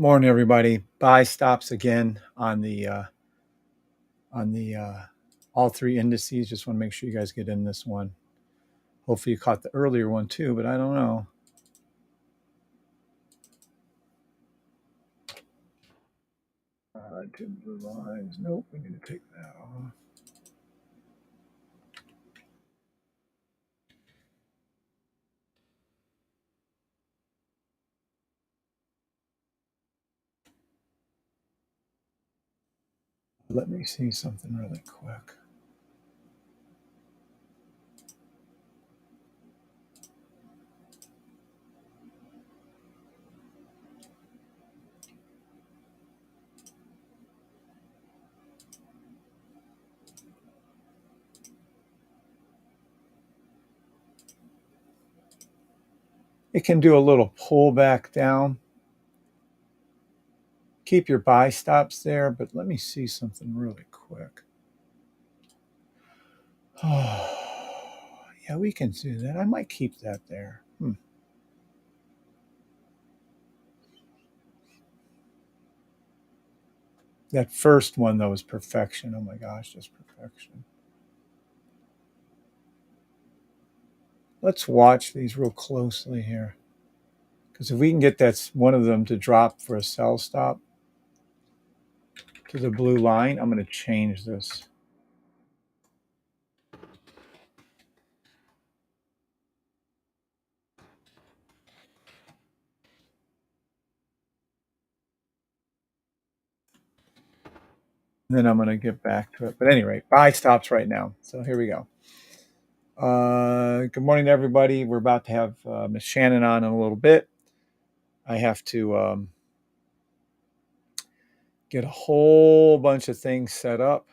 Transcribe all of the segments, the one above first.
Morning, everybody. Buy stops again on the all three indices. Just want to make sure you guys get in this one. Hopefully, you caught the earlier one too, but I don't know. Two blue lines. Nope, we need to take that off. Let me see something really quick. It can do a little pullback down. Keep your buy stops there, but let me see something really quick. Oh, yeah, we can do that. I might keep that there. That first one, though, was perfection. Oh my gosh, just perfection. Let's watch these real closely here. Because if we can get that one of them to drop for a sell stop to the blue line, I'm going to change this. And then I'm going to get back to it. But anyway, buy stops right now. So here we go. Good morning to everybody. We're about to have Miss Shannon on in a little bit. I have to get a whole bunch of things set up.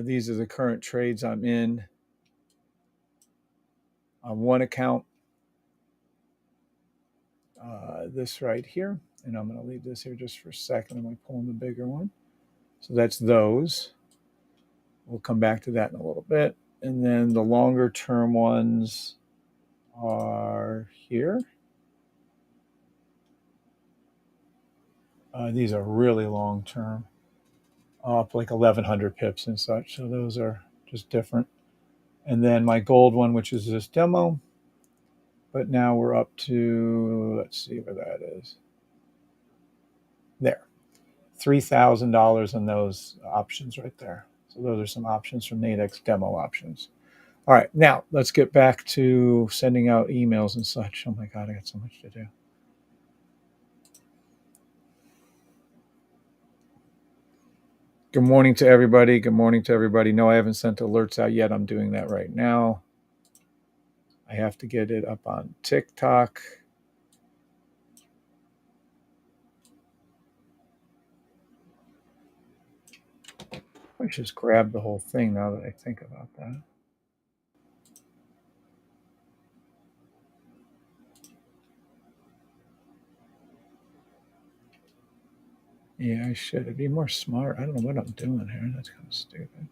These are the current trades I'm in on one account. This right here. And I'm going to leave this here just for a second. I'm going to pull in the bigger one. So that's those. We'll come back to that in a little bit. And then the longer term ones are here. These are really long term, up like 1,100 pips and such. So those are just different. And then my gold one, which is this demo. But now we're up to, let's see where that is. There. $3,000 on those options right there. So those are some options from Nadex demo options. All right, now let's get back to sending out emails and such. Oh my God, I got so much to do. Good morning to everybody. Good morning to everybody. No, I haven't sent alerts out yet. I'm doing that right now. I have to get it up on TikTok. I should just grab the whole thing now that I think about that. Yeah, I should. It'd be more smart. I don't know what I'm doing here. That's kind of stupid.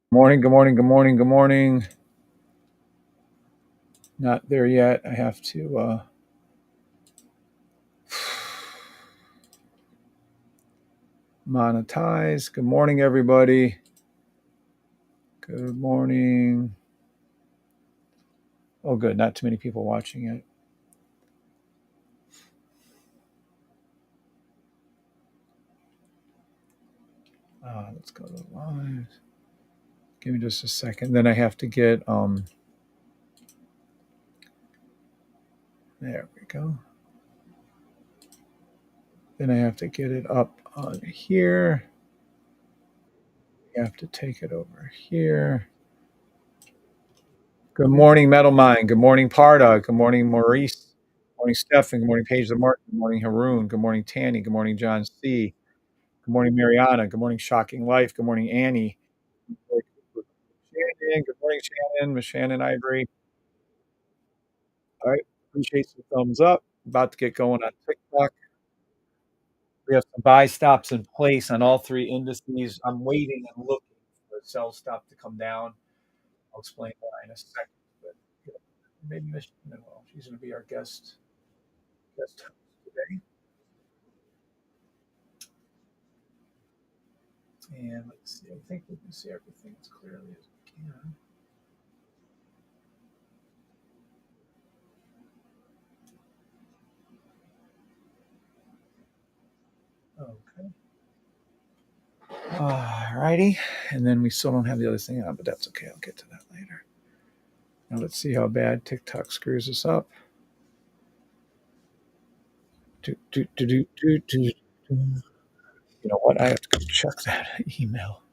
Morning, good morning, good morning, good morning. Not there yet. I have to monetize. Good morning, everybody. Good morning. Oh, good. Not too many people watching it. Let's go to live. Give me just a second. Then I have to get there we go. Then I have to get it up on here. You have to take it over here. Good morning, Metal Mind. Good morning, Parda. Good morning, Maurice. Good morning, Stefan. Good morning, Paige the Martin. Good morning, Haroon. Good morning, Tanny. Good morning, John C. Good morning, Mariana. Good morning, Shocking Life. Good morning, Annie. Shannon. Good morning, Shannon. Miss Shannon Ivory. All right. Appreciate some thumbs up. About to get going on TikTok. We have some buy stops in place on all three indices. I'm waiting and looking for the sell stop to come down. I'll explain why in a second. But you know, maybe Miss Shannon will. She's going to be our guest host today. And let's see. I think we can see everything as clearly as we can. Okay. All righty. And then we still don't have the other thing on, but that's okay. I'll get to that later. Now let's see how bad TikTok screws us up. You know what? I have to go check that email.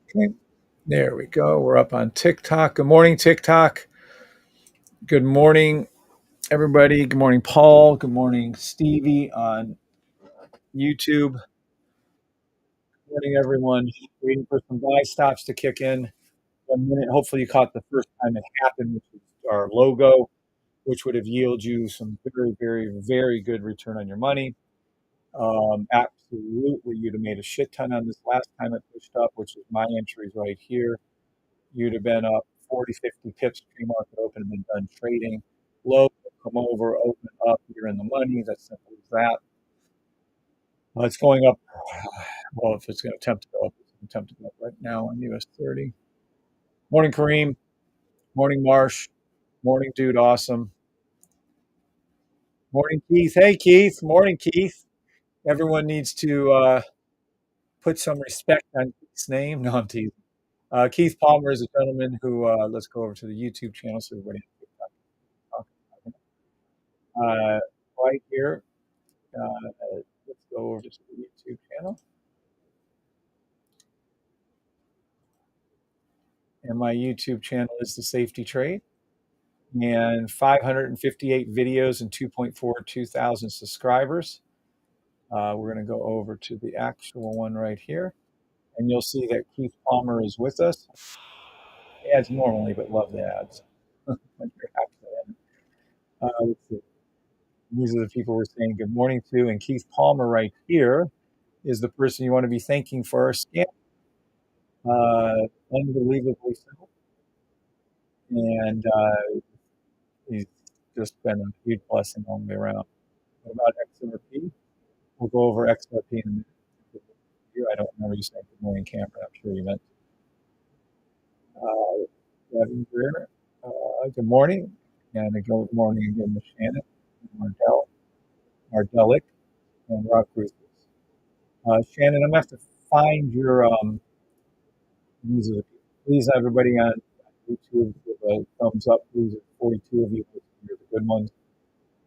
Okay. There we go. We're up on TikTok. Good morning, TikTok. Good morning, everybody. Good morning, Paul. Good morning, Stevie on YouTube. Good morning, everyone. Waiting for some buy stops to kick in. 1 minute. Hopefully, you caught the first time it happened, which is our logo, which would have yielded you some very, very, very good return on your money. Absolutely, you'd have made a shit ton on this last time it pushed up, which is my entries right here. You'd have been up 40, 50 pips pre-market open and been done trading. Low, come over, open up, you're in the money. That's simple as that. It's going up. Well, if it's going to attempt to go up, it's going to attempt to go up right now on US 30. Morning, Kareem. Morning, Marsh. Morning, dude. Awesome. Morning, Keith. Hey, Keith. Morning, Keith. Everyone needs to put some respect on Keith's name. No, I'm teasing. Keith Palmer is a gentleman who, let's go over to the YouTube channel so everybody right here. Let's go over to the YouTube channel. And my YouTube channel is The Safety Trade. And 558 videos and 2.42 thousand subscribers. We're going to go over to the actual one right here. And you'll see that Keith Palmer is with us. Ads normally, but love the ads. Let's see. These are the people we're saying good morning to. And Keith Palmer right here is the person you want to be thanking for our scam. Unbelievably simple. And he's just been a huge blessing all the way around. What about XRP? We'll go over XRP in a minute. I don't remember you saying good morning, Cameron. I'm sure you meant. Kevin Bri, good morning. And good morning again to Shannon, Mardelic, and Rock Cruises. Shannon, I'm going to have to find your these are the people. Please, everybody on YouTube, give a thumbs up. Please, 42 of you. You're the good ones.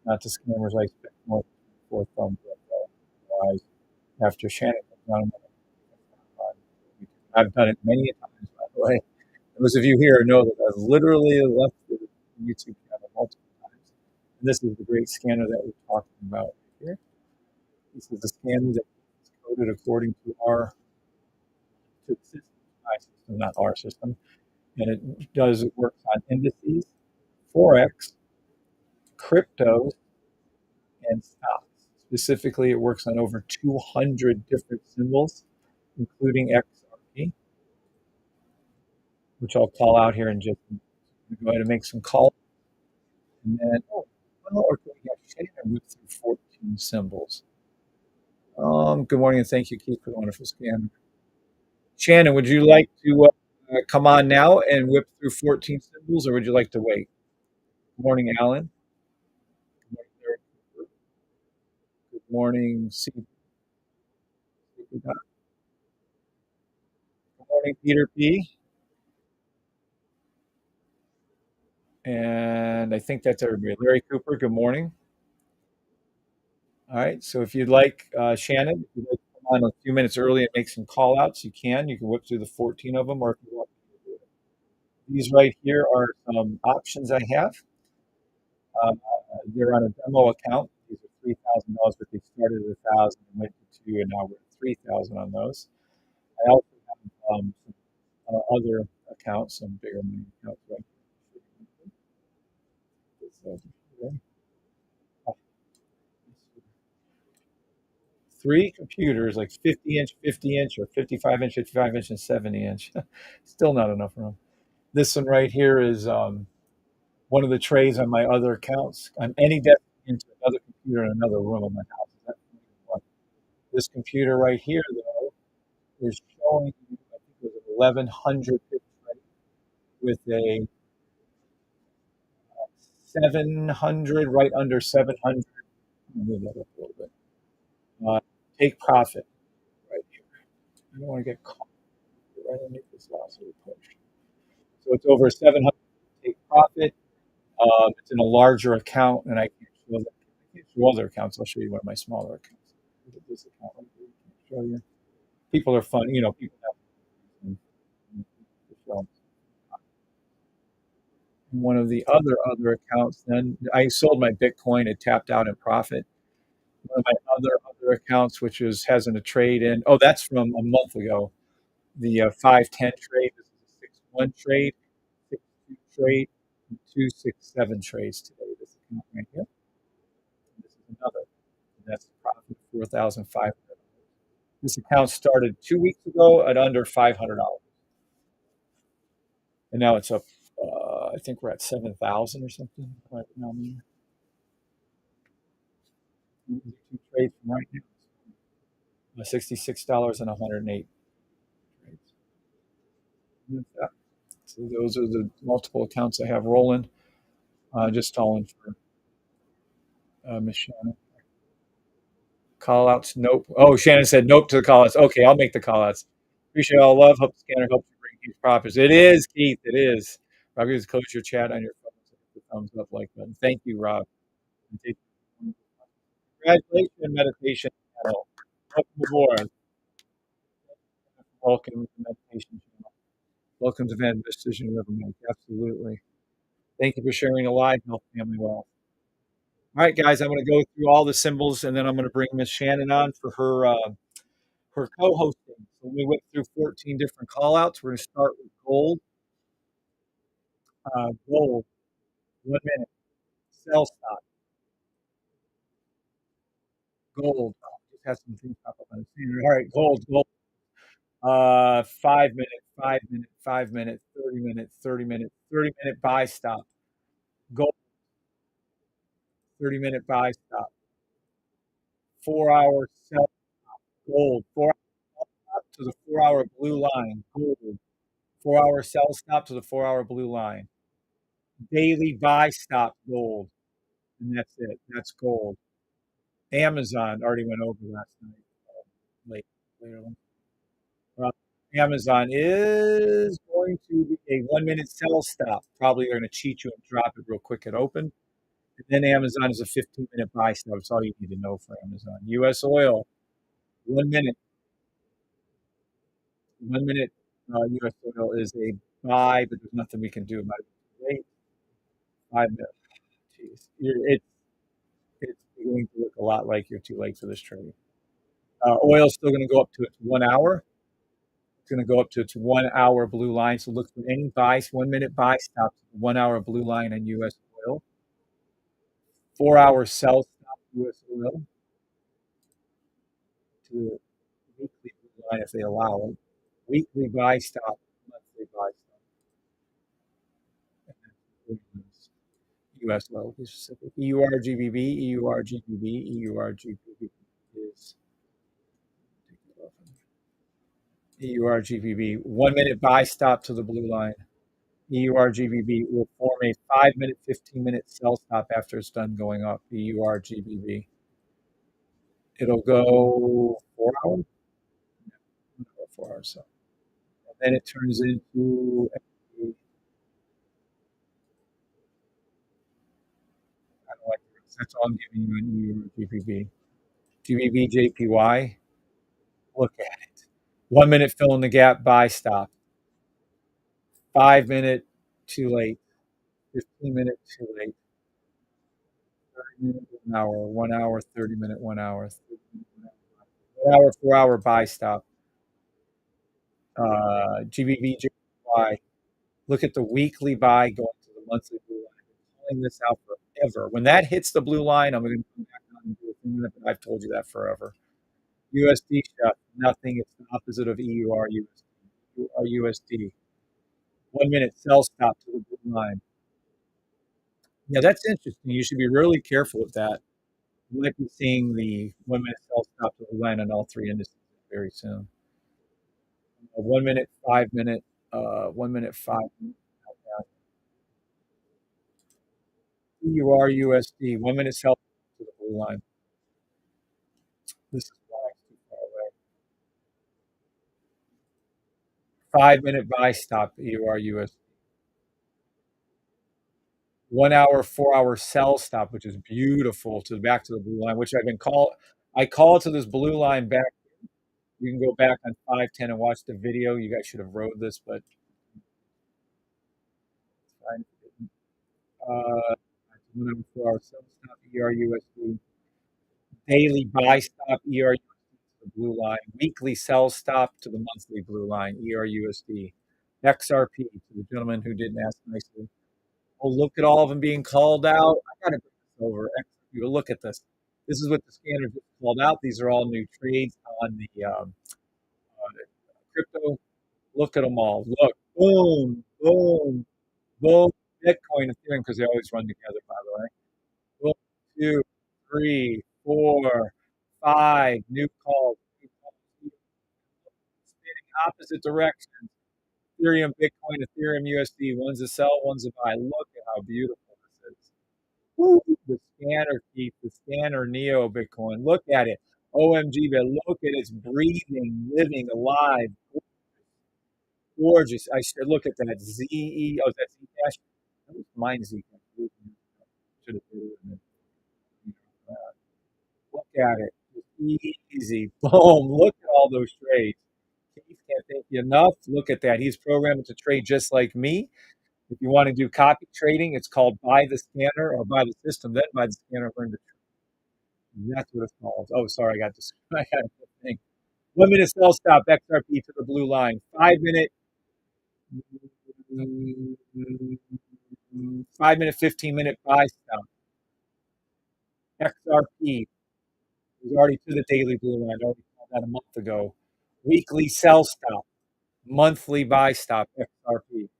Not the scammers. I expect more than 4 thumbs up. Otherwise, after Shannon comes on, I've done it many times, by the way. Those of you here know that I've literally left the YouTube channel multiple times. And this is the great scanner that we're talking about here. This is the scanner that is coded according to the system, my system, not our system. And it works on indices, Forex, cryptos, and stocks. Specifically, it works on over 200 different symbols, including XRP, which I'll call out here in just a minute. Go ahead and make some calls. And then, or can we get Shannon whip through 14 symbols? Good morning and thank you, Keith, for the wonderful scan. Shannon, would you like to come on now and whip through 14 symbols, or would you like to wait? Good morning, Alan. Good morning, Eric. Good morning, Steve. Good morning, Peter P. And I think that's everybody. Larry Cooper, good morning. All right. So if you'd like, Shannon, if you'd like to come on a few minutes early and make some call outs, you can. You can whip through the 14 of them, or if you want me to do it. These right here are some options I have. They're on a demo account. These are $3,000, but they started at 1,000 and went to 2, and now we're at 3,000 on those. I also have some other accounts, some bigger money accounts. Right here. So, three computers, like 50-inch, 50-inch, or 55-inch, 55-inch, and 70-inch. Still not enough room. This one right here is one of the trays on my other accounts. I'm any desk into another computer in another room of my house. This computer right here, though, is showing, I think it was an 1100 pip tray with a 700, right under 700. Move that up a little bit. Take profit right here. I don't want to get caught right underneath this last little push. So it's over 700 take profit. It's in a larger account, and I can't show that. I can't show other accounts. I'll show you one of my smaller accounts. Look at this account right here. I can't show you. People are fun. People have one of the other accounts. Then I sold my Bitcoin. It tapped out in profit. One of my other accounts, which hasn't a trade in. Oh, that's from a month ago. The 510 trade. This is a 6-1 trade, 6-2 trade, and 2-6-7 trades today. This account right here. This is another. That's a profit of 4,500. This account started 2 weeks ago at under $500, and now it's up. I think we're at 7,000 or something right now. Two trades from right now. $66 and 108 trades. Yeah. So those are the multiple accounts I have rolling. Just stalling for Miss Shannon. Call outs, nope. Oh, Shannon said nope to the call outs. Okay, I'll make the call outs. Appreciate all love. Hope the scanner helps you bring these profits. It is, Keith. It is. Rob, just close your chat on your phone. So the thumbs up like button. Thank you, Rob. Congratulations, meditation channel. Welcome aboard. Welcome to the meditation channel. Welcome to Van Decision River Make. Absolutely. Thank you for sharing a live health family well. All right, guys, I'm going to go through all the symbols, and then I'm going to bring Miss Shannon on for her co-hosting. So we went through 14 different call-outs. We're going to start with gold. Gold, 1 minute. Sell stop. Gold. Oh, just has some things pop up on the screen. All right, gold. 5 minute, 5 minute, 5 minute, 30 minute, 30 minute, 30 minute buy stop. Gold, 30 minute buy stop. 4 hour sell gold. 4 hour stop to the 4 hour blue line. Gold. 4 hour sell stop to the 4 hour blue line. Daily buy stop gold. And that's it. That's gold. Amazon already went over last night. Late, later. Amazon is going to be a 1 minute sell stop. Probably they're going to cheat you and drop it real quick at open. And then Amazon is a 15-minute buy stop. That's all you need to know for Amazon. U.S. oil, 1 minute. 1 minute U.S. oil is a buy, but there's nothing we can do about it. Wait, 5 minutes. Jeez. It's going to look a lot like you're too late for this trade. Oil is still going to go up to its 1 hour. It's going to go up to its 1 hour blue line. So look for any buys, 1 minute buy stop, 1 hour blue line on U.S. oil. 4 hour sell stop U.S. oil to the weekly blue line if they allow it. Weekly buy stop, monthly buy stop. U.S. oil, be specific. EURGBB, EURGBB is EURGBB. 1 minute buy stop to the blue line. EURGBB will form a 5 minute, 15-minute sell stop after it's done going up. EURGBB. It'll go 4 hours. 4 hours. So. And then it turns into That's all I'm giving you in EU GBP. GBP JPY. Look at it. 1 minute fill in the gap, buy stop. 5 minute too late. 15 minute too late. 30 minute 1 hour. 1 hour 30 minute 1 hour. 30 minute 1 hour 4 hour buy stop. GBP JPY. Look at the weekly buy going to the monthly blue line. I've been calling this out forever. When that hits the blue line, I'm going to come back on and do a thing. I've told you that forever. USD shut, nothing. It's the opposite of EUR USD. EUR USD. 1 minute sell stop to the blue line. Yeah, that's interesting. You should be really careful with that. You might be seeing the 1 minute sell stop to the line on all three indices very soon. 1 minute, 5 minute, 1 minute, 5 minute. EUR USD. 1 minute sell stop to the blue line. This is why it's too far away. 5 minute buy stop, EUR USD. 1 hour, 4 hour sell stop, which is beautiful to the back to the blue line, which I've been call. I call to this blue line back. You can go back on 510 and watch the video. You guys should have wrote this, but uh, 1 hour, 4 hour sell stop, EUR USD. Daily buy stop, EUR USD to the blue line. Weekly sell stop to the monthly blue line, EUR USD. XRP to the gentleman who didn't ask nicely. Oh, look at all of them being called out. I got to bring this over. XRP. Look at this. This is what the scanner just called out. These are all new trades on the crypto. Look at them all. Look. Boom, boom, boom. Bitcoin and Ethereum, because they always run together, by the way. 1, 2, 3, 4, 5 new calls. New calls. Spinning opposite directions. Ethereum, Bitcoin, Ethereum, USD. One's a sell, one's a buy. Look at how beautiful this is. Woo, the scanner keep the scanner Neo Bitcoin. Look at it. OMG, but look at it. It's breathing, living, alive. Gorgeous. I should look at that. ZE. Oh, that's Zcash. That was mine Zcash. Should have put it in there. Look at it. It's easy. Boom. Look at all those trades. Keith can't thank you enough. Look at that. He's programmed to trade just like me. If you want to do copy trading, it's called buy the scanner or buy the system, then buy the scanner, learn to trade. That's what it's called. Oh, sorry, I got this. I got a thing. 1 minute sell stop, XRP to the blue line. 5 minute, 5 minute, 15 minute buy stop. XRP was already to the daily blue line. I already called that a month ago. Weekly sell stop, monthly buy stop, XRP.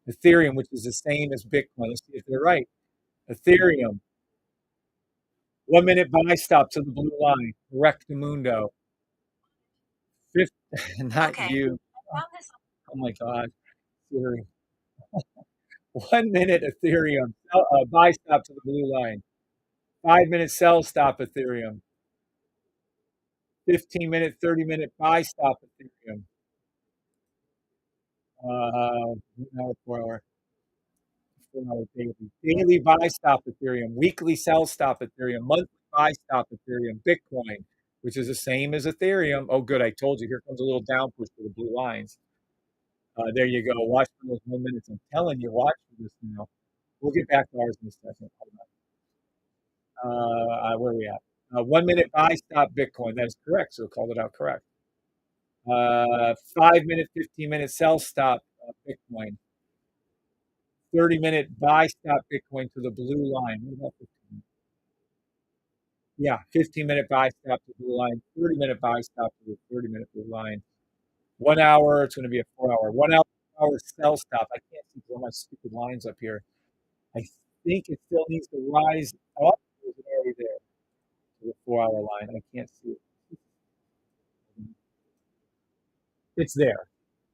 Ethereum, which is the same as Bitcoin. Let's see if they're right. Ethereum, 1 minute buy stop to the blue line. Rectamundo. Fifth, not okay. You. Oh my God. Siri. 1 minute Ethereum. Buy stop to the blue line. 5 minute sell stop Ethereum. 15 minute, 30 minute buy stop Ethereum. 1 hour, 4 hour. 4 hour daily. Daily buy stop Ethereum. Weekly sell stop Ethereum. Monthly buy stop Ethereum. Bitcoin, which is the same as Ethereum. Oh, good. I told you. Here comes a little down push for the blue lines. There you go. Watch for those 1 minutes. I'm telling you, watch for this now. We'll get back to ours in a second. Where are we at? 1 minute buy stop Bitcoin. That is correct. So called it out correct. 5 minute, 15 minute sell stop Bitcoin. 30 minute buy stop Bitcoin to the blue line. What about 15? Yeah, 15 minute buy stop to the blue line. 30 minute buy stop to the 30 minute blue line. 1 hour. It's going to be a 4 hour. 1 hour sell stop. I can't see all my stupid lines up here. I think it still needs to rise up. Or is it already there? To the 4 hour line. I can't see it. It's there.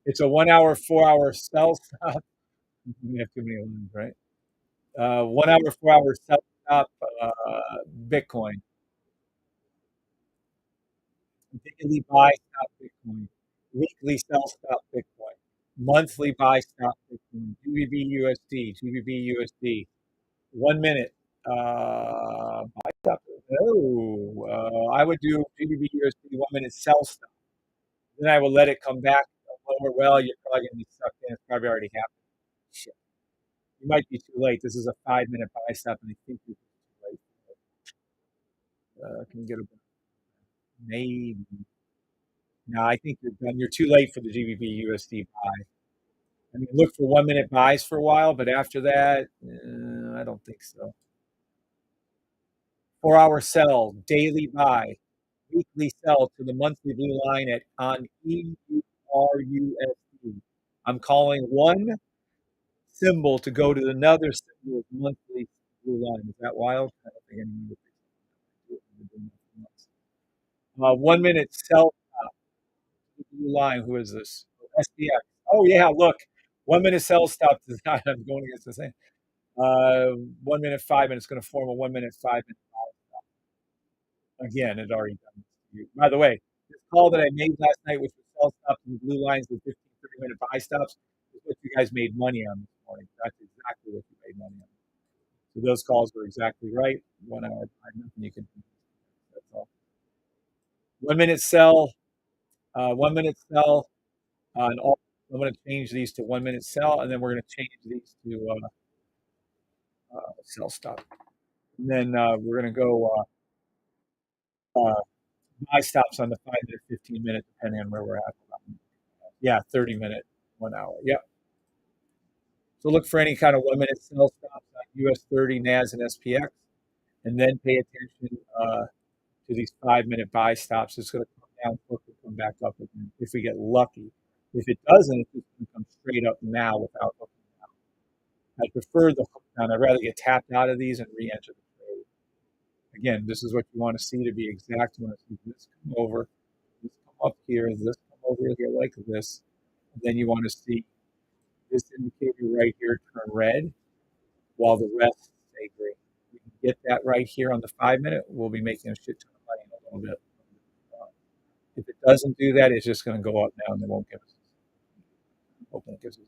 It's a 1 hour, 4 hour sell stop. We have too many lines, right? 1 hour, 4 hour sell stop Bitcoin. Daily buy stop Bitcoin. Weekly sell stop Bitcoin. Monthly buy stop Bitcoin. GBP USD. GBP USD. 1 minute. Buy stop. No, I would do GBP USD 1 minute sell stop. Then I would let it come back lower. Well, you're probably going to be sucked in. It's probably already happened. Shit. You might be too late. This is a 5 minute buy stop, and I think you're too late. Can you get a maybe? No, I think you're done. You're too late for the GBP USD buy. I mean, look for 1 minute buys for a while, but after that, I don't think so. 4 hour sell, daily buy, weekly sell to the monthly blue line at on EURUSD. I'm calling one symbol to go to another symbol of monthly blue line. Is that wild? I don't think anyone would think so. 1 minute sell stop, blue line. Who is this? SPX. Oh yeah, look. 1 minute sell stop is not. I'm going against the same. 1 minute, 5 minutes going to form a 1 minute, 5 minute. Again, it already done this to you. By the way, this call that I made last night, which was sell stops and blue lines with 15, 30 minute buy stops, is what you guys made money on this morning. That's exactly what you made money on. So those calls were exactly right. 1 hour buy, nothing you can do. That's all. 1 minute sell, 1 minute sell, and all. I'm going to change these to 1 minute sell, and then we're going to change these to sell stop. And then we're going to go uh, buy stops on the 5 minute, 15 minute, depending on where we're at. Yeah, 30 minute, 1 hour. Yep. So look for any kind of 1 minute sell stops on US 30, NAS, and SPX, and then pay attention to these 5 minute buy stops. It's going to come down, quickly, come back up again if we get lucky. If it doesn't, it's just going to come straight up now without hooking down. I prefer the hook down. I'd rather get tapped out of these and re-enter the trade. Again, this is what you want to see to be exact. You want to see this come over, this come up here, this come over here like this. And then you want to see this indicator right here turn red while the rest stay green. We can get that right here on the 5 minute. We'll be making a shit ton of money in a little bit. If it doesn't do that, it's just going to go up now and it won't give us. Hoping it gives us.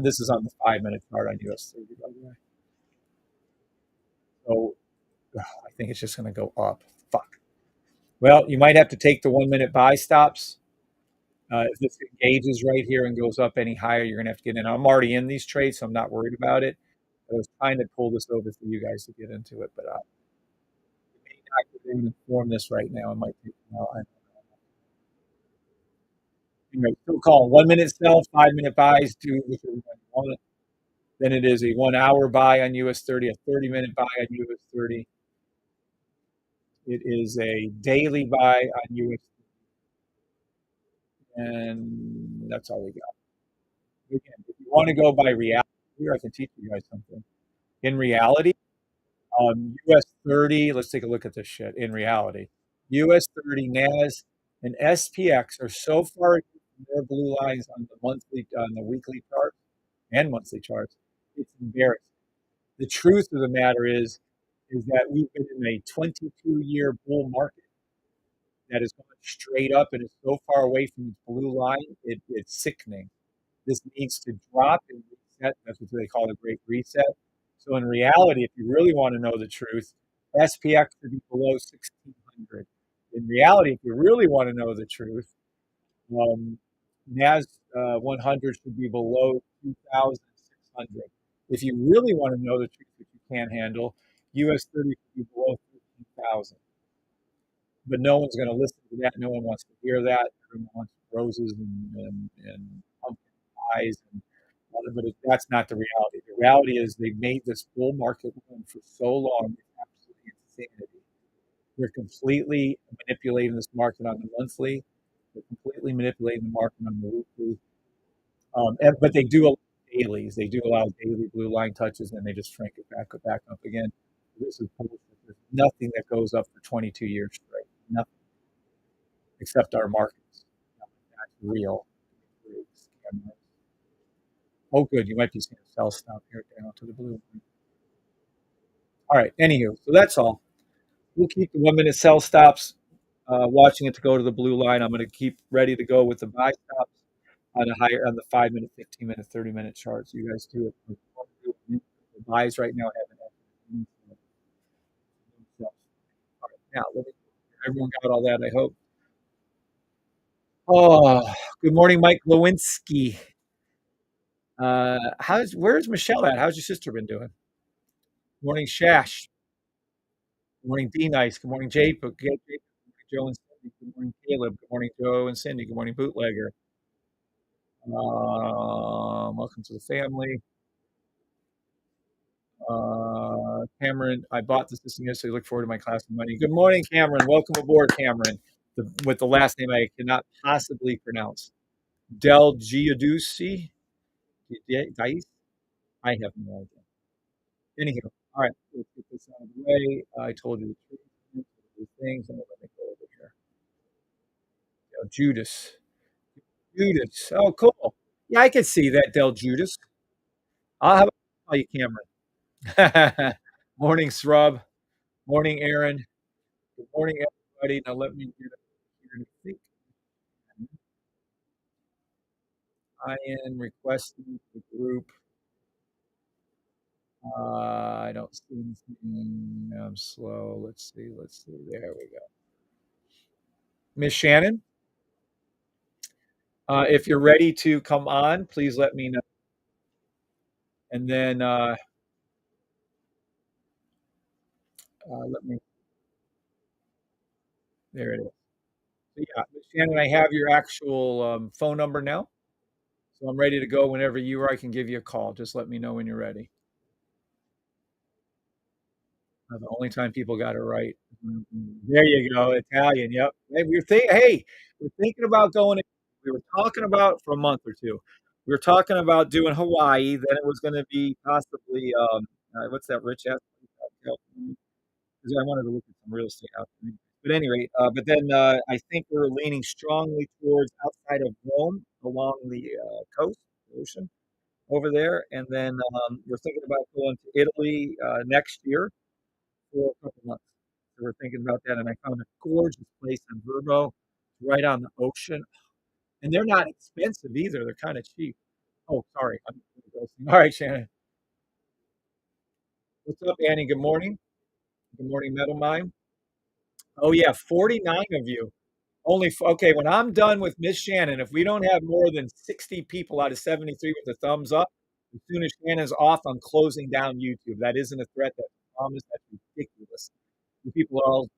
This is on the 5 minute chart on US 30, by the way. So I think it's just going to go up. Fuck. Well, you might have to take the 1 minute buy stops. If this engages right here and goes up any higher, you're going to have to get in. I'm already in these trades, so I'm not worried about it. I was trying to pull this over for you guys to get into it, but you may not even inform this right now. It might take a while. Anyway, still calling 1 minute sell, 5 minute buys, do whichever one you want. Then it is a 1 hour buy on US 30, a 30 minute buy on US 30. It is a daily buy on US 30. And that's all we got. Again, if you want to go by reality, here I can teach you guys something. In reality, US 30, let's take a look at this shit. In reality, US 30, NAS, and SPX are so far from their blue lines on the weekly chart and monthly charts, it's embarrassing. The truth of the matter is that we've been in a 22-year bull market that is going straight up and is so far away from its blue line, it's sickening. This needs to drop and reset. That's what they call a great reset. So in reality, if you really want to know the truth, SPX should be below 1,600. In reality, if you really want to know the truth, NAS 100 should be below 2,600. If you really want to know the truth, which you can't handle, US 30 should be below 13,000. But no one's going to listen to that. No one wants to hear that. Everyone wants roses and pumpkin pies. But that's not the reality. The reality is they made this bull market run for so long. It's absolutely insanity. They're completely manipulating this market on the monthly. They're completely manipulating the market on the weekly. But they do allow dailies. They do allow daily blue line touches, and they just shrink it back up again. This is bullshit. There's nothing that goes up for 22 years straight. Nothing. Except our markets. That's real. Oh, good. You might be seeing a sell stop here down to the blue line. All right. Anywho, so that's all. We'll keep the 1 minute sell stops, watching it to go to the blue line. I'm going to keep ready to go with the buy stops on the 5 minute, 15 minute, 30 minute charts. You guys do it. buys right now have an All right, now everyone got all that, I hope. Oh, good morning, Mike Lewinsky. Where's Michelle at? How's your sister been doing? Good morning, Shash. Good morning, D Nice. Good morning, Jay. Good morning, Joe and Cindy. Good morning, Caleb. Good morning, Joe and Cindy. Good morning, Bootlegger. Welcome to the family. Cameron, I bought this system yesterday. Look forward to my class of money. Good morning, Cameron. Welcome aboard, Cameron. With the last name I cannot possibly pronounce. Del Giudice? Dice? I have no idea. Anyhow, all right, let's get this out of the way. I told you the truth. These things. And let me go over here. Judas. Judas. Oh, cool. Yeah, I can see that, Del Judas. I'll have call you Cameron. Morning, Srub. Morning, Aaron. Good morning, everybody. Now let me get up here and think. I am requesting the group. I don't see anything. I'm slow. Let's see. Let's see. There we go. Miss Shannon, if you're ready to come on, please let me know. And then let me. There it is. So yeah, Miss Shannon, I have your actual phone number now, so I'm ready to go whenever you are. I can give you a call. Just let me know when you're ready. The only time people got it right. There you go, Italian. Yep. Hey, hey, we're thinking about going. We were talking about for a month or two. We were talking about doing Hawaii. Then it was going to be possibly what's that rich ass? Because I wanted to look at some real estate out there. But anyway, but then I think we're leaning strongly towards outside of Rome along the coast, the ocean over there, and then we're thinking about going to Italy next year for a couple months. So we're thinking about that, and I found a gorgeous place in Verbo, right on the ocean, and they're not expensive either. They're kind of cheap. Oh, sorry. All right, Shannon. What's up, Annie? Good morning. Good morning, Metal Mine. Oh yeah, 49 of you. Okay. When I'm done with Miss Shannon, if we don't have more than 60 people out of 73 with a thumbs up, as soon as Shannon's off, I'm closing down YouTube. That isn't a threat. That's a promise. That's ridiculous. You people are all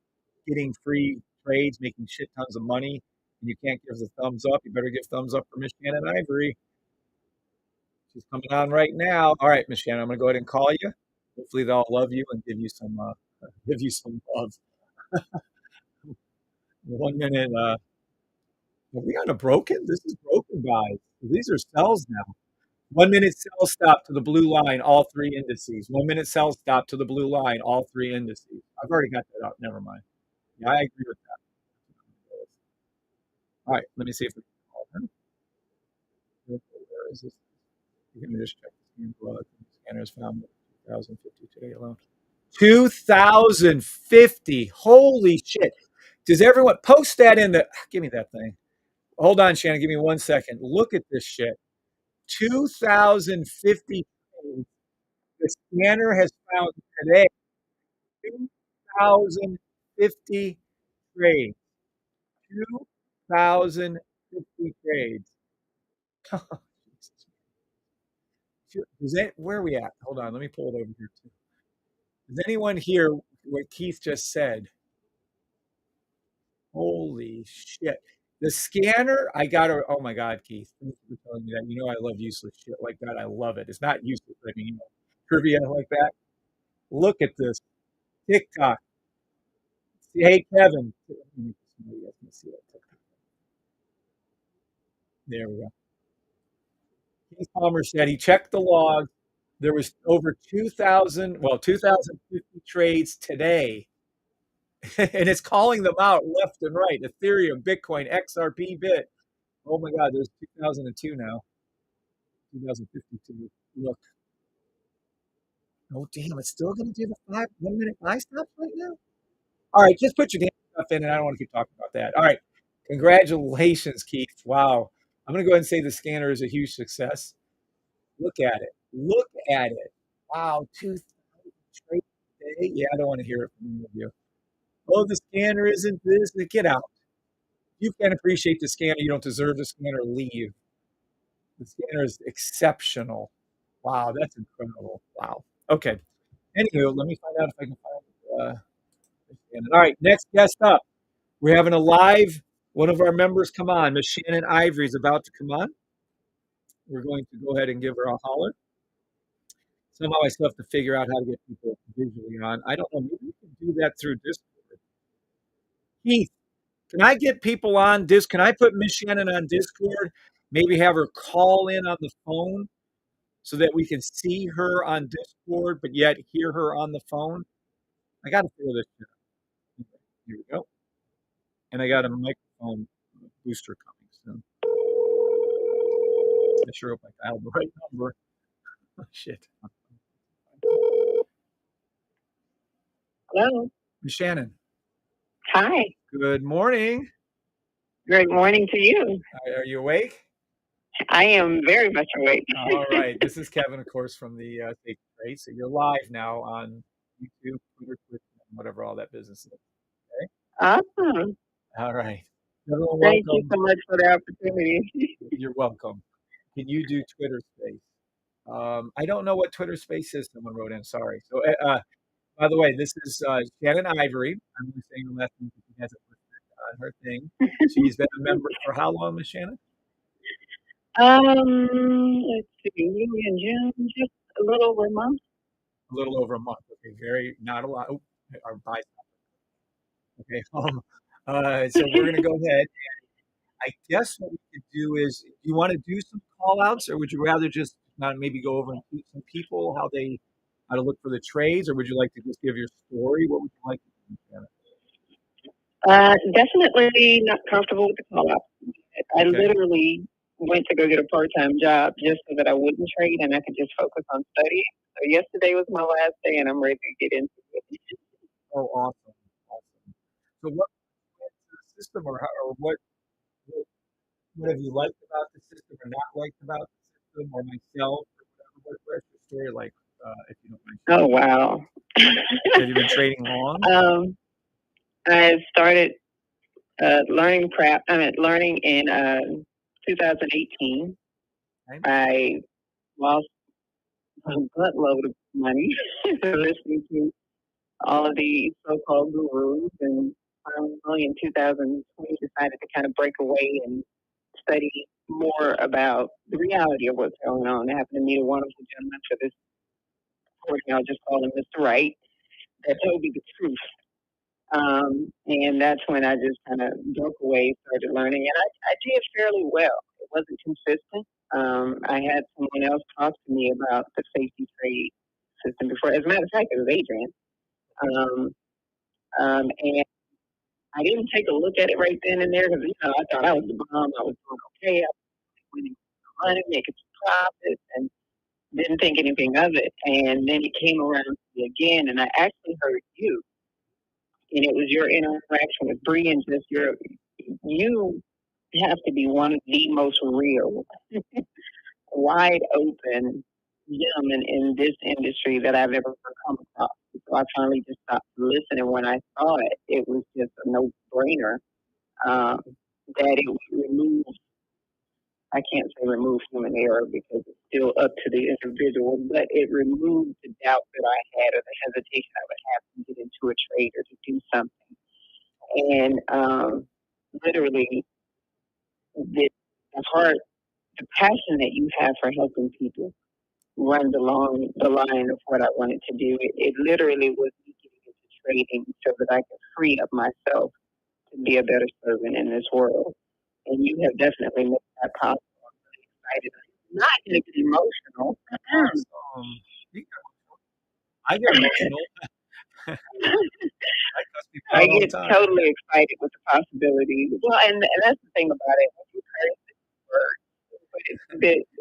getting free trades, making shit tons of money, and you can't give the thumbs up. You better give thumbs up for Miss Shannon Ivory. She's coming on right now. All right, Miss Shannon, I'm gonna go ahead and call you. Hopefully they'll love you and give you some love. 1 minute. Are we on a broken? This is broken, guys. These are sells now. 1 minute sell stop to the blue line, all three indices. 1 minute sell stop to the blue line, all three indices. I've already got that up. Never mind. Yeah, I agree with that. All right, let me see if we can call her. Where is this? You can just check the scan blood. Scanners found 2050 today alone. 2050. Holy shit. Does everyone post that in the give me that thing? Hold on, Shannon. Give me 1 second. Look at this shit. 2050. The scanner has found today 2050 trades. 2050 trades. Where are we at? Hold on. Let me pull it over here too. Does anyone hear what Keith just said? Holy shit. The scanner, I got to, oh my God, Keith. Thank you for telling me that. You know, I love useless shit like that. I love it. It's not useless, I mean, trivia like that. Look at this. TikTok. Hey, Kevin. There we go. Keith Palmer said he checked the log. There was over 2,050 trades today. And it's calling them out left and right. Ethereum, Bitcoin, XRP, Bit. Oh my God, there's 2002 now. 2052. Look. Oh, damn, it's still going to do the 1 minute buy stop right now? All right, just put your damn stuff in, and I don't want to keep talking about that. All right. Congratulations, Keith. Wow. I'm going to go ahead and say the scanner is a huge success. Look at it. Look at it. Wow, 2,000 trades a day. Yeah, I don't want to hear it from any of you. Oh, the scanner isn't this. Get out. You can't appreciate the scanner. You don't deserve the scanner. Leave. The scanner is exceptional. Wow, that's incredible. Wow. Okay. Anywho, let me find out if I can find the scanner. All right, next guest up. We're having a live. One of our members come on. Miss Shannon Ivory is about to come on. We're going to go ahead and give her a holler. Somehow I still have to figure out how to get people visually on. I don't know. Maybe we can do that through Discord. Keith, can I get people on Discord? Can I put Miss Shannon on Discord? Maybe have her call in on the phone so that we can see her on Discord, but yet hear her on the phone. I got to figure this shit out. Here we go. And I got a microphone booster coming soon. I sure hope I dialed the right number. Oh, shit. Hello. Miss Shannon. Hi. Good morning. Great morning to you. Are you awake? I am very much awake. All right. This is Kevin, of course, from the Take Trade. So you're live now on YouTube, Twitter, Twitch, whatever all that business is. Okay. Awesome. All right. Everyone, Thank you welcome. so much for the opportunity. You're welcome. Can you do Twitter Space? I don't know what Twitter Space is. Someone wrote in. Sorry. So, by the way, this is Shannon Ivory. I'm only saying the last name because she hasn't listed on her thing. She's been a member for how long, Miss Shannon? Let's see, in June, just a little over a month. A little over a month. Okay, not a lot. Oh, our buy. Okay. So we're gonna go ahead. I guess what we could do is, do you want to do some call outs, or would you rather just not maybe go over and teach some people how to look for the trades, or would you like to just give your story? What would you like to do, Shannon? Definitely not comfortable with the call out. I Okay. literally went to go get a part-time job just so that I wouldn't trade and I could just focus on studying. So yesterday was my last day and I'm ready to get into it. Oh, awesome, awesome. So what went to the system, or what what have you liked about the system, or not liked about the system, or myself, or whatever? What's your story like, if you don't mind Oh, sharing? wow. Have you been trading long? I started learning in 2018. Okay. I lost a buttload of money listening to all of the so-called gurus, and finally in 2020 decided to kind of break away and study more about the reality of what's going on. I happened to meet a wonderful gentleman for this recording. I'll just call him Mr. Wright, that told me the truth. And that's when I just kind of broke away, started learning, and I did fairly well. It wasn't consistent. I had someone else talk to me about the safety trade system before. As a matter of fact, it was Adrian. Um, and I didn't take a look at it right then and there because I thought I was the bomb. I was doing okay. I was winning money, making some profits, and didn't think anything of it. And then it came around to me again, and I actually heard you, and it was your interaction with Bri and just you have to be one of the most real, wide open gentlemen in this industry that I've ever come across. So I finally just stopped listening. When I saw it, it was just a no brainer that it would remove, I can't say remove human error because it's still up to the individual, but it removed the doubt that I had or the hesitation I would have to get into a trade or to do something. And literally, the heart, the passion that you have for helping people runs along the line of what I wanted to do. It literally was me getting into trading so that I could free up myself to be a better servant in this world. And you have definitely made that possible. I'm really excited. I'm not going to get emotional. Awesome. I get emotional. I cuss people I out all the get time. totally excited with the possibilities. Well, and that's the thing about it. When you heard this word,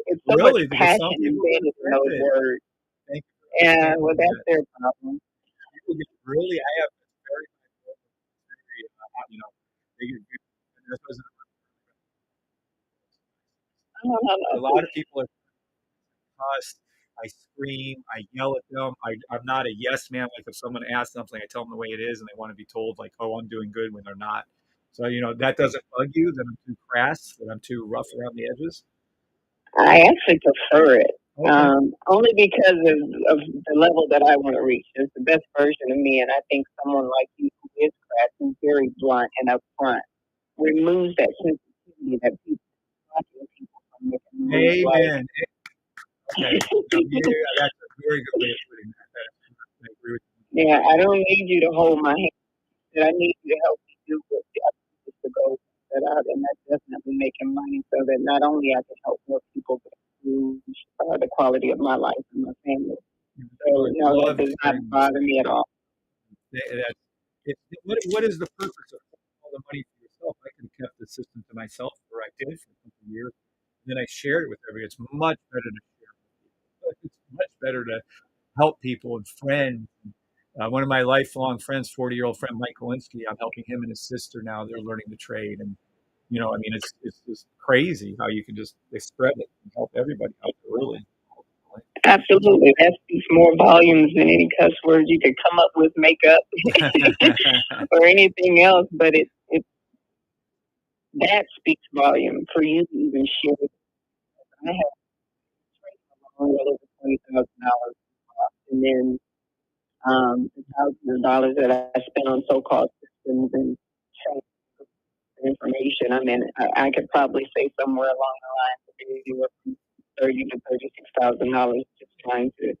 it's so much Really, because some passion people get embedded in those offended. words. Thank you for Yeah, understanding well, that's that. their problem. People get really, I have this very, very, they get, and this wasn't No, no, a no. lot of people are cussed. I scream, I yell at them. I'm not a yes man. Like if someone asks something, I tell them the way it is, and they want to be told like, "Oh, I'm doing good," when they're not. So that doesn't bug you that I'm too crass, that I'm too rough around the edges. I actually prefer it. Okay. Only because of the level that I want to reach. It's the best version of me, and I think someone like you who is crass and very blunt and upfront removes that sensitivity that people from making moves like. Amen. Okay. Yeah, that's a very good way of putting that. I agree with you. Yeah, I don't need you to hold my hand. I need you to help me do what I need to go set out, and that's definitely making money so that not only I can help more people, but improve the quality of my life and my family. So So I no, that love does not hearing you say bother me at all. that. What is the purpose of all the money for yourself? I could have kept the system to myself, or I did for a couple of years. And then I shared it with everybody. It's much better to share with people. It's much better to help people and friends. One of my lifelong friends, 40-year-old friend Mike Kolinsky, I'm helping him and his sister now. They're learning to trade, and I mean, it's just crazy how you can just they spread it and help everybody out there, really. Absolutely, that speaks more volumes than any cuss words you could come up with, make up, or anything else. But it that speaks volume for you to even share. I have well over $20,000, and then the thousands of dollars that I spent on so-called systems and information. I mean, I could probably say somewhere along the line of anywhere from $30,000 to $36,000 just trying to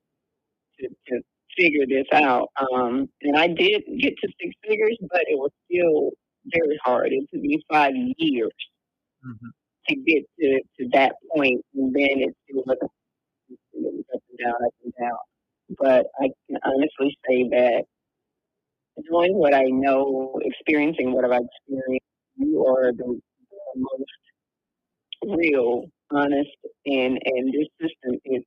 figure this out. And I did get to six figures, but it was still very hard. It took me 5 years Mhm. to get to that point, and then it still wasn't. It was up and down, up and down. But I can honestly say that doing what I know, experiencing what I've experienced, you are the most real, honest, and this system is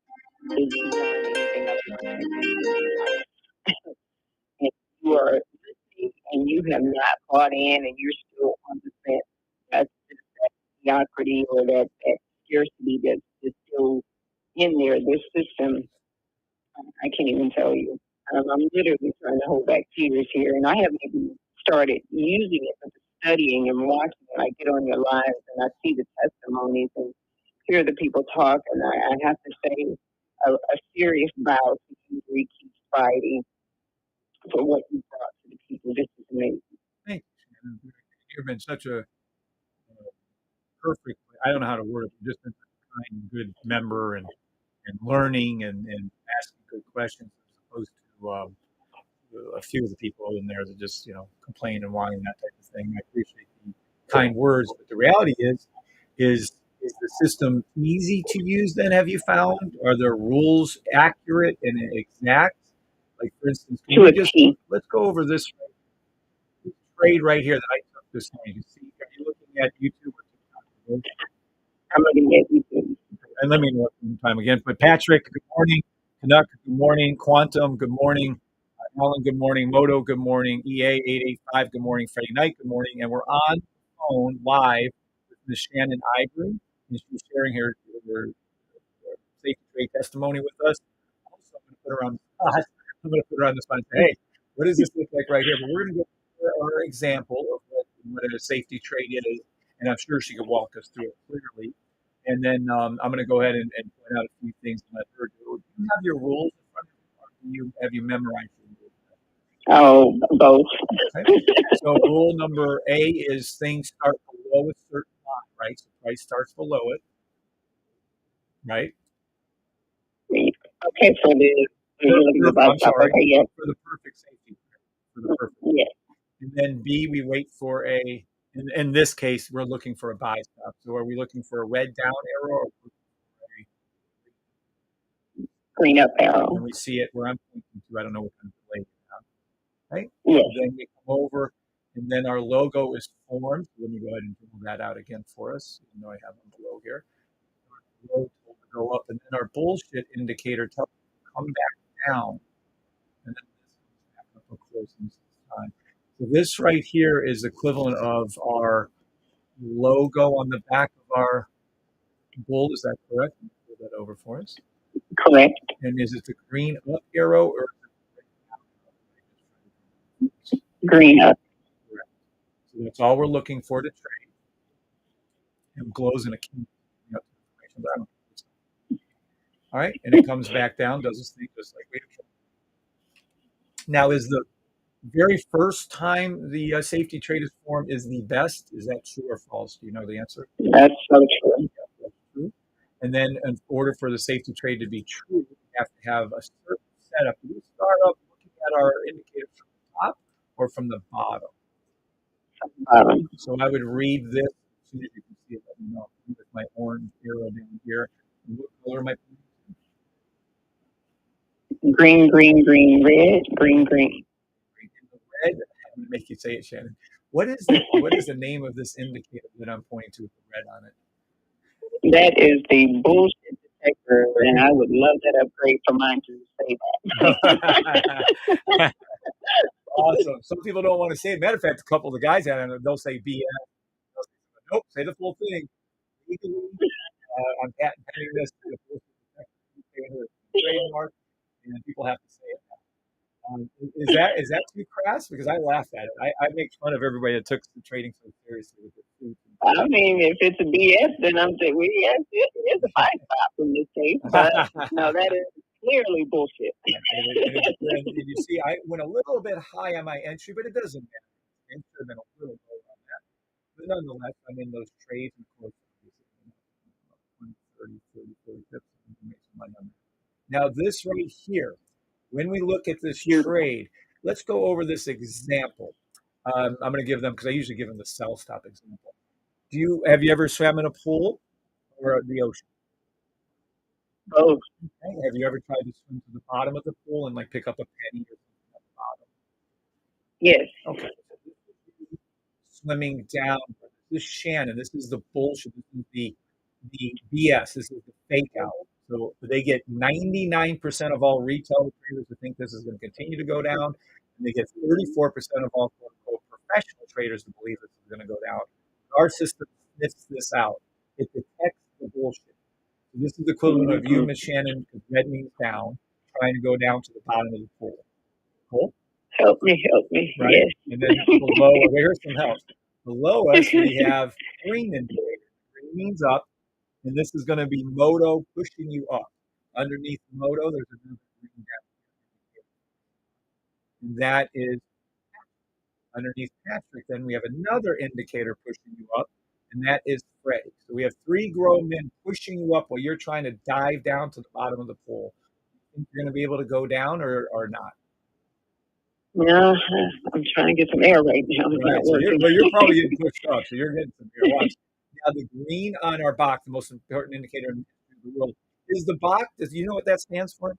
beyond anything I've learned in life. And you are listening and you have not bought in and you're still on the fence. That's just that mediocrity or that scarcity that's still in there. This system, I can't even tell you. I'm literally trying to hold back tears here, and I haven't even started using it, but studying and watching it. I get on your lives and I see the testimonies and hear the people talk, and I have to say a serious bow to you, Bri, keep fighting for what you brought to the people. This is amazing. Thanks, Shannon. You've been such a perfect. I don't know how to word it. You've just been such a kind, good member and learning and asking good questions as opposed to a few of the people in there that just complain and whine and that type of thing. I appreciate the kind words, but the reality is the system easy to use? Then have you found are the rules accurate and exact? Like for instance, can To we a just T. let's go over this trade right here that I took this morning? You see, are you looking at YouTube or TikTok? I'm looking at you. And let me know one time again. But Patrick, good morning. Canuck, good morning. Quantum, good morning. Alan, good morning. Moto, good morning. EA885, good morning. Freddie Knight, good morning. And we're on the phone live with Ms. Shannon Ivory. And she's sharing her safety trade testimony with us. Also, I'm going to put her on the spot. I'm going to put her on the spot and say, hey, what does this look like right here? But we're going to go through our example of what a safety trade is. And I'm sure she can walk us through it clearly. And then I'm going to go ahead and point out a few things and let her do. Do you have your rules in front of you, or have you memorized your rules? Oh, both. Okay. So rule number A is things start below a certain line, right? So price starts below it, right? Okay, for the you're looking at the I'm stop. sorry, Okay, yes, for the perfect safety, for the perfect. yes. And then B, we wait for in this case, we're looking for a buy stop. So are we looking for a red down arrow or Green up and arrow. we see it where I'm pointing to? I don't know what kind of delay you have, right? Yes. So then we come over, and then our logo is formed. Let me go ahead and pull that out again for us. Even though I have them below here. Our logo will go up, and then our bullshit indicator tells us to come back down, and then this comes back up, of course, in this time. So this right here is equivalent of our logo on the back of our bull. Is that correct? Pull that over for us. Correct. And is it the green up arrow or Green up. correct? So that's all we're looking for to trade. And glows in a key. All right, and it comes back down, does this thing just like wait. Now, is the very first time the safety trade is formed is the best? Is that true or false? Do you know the answer? That's so true. Yeah, that's true. And then, in order for the safety trade to be true, we have to have a certain setup. Do we start up looking at our indicators from the top or from the bottom? So I would read this as soon as you can see it. Let me know with my orange arrow down here. What color am I? Green, green, green, red, green, green. Red. I'm going to make you say it, Shannon. What is the name of this indicator that I'm pointing to with the red on it? That is the bullshit detector, and I would love that upgrade for mine to say that. Awesome. Some people don't want to say it. Matter of fact, a couple of the guys at it, they'll say BS. They'll say, nope, say the full thing. Legally, I'm patenting this to the bullshit detector trademark, and people have to say it. Is that too crass? Because I laugh at it. I make fun of everybody that took the trading so seriously with their food. I mean, if it's a BS, then I'm saying, well, yes, it is a five stop in this case. But no, that is clearly bullshit. And you see, I went a little bit high on my entry, but it doesn't matter. It should have been a little lower on that. But nonetheless, I'm in those trades, and of course, 20, 30, 40 pips, make some money on that. Now, this right here, when we look at this trade, let's go over this example. I'm going to give them, because I usually give them the sell stop example. Have you ever swam in a pool or the ocean? Both. Okay. Have you ever tried to swim to the bottom of the pool and like pick up a penny or something at the bottom? Yes. Okay. Swimming down. This is Shannon. This is the bullshit. This is the BS. This is the fake out. So they get 99% of all retail traders who think this is going to continue to go down, and they get 34% of all quote unquote professional traders who believe this is going to go down. Our system sniffs this out. It detects the bullshit. So this is the equivalent of you, Miss Shannon, because red means down, trying to go down to the bottom of the pool. Cool? Help me. Right? Yes. And then below, here's some help. Below us, we have green indicator. Green means up, and this is going to be Moto pushing you up. Underneath Moto, there's another green down. And that is underneath Patrick. Then we have another indicator pushing you up, and that is Fred. So we have three grown men pushing you up while you're trying to dive down to the bottom of the pool. Think you're going to be able to go down or not? No, I'm trying to get some air right now. It's Right. not So working. you're probably getting pushed up. So you're getting some air. Watch. Now the green on our box, the most important indicator in the world, is the box. Do you know what that stands for?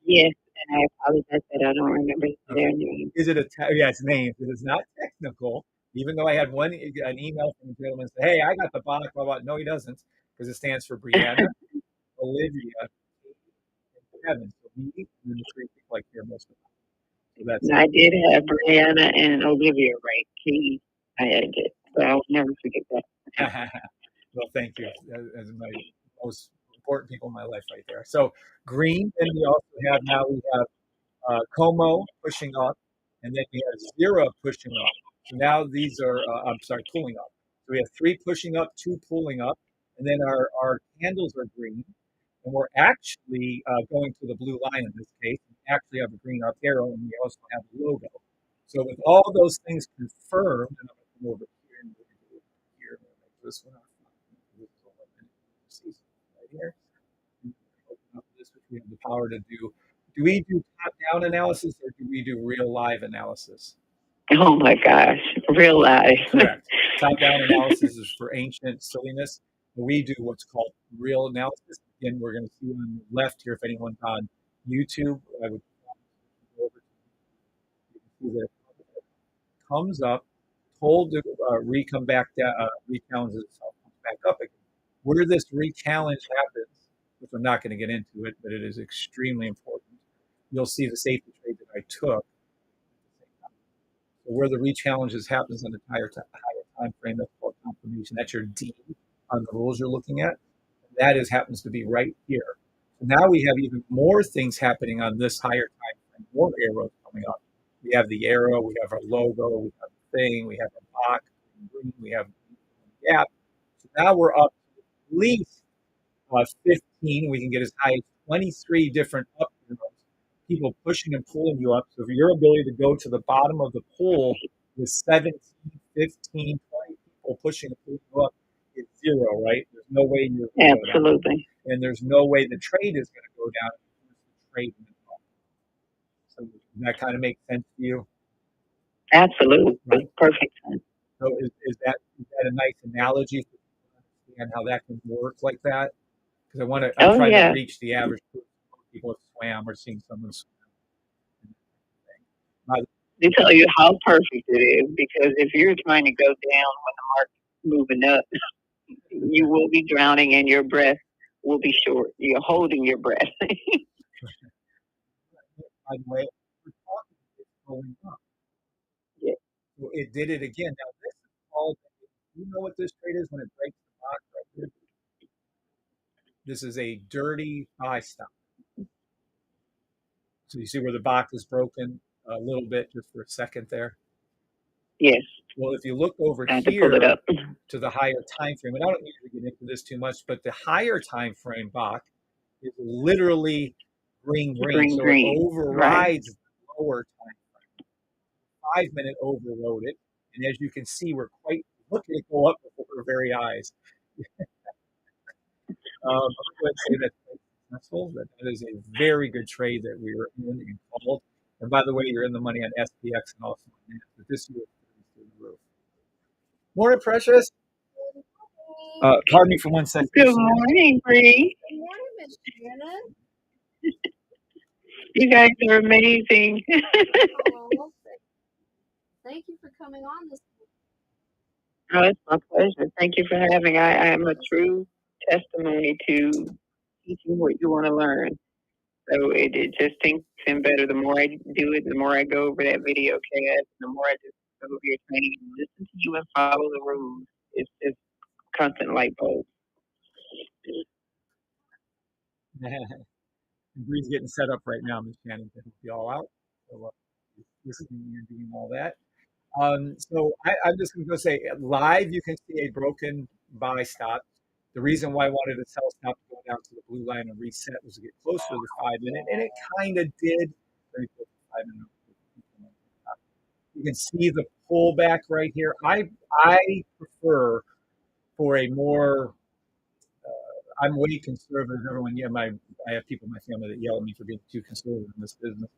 Yes, and I apologize that I don't remember their name. Is it yeah, it's named. It is not technical. Even though I had an email from a gentleman say, "Hey, I got the box." Blah, blah. No, he doesn't, because it stands for Brianna, Olivia, and Kevin. So me and then the three people I care most about. So that's I did have Brianna and Olivia right. Key, I had it, so I'll never forget that. Well, thank you. As my most important people in my life, right there. So green, and we have Como pushing up, and then we have Zero pushing up. So now these are, pulling up. So we have three pushing up, two pulling up, and then our candles are green, and we're actually going to the blue line in this case. We actually have a green up arrow, and we also have a logo. So with all those things confirmed, and I'm going to come over here and we're going to do it here. I'm going to make this one up. This is all right here. Open up this, which we have the power to do. Do we do top-down analysis or do we do real live analysis? Oh my gosh, real life. Correct. Top-down analysis is for ancient silliness. We do what's called real analysis. Again, we're going to see on the left here, if anyone's on YouTube, I would go over to see that it comes up, told to come back down, rechallenges itself, comes back up again. Where this rechallenge happens, which I'm not going to get into it, but it is extremely important. You'll see the safety trade that I took. So where the rechallenges happens on the higher time frame, that's called confirmation. That's your D on the rules you're looking at. And That happens to be right here. So now we have even more things happening on this higher time frame, more arrows coming up. We have the arrow, we have our logo, we have the thing, we have a box, we have a gap. So now we're up to at least 15. We can get as high as 23 different up arrows, people pushing and pulling you up. So your ability to go to the bottom of the pool with 17, 15, 20 people pushing and pulling you up is zero, right? There's no way you're going to go down. Absolutely. And there's no way the trade is going to go down if the trade went up. So does that kind of make sense to you? Absolutely. Right. Perfect sense. So is that a nice analogy for people to understand how that can work like that? Because I'm trying to reach the average people have swam or seen someone swim. To tell you how perfect it is, because if you're trying to go down when the market's moving up, you will be drowning and your breath will be short. You're holding your breath. By the way, we're talking it's going up. Yeah. So it did it again. Now this is called. You know what this trade is when it breaks the box right here? This is a dirty buy stop. So you see where the box is broken a little bit just for a second there? Yes. Well, if you look over I had here to pull it up to the higher time frame, and I don't need to get into this too much, but the higher time frame box is literally green. Green, So green. it overrides the lower time frame. 5 minute overrode it. And as you can see, we're quite looking to go up before our very eyes. I'm going to say that's quite successful. That is a very good trade that we were in and called. And by the way, you're in the money on SPX and also on that. But this year, through the roof. Morning, Precious. Pardon me for 1 second. Good morning, Bri. Good morning, Miss Shannon. You guys are amazing. Oh, thank you for coming on this Oh, it's my pleasure. Thank you for having. I am a true testimony to teaching what you want to learn. So it just sinks in better the more I do it, the more I go over that video, Kev, the more I just go over your training and listen to you and follow the rules. It's just constant light bulb. Bree's getting set up right now, Miss Shannon, to help you all out. So listening and doing all that. So I'm just going to go say live, you can see a broken buy stop. The reason why I wanted to sell stop to go down to the blue line and reset was to get closer to the 5 minute, and it kind of did. Let me put the 5 minute. You can see the pullback right here. I prefer for a more. I'm way conservative. Everyone, I have people in my family that yell at me for being too conservative in this business.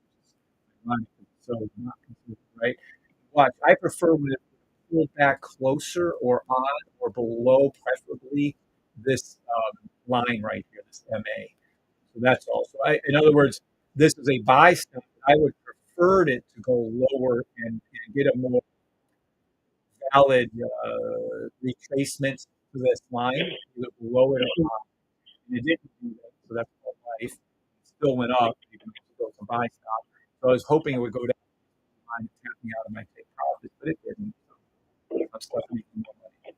So not conservative, right? Watch. I prefer when it pulls back closer or on or below, preferably this line right here, this MA. So that's all. So in other words, this is a buy stop. I would prefer it to go lower and get a more valid retracement to this line, either below it or on. And it didn't do that, so that's called life. It still went up, even though it was a buy stop. So I was hoping it would go down the line and tap me out of my take profits, but it didn't. So I'm stuck making more money.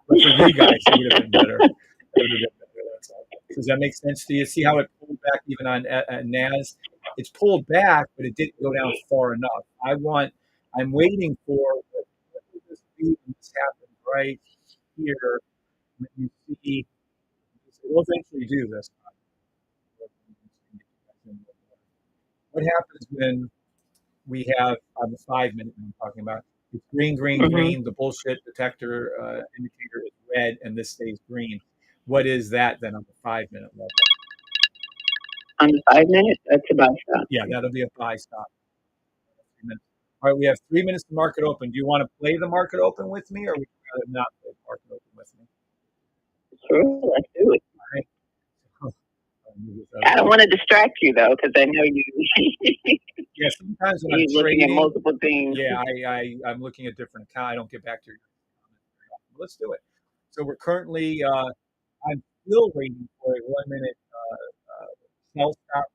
But for you guys, it would have been better. It would have been better. That's all. Does that make sense to you? See how it pulled back even on NAS? It's pulled back, but it didn't go down far enough. I'm waiting for what will this be when this happens right here when you see we'll eventually do this. What happens when we have on the 5 minute I'm talking about? It's green, green, green. The bullshit detector indicator is red, and this stays green. What is that then on the 5 minute level? On the 5 minute, that's a buy stop. Yeah, that'll be a buy stop. 3 minutes. All right, we have 3 minutes to market open. Do you want to play the market open with me, or would you rather not play the market open with me? Sure, let's do it. All right. I don't want to distract you though, because I know you. Yeah, sometimes when you're looking at multiple things. Yeah, I'm looking at different accounts. I don't get back to your comments very often. Let's do it. So we're currently. I'm still waiting for a 1 minute sell stop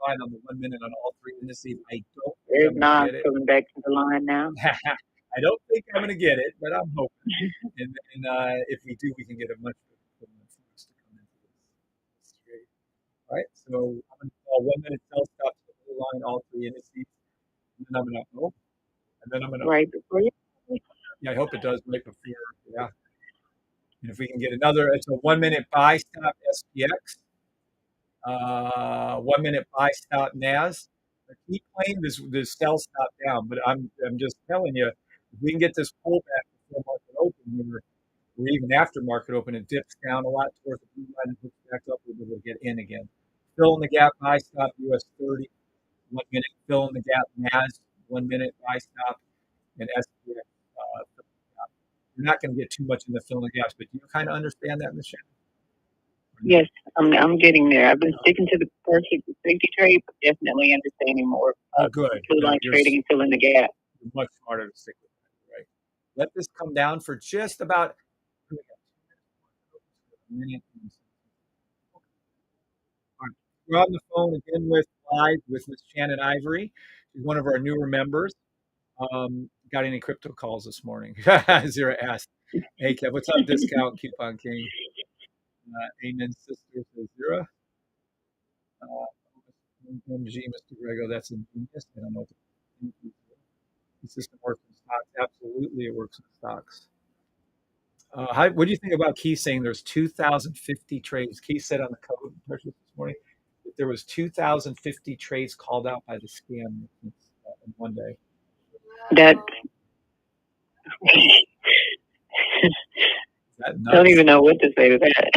line on the 1 minute on all three indices. I don't. There's not coming back to the line now. I don't think I'm going to get it, but I'm hoping. And if we do, we can get a much better right? So I'm going to call 1 minute sell stop to the blue line, all three indices, and then I'm going to and then I'm going to Right before you. yeah, I hope it does right before yeah. And if we can get another, it's a 1 minute buy stop SPX, 1 minute buy stop NAS. I keep playing this sell stop down, but I'm just telling you, if we can get this pullback before market open here, or even after market open, it dips down a lot towards the blue line and hooks back up, we'll be able to get in again. Fill in the gap buy stop US 30, 1 minute. Fill in the gap NAS, 1 minute buy stop, and SPX. You're not going to get too much in the fill in the gaps, but do you kind of understand that, Ms. Shannon? Yes, I'm getting there. I've been sticking to the perfect safety trade, but definitely understanding more Oh, about good. blue line trading and filling the gap. You're much smarter to stick with that, right? Let this come down for just about a minute. All right. We're on the phone again with Miss Shannon Ivory. She's one of our newer members. Got any crypto calls this morning? Zero asked. Hey, Kev, what's up? Discount coupon king. Amen, sister says zero. MG, Mr. Grego, that's a genius. I don't know what the system works in stocks. Absolutely, it works in stocks. What do you think about Key saying there's 2,050 trades? Key said on the code this morning that there was 2,050 trades called out by the scam in one day. That That I don't nuts? even know what to say to that.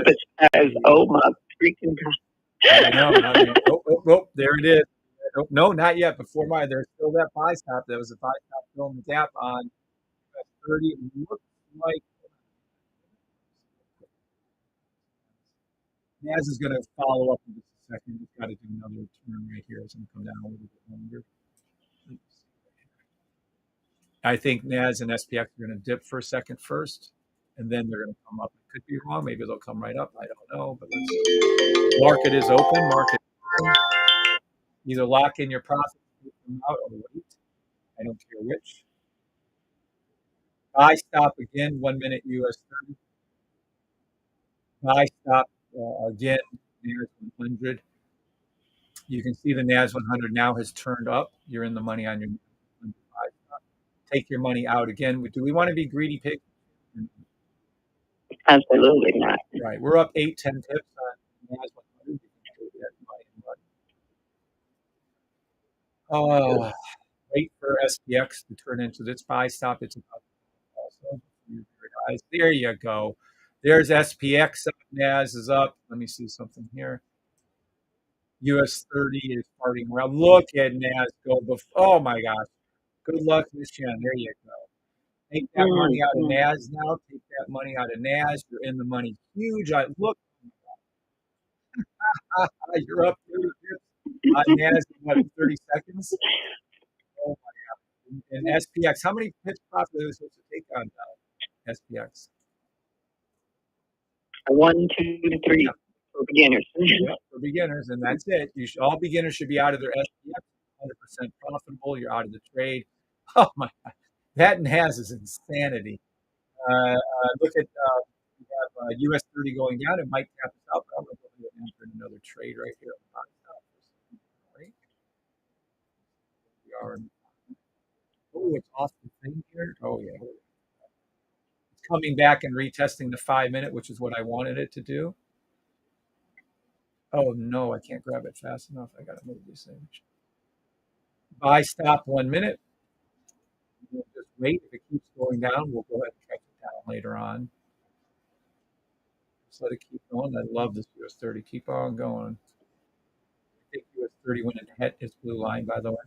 Besides, oh my freaking God. I know. I mean, there it is. Oh, no, not yet. Before mine, there's still that buy stop. There was a buy stop filling the gap on 30. It looks like Naz is going to follow up in just a second. It's got to do another turn right here. It's going to come down a little bit longer. I think Naz and SPX are going to dip for a second first, and then they're going to come up. It could be wrong. Maybe they'll come right up. I don't know. But let's see. Market is open. Market is open. Either lock in your profits, take them out, or wait. I don't care which. Buy stop again, 1 minute US 30. Buy stop again, NAS 100. You can see the NAS 100 now has turned up. You're in the money on your buy stop. Take your money out again. Do we want to be greedy pigs? Absolutely not. Right. We're up 8, 10 pips on NAS 100. Wait for SPX to turn into this buy stop. It's about also. There you go. There's SPX up. NAS is up. Let me see something here. US 30 is parting around. Look at NAS go. Oh my gosh. Good luck, Miss Shannon. There you go. Take that money out of NAS now. Take that money out of NAS. You're in the money. Huge. Look, you're up 30 pips on NAS in what, 30 seconds? Oh my God. And SPX, how many pips profit are they supposed to take on SPX? 1, 2, 3 Yeah. for beginners. Yep, for beginners, and that's it. All beginners should be out of their SPX, 100% profitable. You're out of the trade. Oh my God, that NAS is insanity. Look at we have US 30 going down. It might tap us out, but I'm going to go ahead and enter another trade right here. Right. We are. Oh, it's off the thing here. Oh yeah, it's coming back and retesting the 5 minute, which is what I wanted it to do. Oh no, I can't grab it fast enough. I got to move these things. Buy stop 1 minute. We'll just wait. If it keeps going down, we'll go ahead and check it down later on. Just let it keep going. I love this US 30. Keep on going. I think US 30 went and hit its blue line, by the way.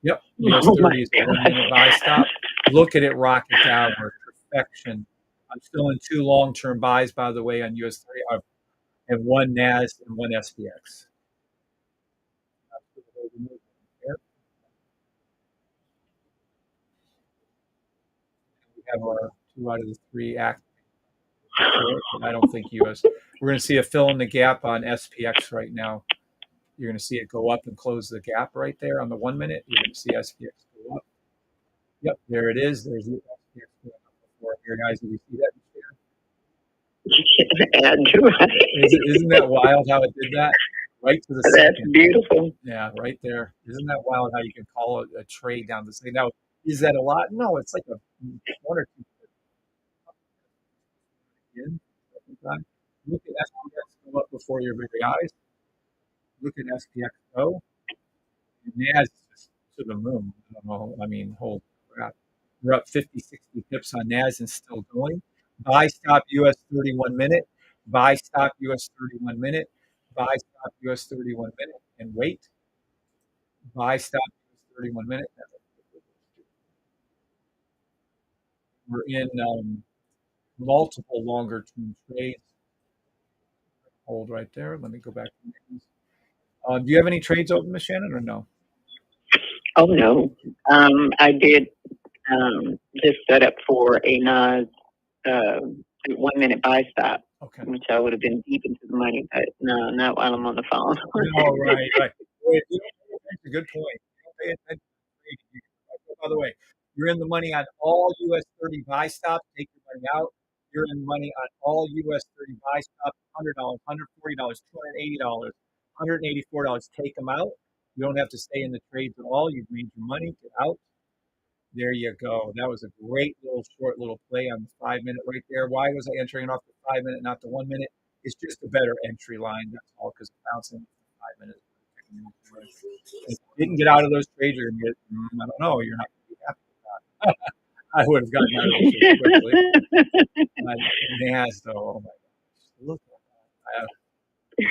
Yep. US 30 is a 1 minute buy stop. Look at it rocket downward. Perfection. I'm still in 2 long term buys, by the way, on US 30 and 1 NAS and 1 SPX. We have our 2 out of the 3 active. I don't think US. We're going to see a fill in the gap on SPX right now. You're going to see it go up and close the gap right there on the 1 minute. You're going to see SPX go up. Yep, there it is. There's the SPX going up before here, guys. Did you see that? Isn't that wild how it did that? Right to the That's second. beautiful. Yeah, right there. Isn't that wild how you can call a trade down to say, now, is that a lot? No, it's like a one or two in. Look at SPX go up before your very eyes. Look at SPX go. And NAS is just to the moon. I don't know. I mean, holy crap. We're up 50, 60 pips on NAS and still going. Buy stop US 31 minute. Buy stop US 31 minute. Buy stop US 31 minute. And wait. Buy stop US 31 minute. We're in multiple longer term trades. Hold right there. Let me go back to names. Do you have any trades open, Miss Shannon, or no? Oh no, I did just set up for a NAS 1 minute buy stop, Okay. which I would have been deep into the money, but no, not while I'm on the phone. No, right. Wait, that's a good point. You don't pay attention to trading. By the way, you're in the money on all US 30 buy stops. Take your money out. You're in money on all US 30 buy stops. $100, $140, $280, $184. Take them out. You don't have to stay in the trades at all. You've made your money. Get out. There you go. That was a great little short little play on the 5 minute right there. Why was I entering off the 5 minute, not the 1 minute? It's just a better entry line. That's all because bouncing 5 minutes. If you didn't get out of those trades, you're going to get, I don't know, you're not going to be happy with that. I would have gotten out of those so quickly. NAS, though, oh my gosh. Look at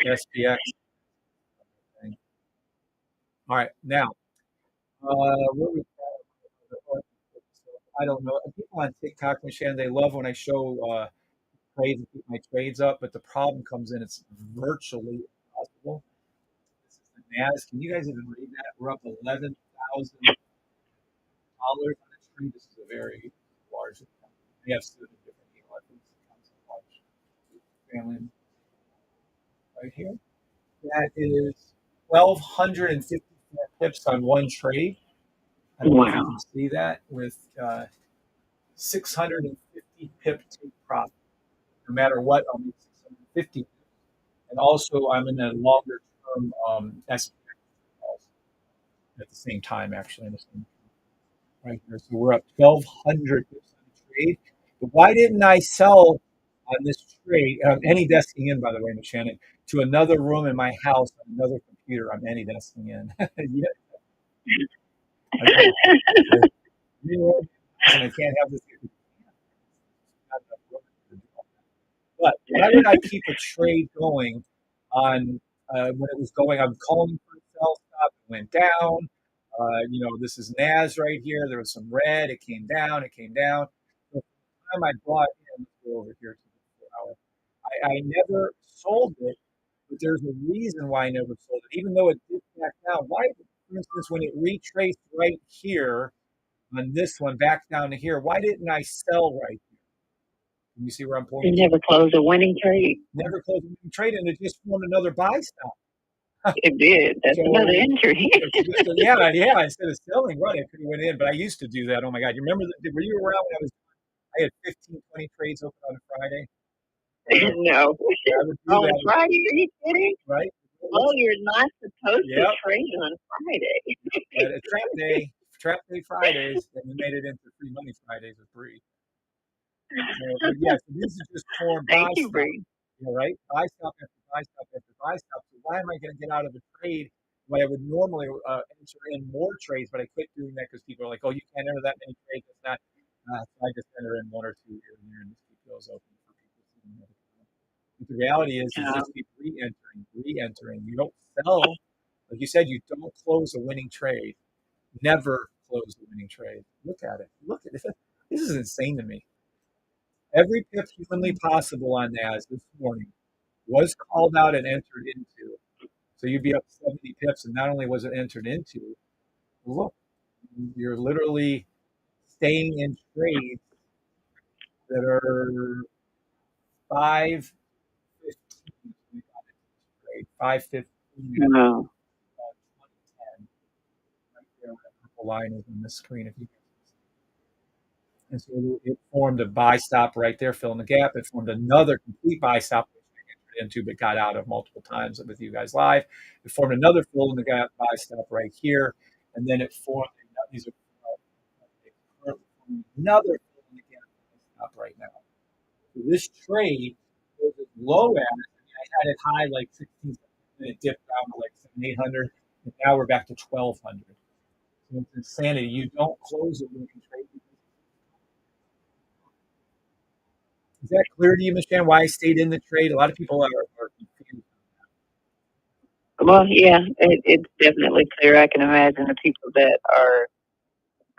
that. SPX. All right, now, where we I don't know. People on TikTok, Michelle, they love when I show trades and keep my trades up, but the problem comes in, it's virtually impossible. This is the NAS. Can you guys even read that? We're up $11,000 on a trade. This is a very large account. We have 7 different accounts, large family right here. That is 1,254 pips on one trade. I don't know if you can see that with 650 pip take profit. No matter what, I'll make 650. And also, I'm in a longer term SPX at the same time, actually, in the same right here. So we're up 1,200 pips on the trade. But why didn't I sell on this trade? Any desking in, by the way, Miss Shannon, to another room in my house on another computer. I'm any desking in. Yeah. And I can't have this. But why would I keep a trade going on when it was going? I'm calling for a sell stop. It went down. This is NAS right here. There was some red. It came down. It came down. So the time I bought in, let's go over here to the 4 hour. I never sold it, but there's a reason why I never sold it, even though it did back down. Why, for instance, when it retraced right here on this one back down to here, why didn't I sell right here? Can you see where I'm pointing? You never closed a winning trade. Never closed a winning trade, and it just formed another buy stop. It did. That's So, another entry. yeah. Instead of selling, right, I could have went in, but I used to do that. Oh my God, you remember? Were you around when I had 15, 20 trades open on a Friday? No. On Friday? Are you kidding? Right. Oh, you're not supposed to trade on Friday. But a trap day Fridays, and we made it into free money Fridays with Bri. So these are just formed buy you, stop. Bri. Right? Buy stop after buy stop after buy stop. So why am I going to get out of a trade when I would normally enter in more trades, but I quit doing that because people are like, oh, you can't enter that many trades. It's not. So I just enter in one or two here and there and just keep those open for people. But the reality is just keep re-entering. You don't sell. Like you said, you don't close a winning trade. Never close a winning trade. Look at it. Look at this. This is insane to me. Every pip humanly possible on NAS this morning was called out and entered into. So you'd be up 70 pips, and not only was it entered into, look, you're literally staying in trades that are 515. 515. 2010. Right there, that purple line is on the screen. If you And so it formed a buy stop right there, filling the gap. It formed another complete buy stop, which I entered into but got out of multiple times with you guys live. It formed another fill in the gap buy stop right here. And then it formed these are another fill in the gap buy stop right now. So this trade was as low as, I had it high like 16, and it dipped down to like 700, 800, and now we're back to 1200. So it's insanity. You don't close it when you trade. Is that clear to you, Ms. Shan, why I stayed in the trade? A lot of people are confused. Well, yeah, it's definitely clear. I can imagine the people that are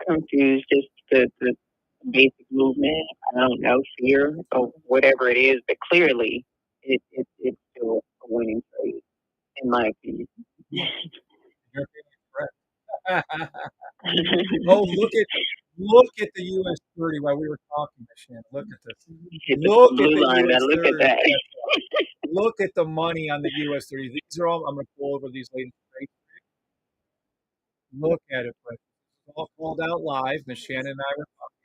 confused, just the basic movement. I don't know, fear or whatever it is, but clearly it's still a winning trade, in my opinion. Your opinion is correct. Oh, look at the US 30 while we were talking, Ms. Shan. Look at this. Hit the Look at blue the line. Now US look at 30. that. Look at the money on the US 30. These are all, I'm going to go over these latest trades. Look at it, but it's all called out live. Ms. Shannon and I were talking.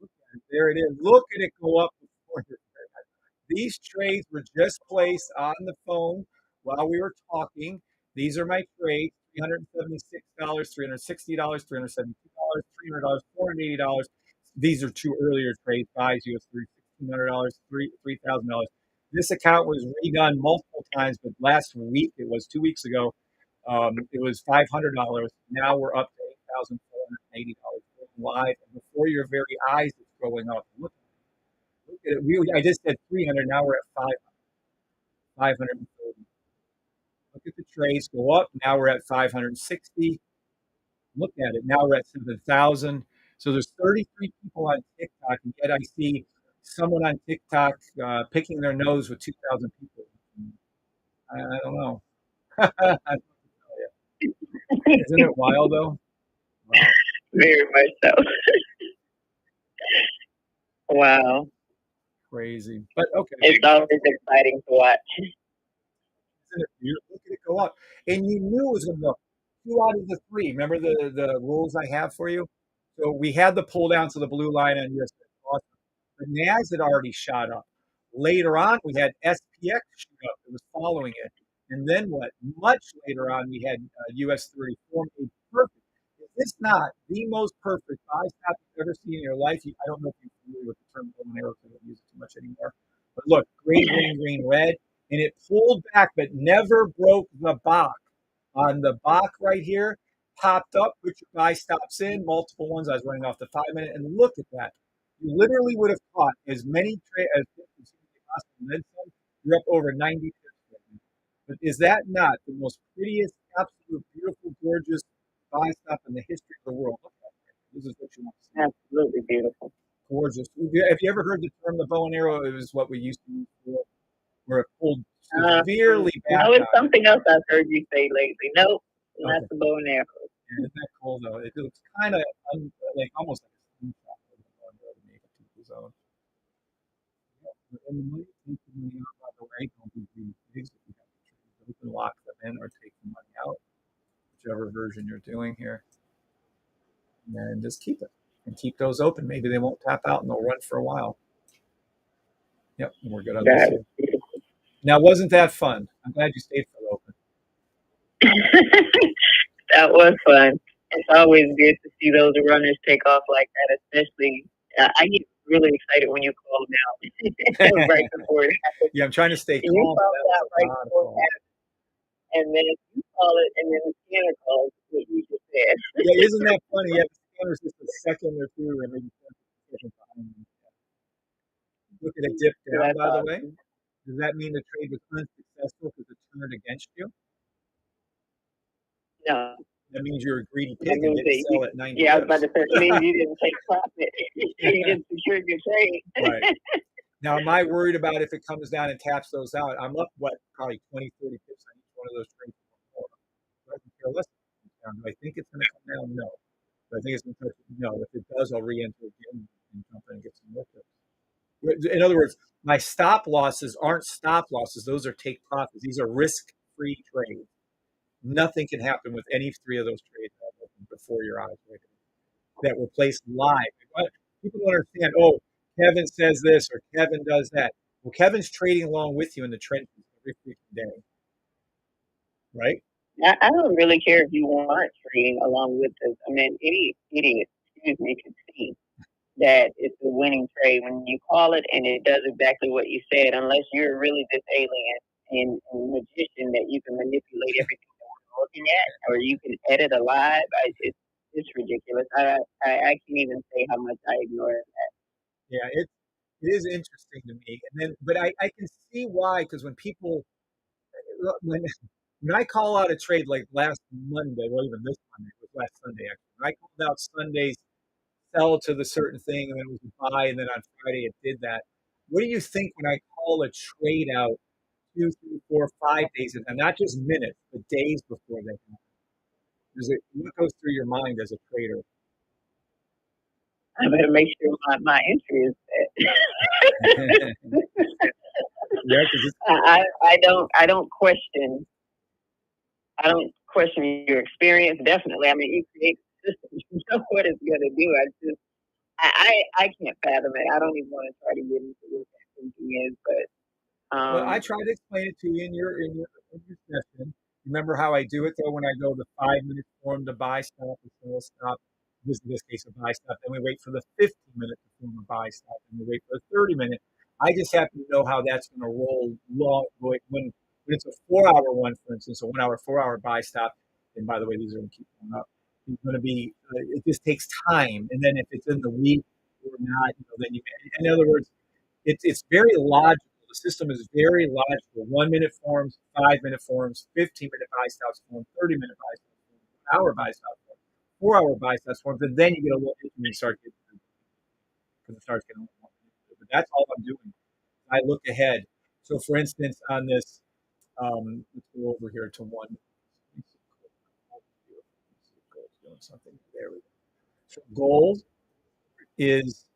Look at it. There it is. Look at it go up before your eyes. These trades were just placed on the phone while we were talking. These are my trades: $376, $360, $372, $300, $480. These are two earlier trades: buys US $1,600, $3,000. This account was redone multiple times, but last week, it was 2 weeks ago, it was $500. Now we're up to $8,480 live, and before your very eyes, it's going up. Look at it. I just said 300. Now we're at 530. Look at the trades go up. Now we're at 560. Look at it. Now we're at 7,000. So there's 33 people on TikTok, and yet I see someone on TikTok picking their nose with 2,000 people. I don't know. Isn't it wild though? Wow. Very much so. Wow. Crazy. But okay. It's always exciting to watch. Isn't it beautiful? Look at it go up. And you knew it was going to go 2 out of the 3. Remember the rules I have for you? So we had the pull down to the blue line on US. The NAS had already shot up. Later on, we had SPX shoot up. It was following it. And then what? Much later on, we had US 34 made perfect. Is this not the most perfect buy stop you've ever seen in your life? I don't know if you're familiar with the term bow and arrow because I don't use it too much anymore. But look, green, green, green, red. And it pulled back, but never broke the Bach. On the Bach right here, popped up, put your buy stops in, multiple ones. I was running off the 5 minute, and look at that. You literally would have caught as many as possible, and then some. You're up over 90 pips. But is that not the most prettiest, absolute, beautiful, gorgeous buy stop in the history of the world? Look at that. This is what you want to see. Absolutely beautiful. Gorgeous. Have you ever heard the term the bow and arrow? It was what we used to use for, where it pulled severely back. No, it's something else I've heard you say lately. Nope, not Okay. the bow and arrow. Yeah, isn't that cool though? It looks kind of like almost like a slingshot with the bow and arrow to make it to the zone. And the money, take the money out, by the way. Don't be greedy pigs. If you have to trade, you can lock them in or take the money out, whichever version you're doing here. And then just keep it and keep those open. Maybe they won't tap out and they'll run for a while. Yep, and we're good on this one. Now, wasn't that fun? I'm glad you stayed for the open. That was fun. It's always good to see those runners take off like that, especially. I get really excited when you call them out right before it happens. Yeah, I'm trying to stay calm. You call it out right before it happens, and then you call it, and then the scanner calls what you just said. Yeah, isn't that funny? Yeah, the scanner's just a second or two, and maybe 10 seconds behind me. Look at it dip down, by the way. Does that mean the trade was unsuccessful because it turned against you? No. That means you're a greedy pig and didn't sell at 90. Yeah, I was about to say, it means you didn't take profit. You didn't secure your trade. Right. Now, am I worried about if it comes down and taps those out? I'm up, probably 20, 30 pips on each one of those trades. I can care less. Do I think it's going to come down? No. Do I think it's going to touch? No. If it does, I'll re-enter again and jump in and get some more pips. In other words, my stop losses aren't stop losses. Those are take profits. These are risk-free trades. Nothing can happen with any 3 of those trades before your eyes that were placed live. people understand, oh, Kevin says this or Kevin does that. Well, Kevin's trading along with you in the trenches every freaking day, right? I don't really care if you aren't trading along with us. I mean, any idiot, excuse me, can see that it's a winning trade when you call it and it does exactly what you said, unless you're really this alien and magician that you can manipulate everything that we're looking at, or you can edit a live. It's ridiculous. I can't even say how much I ignore it. Yeah, it is interesting to me. And then, but I can see why, because when people, when, when I call out a trade like last Monday, well, even this Monday, it was last Sunday actually, when I called out Sunday's sell to the certain thing and then it was a buy, and then on Friday it did that. What do you think when I call a trade out 2, 3, 4, 5 days, and not just minutes, but days before they happen? What goes through your mind as a trader? I better make sure my entry is set. Yeah, because I don't question. I don't question your experience. Definitely. I mean, you create the system. You know what it's going to do. I can't fathom it. I don't even want to try to get into what that thinking is. But well, I try to explain it to you in your session. Remember how I do it though when I go the 5 minute form to buy stop or sell stop. In this case, a buy stop. Then we wait for the 15 minute to form a buy stop, and we wait for the 30 minute. I just happen to know how that's going to roll long when it's a 4 hour one, for instance, a 1 hour, 4 hour buy stop. And by the way, these are going to keep going up. It's going to be. It just takes time, and then if it's in the week or not, then you. In other words, it's very logical. The system is very logical. 1 minute forms, 5 minute forms, 15 minute buy stops forms, 30 minute buy stops forms, 1 hour buy stops forms, 4 hour buy stops forms, and then you get a little and you start getting because it starts getting a little more. But that's all I'm doing. I look ahead. So, for instance, on this, let's go over here to one. Doing something. There we go. So gold is,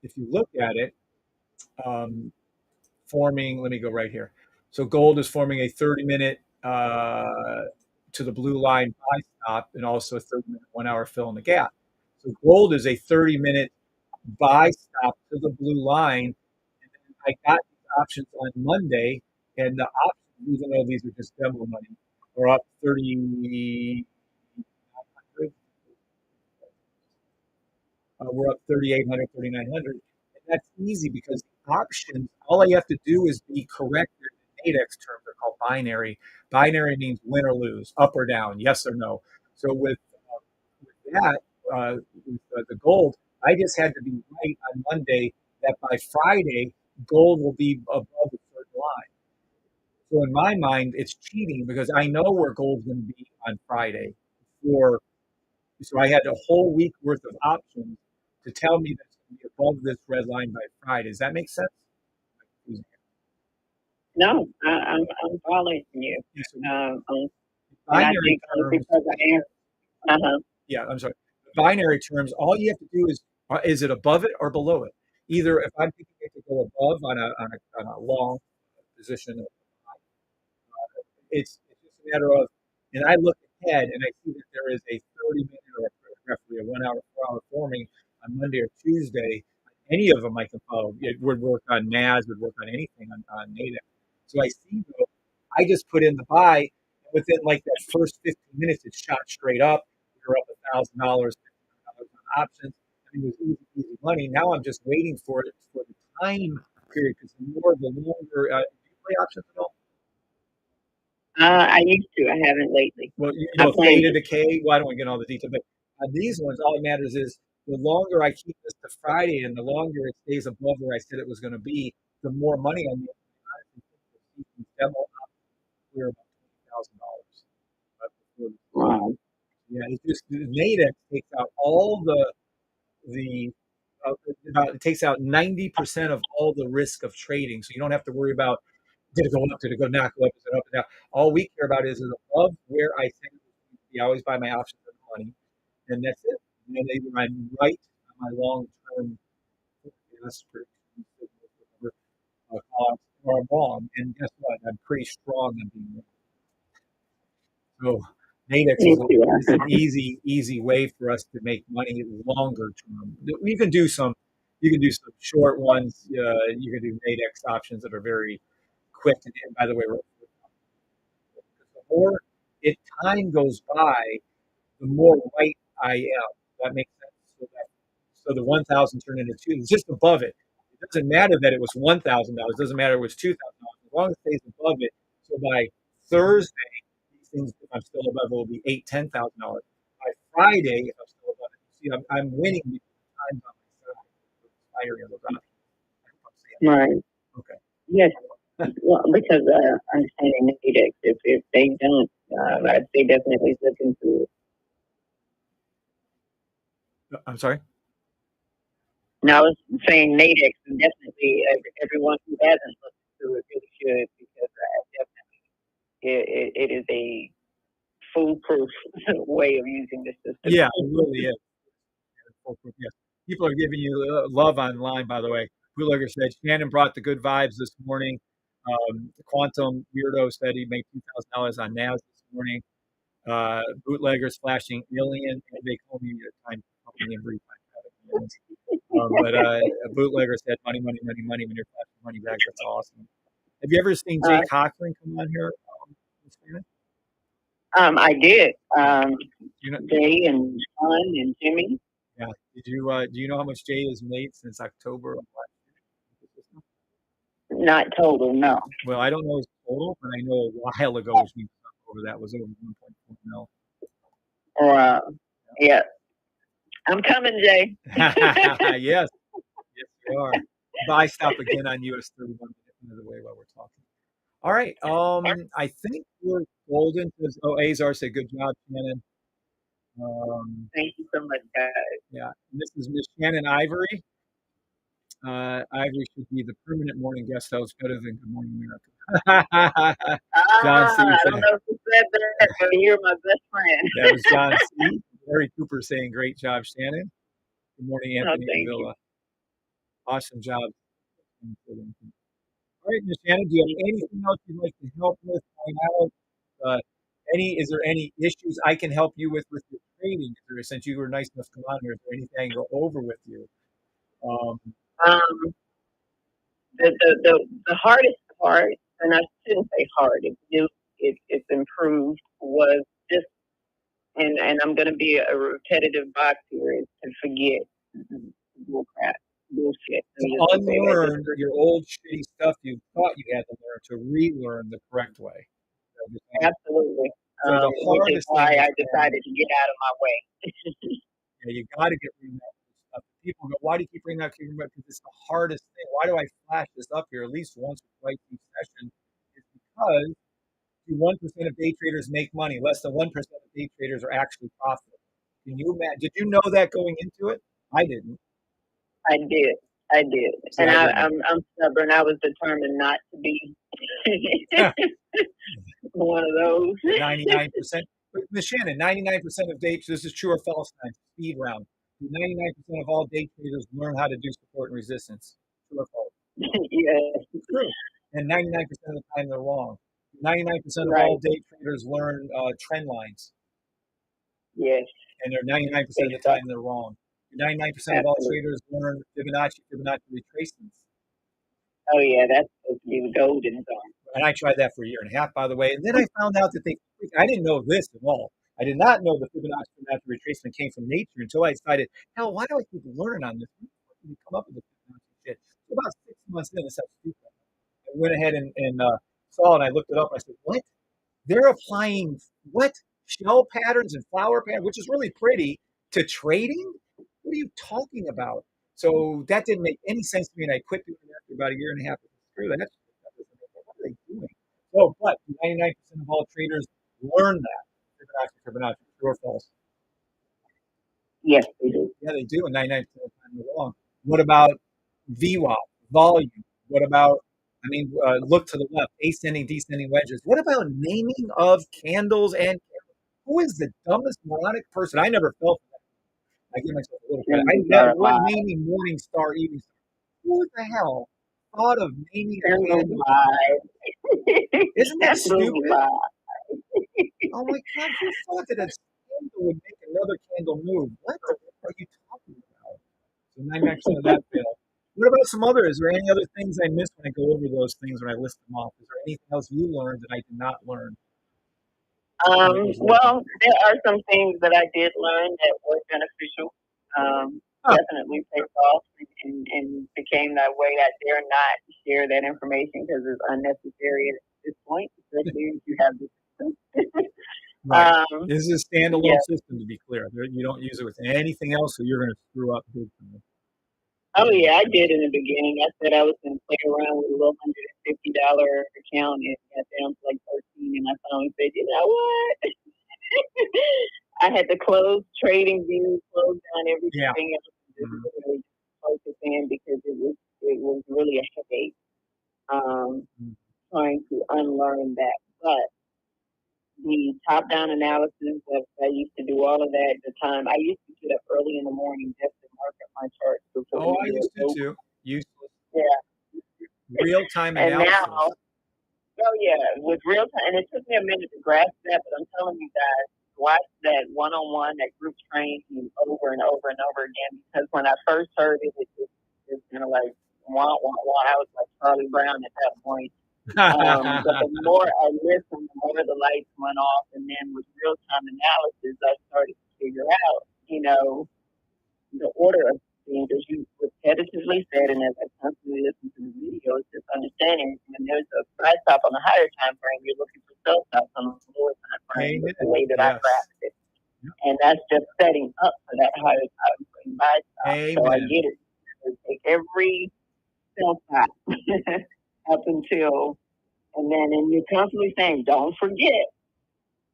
if you look at it, um, forming, let me go right here. So gold is forming a 30-minute to the blue line buy stop and also a 30-minute 1 hour fill in the gap. So gold is a 30-minute buy stop to the blue line. And then I got these options on Monday, and the options, even though these are just demo money, are up 30. We're up 3,800, 3,900. And that's easy because the options, all I have to do is be correct. In ADEX terms are called binary. Binary means win or lose, up or down, yes or no. So with that, with the gold, I just had to be right on Monday that by Friday, gold will be above a certain line. So in my mind, it's cheating because I know where gold's going to be on Friday for so I had a whole week worth of options to tell me that it's going to be above this red line by Friday. Does that make sense? no, I'm following you. Yeah, so And I binary think terms, because I am. yeah, I'm sorry. Binary terms, all you have to do is it above it or below it? Either if I'm thinking it could go above on a long position, it's just a matter of, and I look ahead and I see that there is a 30-minute or roughly a 1 hour, 4 hour forming on Monday or Tuesday. Any of them I can follow. It would work on NAS, would work on anything on native. So I see those. I just put in the buy. And within like that first 15 minutes, it shot straight up. We were up $1,000, $1,500 on options. I mean, it was easy, easy money. Now I'm just waiting for it for the time period because the longer, do you play options at all? I used to. I haven't lately. Well, I plan theta to. decay. Well, I don't want to get all the detail, but on these ones, all that matters is the longer I keep this to Friday and the longer it stays above where I said it was going to be, the more money I make. Honestly, these demo options clear about $20,000. Wow. Yeah, it's just Nadex takes out all the it takes out 90% of all the risk of trading, so you don't have to worry about did it go up, did it go not go up, is it up and down. All we care about is above where I think it was going to be. I always buy my options on money, and that's it. And then either I'm right on my long term forecast cost, or I'm wrong. And guess what? I'm pretty strong on being wrong. So Nadex Me too. is an easy way for us to make money longer term. We can do some You can do some short ones. You can do nadex options that are very quick. And by the way, the more time goes by, the more right I am. That makes sense. So the 1,000 turned into two. It's just above it. It doesn't matter that it was $1,000. It doesn't matter it was $2,000. As long as it stays above it. So by Thursday, these things, if I'm still above it, will be $10,000. By Friday, if I'm still above it, see, I'm winning because the time's on my side. Expiring of those options. I hope I'm saying that. Right. Okay. Yes. Well, because understanding nadex, if they don't, I'd say definitely look into it. I'm sorry. Now, I was saying nadex, and definitely everyone who hasn't looked into it really should, because definitely it is a foolproof way of using the system. Yeah, it really is. Yeah. People are giving you love online, by the way. Bootlegger said Shannon brought the good vibes this morning. Quantum Weirdo said he made $2,000 on NAS this morning. Bootleggers flashing alien, and they call me a time company and brief. But a bootlegger said money, money, money, money when you're flashing money back. That's awesome. Have you ever seen Jay Cochran come on here? I did. You know, Jay and John and Jimmy. yeah. Did you do you know how much Jay has made since October of last year? Not total, no. Well, I don't know his total, but I know a while ago he was over that was over 1.4 mil. Yeah. I'm coming, Jay. Yes, you are. Buy stop again on US 31 minutes away while we're talking. All right. I think we're golden. Azar said, "Good job, Shannon." Thank you so much, guys. Yeah, and this is Miss Shannon Ivory. Ivory should be the permanent morning guest host, better than Good Morning America. John C. I don't know who said that, but you're my best friend. That was John C. Larry Cooper saying, "Great job, Shannon." Good morning, Anthony Villa. Awesome job. All right, Miss Shannon, do you have anything else you'd like to help with? Find out is there any issues I can help you with your trading? Since you were nice enough to come on here, is there anything I can go over with you? The hardest part, and I shouldn't say hard, it's improved, was just, and I'm going to be a repetitive box here, is to forget bullshit. Unlearn your old shitty stuff you thought you had to learn, to relearn the correct way. Absolutely. So the which is why I decided to get out of my way. Yeah, you got to get rid of that stuff. People go, "Why do you keep bringing that?" Because it's the hardest thing. Why do I flash this up here at least once or twice each session? It's because 1% of day traders make money. Less than 1% of day traders are actually profitable. Can you imagine? Did you know that going into it? I didn't. I did. So and I'm stubborn. I was determined not to be one of those. 99%. Ms. Shannon, 99% of day traders, this is true or false time, speed round. 99% of all day traders learn how to do support and resistance. True or false? Yeah. True. And 99% of the time they're wrong. 99% of all day traders learn trend lines. Yes. And they're 99% of the time they're wrong. 99% of all traders learn Fibonacci retracements. Oh yeah, that's supposed to be the golden zone. And I tried that for a year and a half, by the way. And then I found out that I didn't know this at all. I did not know the Fibonacci retracement came from nature until I decided, hell, why do I keep learning on this? Where did we come up with this Fibonacci shit? So about 6 months in, I went ahead and saw it, and I looked it up. And I said, what? They're applying what? Shell patterns and flower patterns, which is really pretty, to trading? What are you talking about? So that didn't make any sense to me, and I quit doing it after about a year and a half. Screw that. What are they doing? So, but 99% of all traders learn that. Fibonacci, true or false? Yes, they do. Yeah, they do, and 99% of the time they're wrong. What about VWAP, volume? What about, look to the left, ascending, descending wedges. What about naming of candles and who is the dumbest moronic person? I never felt that. I give myself a little credit. What naming morning star, evening star? Who the hell thought of naming a candle? Isn't that stupid? Oh my God, who thought that a candle would make another candle move? What are you talking about? So 99% of that failed. What about some other? Is there any other things I missed when I go over those things when I list them off? Is there anything else you learned that I did not learn? Well, there are some things that I did learn that were beneficial. Definitely paid off and became that way. I dare not share that information because it's unnecessary at this point, especially if you have this. Right. This is a standalone system, to be clear. You don't use it with anything else, so you're going to screw up big time. Oh yeah, I did in the beginning. I said I was going to play around with a little $150 account and got down to like 13, and I finally said, you know what? I had to close TradingView, close down everything else, and just really focus in because it was really a headache trying to unlearn that. But the top-down analysis that I used to do all of that at the time. I used to get up early in the morning just to mark up my charts before. I used to too. Useless. Yeah. Real-time analysis. And now, with real time, and it took me a minute to grasp that, but I'm telling you guys, watch that one-on-one, that group training over and over and over again. Because when I first heard it, it was kind of like wah wah wah. I was like Charlie Brown at that point. But the more I listened, the more the lights went off, and then with real-time analysis, I started to figure out, the order of things, as you repetitively said, and as I constantly listen to the videos, just understanding when there's a price stop on the higher time frame, you're looking for sell stops on the lower time frame. The way that I graphed it, and that's just setting up for that higher time frame buy stop. So I get it. Take every sell stop up until. And you're constantly saying, don't forget,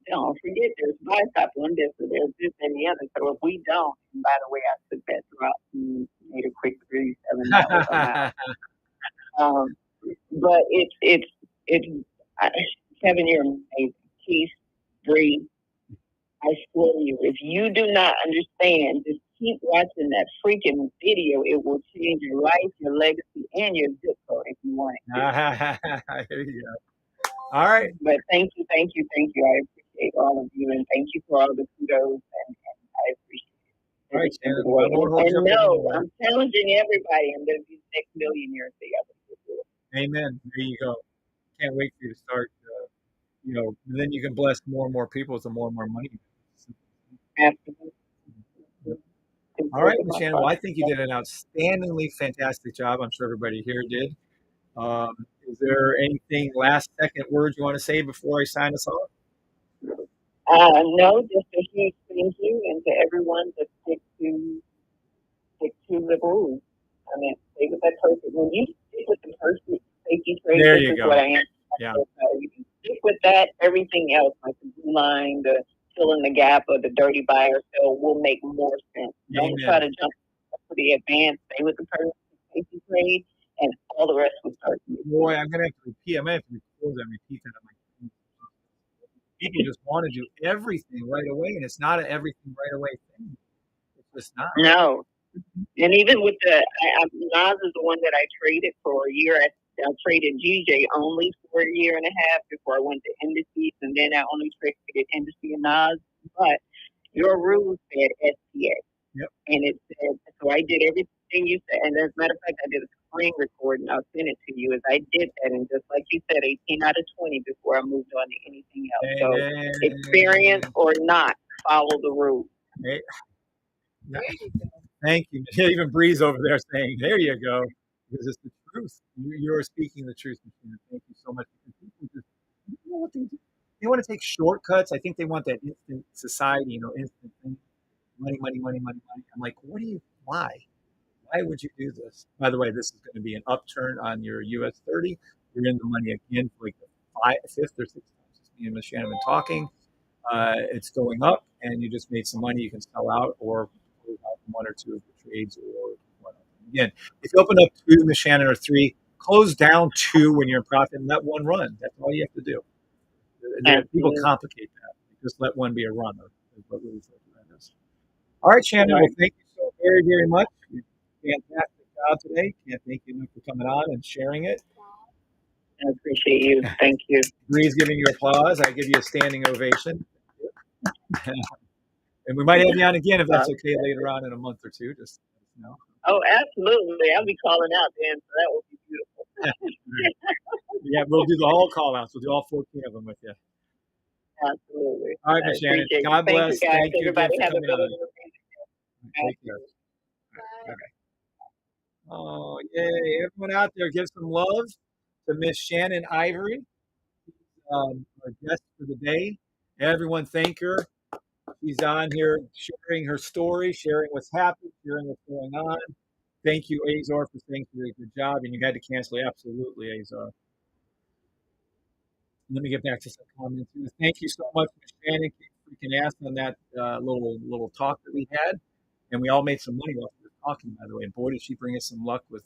there's buy stop on this, or there's this and the other. So if we don't, and by the way, I took that drop and made a quick $37 amount. But Kevin, you're amazing. Kev Bri, I swear to you, if you do not understand, just keep watching that freaking video. It will change your life, your legacy, and your zip code if you want it. There you go. All right. But thank you. I appreciate all of you, and thank you for all the kudos, and I appreciate it. All right, Shannon. And no, I'm challenging everybody. I'm going to be the next millionaire together. Amen. There you go. Can't wait for you to start. Then you can bless more and more people with more and more money. Absolutely. All right, Ms. Shannon. Well, I think you did an outstandingly fantastic job. I'm sure everybody here did. Is there anything last second words you want to say before I sign us off? No, just a huge thank you, and to everyone that stick to the rules. I mean, stay with that person. When you stick with the person, safety trade, there you go. What I am. Yeah. You can stick with that. Everything else, like the blue line, the fill in the gap, or the dirty buy or sell, will make more sense. Amen. Don't try to jump to the advanced. Stay with the person, safety trade, and all the rest will start. Boy, I'm going to have to repeat. I'm going to have to record that and repeat that. People just want to do everything right away, and it's not an everything right away thing. It's just not. No. And even with Nas is the one that I traded for a year. I traded GJ only for a year and a half before I went to indices, and then I only traded indices and Nas. But your rules said SPA. Yep. And it said, so I did everything you said. And as a matter of fact, I did a screen record, and I'll send it to you. As I did that, and just like you said, 18 out of 20 before I moved on to anything else. So experience or not, follow the rules. Hey. Thank you. Even Bree's over there saying, there you go. Because it's the truth. You're speaking the truth. Thank you so much. People just, you know what they do? They want to take shortcuts. I think they want that instant society, instant thing. Money. I'm like, why? Why would you do this? By the way, this is going to be an upturn on your US 30. You're in the money again for like the fifth or sixth time. Me and Ms. Shannon have been talking. It's going up, and you just made some money. You can sell out or one or two of the trades, or one of them. Again, if you open up 2, Ms. Shannon, or 3, close down 2 when you're in profit and let 1 run. That's all you have to do. People complicate that. Just let 1 be a runner. All right, Shannon. Well, thank you so very, very much. You did a fantastic job today. Can't thank you enough for coming on and sharing it. I appreciate you. Thank you. Bree's giving you applause. I give you a standing ovation. And we might have you on again if that's okay later on in a month or 2. Just Oh, absolutely. I'll be calling out then, so that would be beautiful. Yeah, we'll do the whole call outs. We'll do all 14 of them with you. Absolutely. All right, I Miss Shannon. appreciate you. God Thank bless. you, guys. Thank you again Everybody for have a coming on. good one. Take care. Okay. Oh, yay. Everyone out there, give some love to Miss Shannon Ivory, our guest for the day. Everyone, thank her. She's on here sharing her story, sharing what's happened, sharing what's going on. Thank you, Azor, for saying you did a good job. And you had to cancel. Absolutely, Azor. Let me get back to some comments. Thank you so much, Ms. Shannon. Freaking ass on that little talk that we had, and we all made some money off of the talking. By the way, and boy, did she bring us some luck with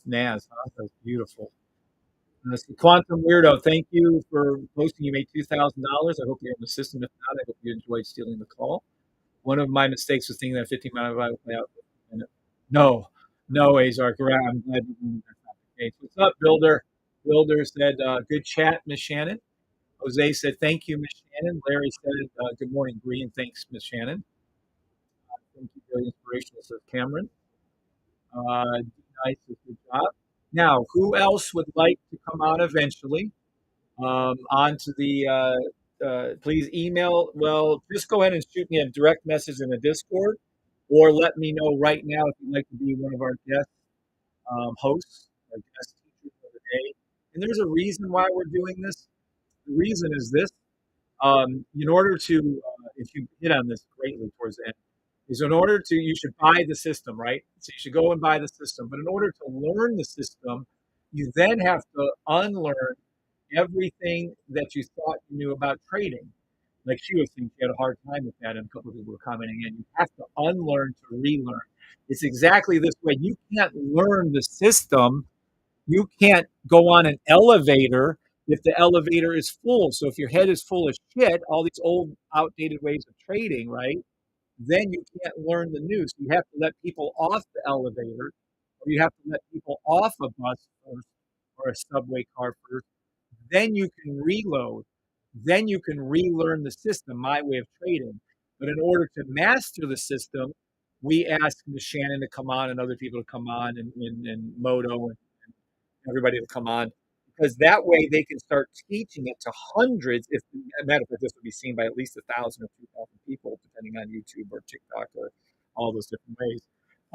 Naz. Huh? That was beautiful. Quantum Weirdo, thank you for posting. You made $2,000. I hope you're in the system. If not, I hope you enjoyed stealing the call. One of my mistakes was thinking that 15 mile play out. No, no, Azar. I'm glad that's not the case. What's up, Builder? Builder said, good chat, Miss Shannon. Jose said, thank you, Miss Shannon. Larry said, good morning, Bree, and thanks, Miss Shannon. Thank you, very inspirational, says Cameron. Nice, good job. Now, who else would like to come on eventually? Onto the, please email. Well, just go ahead and shoot me a direct message in the Discord, or let me know right now if you'd like to be one of our guest hosts, our guest teachers of the day. And there's a reason why we're doing this. The reason is this. In order to, if you hit on this greatly towards the end, is in order to, you should buy the system, right? So you should go and buy the system. But in order to learn the system, you then have to unlearn everything that you thought you knew about trading. Like she was saying, she had a hard time with that, and a couple of people were commenting in. You have to unlearn to relearn. It's exactly this way. You can't learn the system. You can't go on an elevator if the elevator is full. So if your head is full of shit, all these old, outdated ways of trading, right? Then you can't learn the new. So you have to let people off the elevator, or you have to let people off a bus first, or a subway car first. Then you can reload. Then you can relearn the system, my way of trading. But in order to master the system, we ask Ms. Shannon to come on and other people to come on, and Moto and everybody to come on, because that way they can start teaching it to hundreds. If a matter of fact, this would be seen by at least 1,000 or 2,000 people, depending on YouTube or TikTok or all those different ways.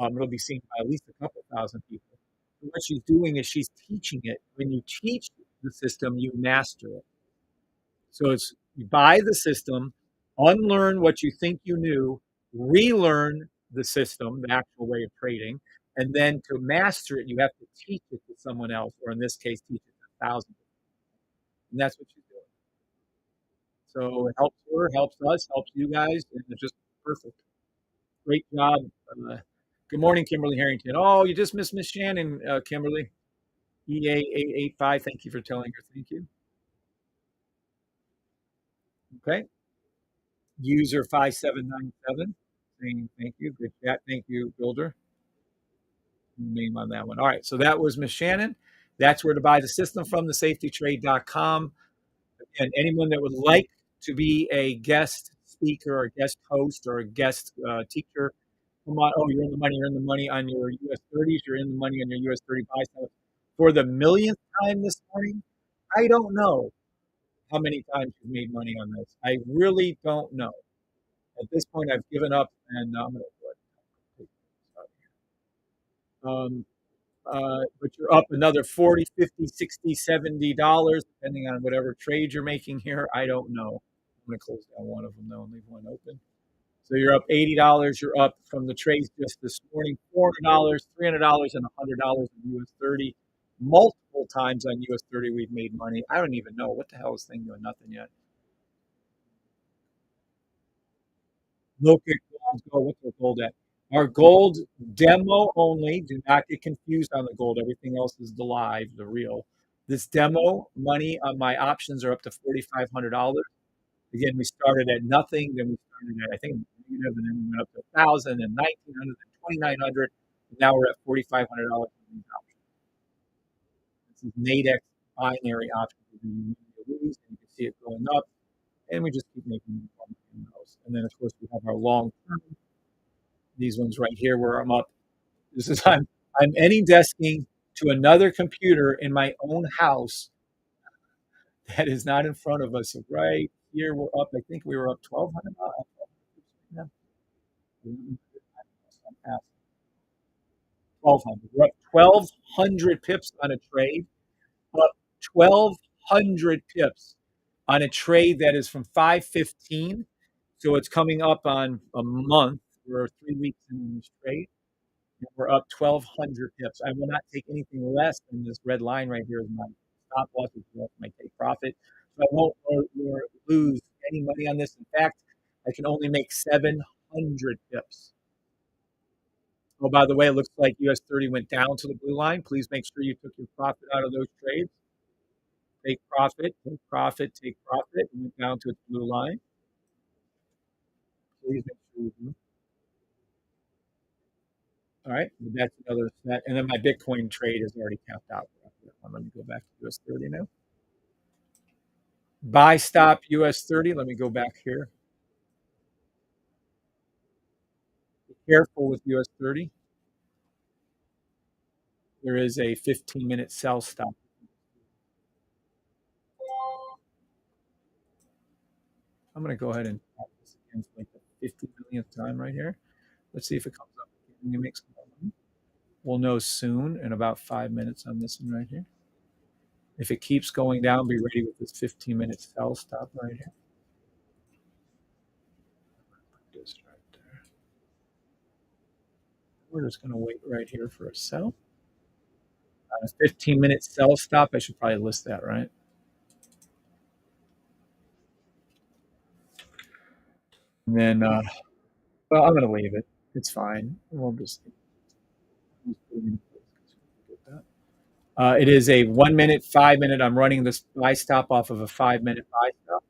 It'll be seen by at least a couple thousand people. And what she's doing is she's teaching it. When you teach the system, you master it. So it's you buy the system, unlearn what you think you knew, relearn the system, the actual way of trading, and then to master it, you have to teach it to someone else, or in this case, teach it to thousands. And that's what she's doing. So it helps her, helps us, helps you guys, and it's just perfect. Great job. Good morning, Kimberly Harrington. Oh, you just missed Miss Shannon, Kimberly. EA885, thank you for telling her. Thank you. Okay. User 5797 saying thank you. Good chat. Thank you, Builder. Name on that one. All right. So that was Miss Shannon. That's where to buy the system from, thesafetytrade.com. And anyone that would like to be a guest speaker or a guest host or a guest teacher, come on. Oh, you're in the money. You're in the money on your US 30s. You're in the money on your US 30 buy side. For the millionth time this morning, I don't know how many times you've made money on this. I really don't know. At this point, I've given up, and I'm going to but you're up another 40, 50, 60, $70, depending on whatever trade you're making here. I don't know. I'm going to close down one of them, though, and leave one open. So you're up $80. You're up from the trades just this morning, $400, $300, and $100 in US 30. Multiple times on US 30, we've made money. I don't even know. What the hell is this thing doing? Nothing yet. Look at gold. What's our gold at? Our gold demo only. Do not get confused on the gold. Everything else is the live, the real. This demo money on my options are up to $4,500. Again, we started at nothing, then we started at I think negative, and then we went up to 1,000 and 1,900 and 2,900. And now we're at $4,500 on these options. This is Nadex binary options. You lose, and you can see it going up, and we just keep making more money in those. And then of course we have our long term. These ones right here where I'm up This is I'm any desking to another computer in my own house that is not in front of us. So right here, we're up. I think we were up 1,200. Yeah. 1,200. We're up 1,200 pips on a trade. Up 1,200 pips on a trade that is from 515. So it's coming up on a month. We're 3 weeks in this trade. And we're up 1,200 pips. I will not take anything less than this red line right here as my stop loss, which is my take profit. So I won't lose any money on this. In fact, I can only make 700 pips. Oh, by the way, it looks like US 30 went down to the blue line. Please make sure you took your profit out of those trades. Take profit, take profit, take profit. It went down to its blue line. Please make sure you do. All right, that's another set. And then my Bitcoin trade is already capped out. Let me go back to US 30 now. Buy stop US 30. Let me go back here. Be careful with US 30. There is a 15-minute sell stop. I'm going to go ahead and tap this again for like the 50 millionth time right here. Let's see if it comes up. It makes more money. We'll know soon in about 5 minutes on this one right here. If it keeps going down, be ready with this 15-minute sell stop right here. Put this right there. We're just going to wait right here for a sell. On a 15-minute sell stop, I should probably list that, right? And then, well, I'm going to leave it. It's fine. We'll just it is a 1 minute, 5 minute. I'm running this buy stop off of a 5-minute buy stop.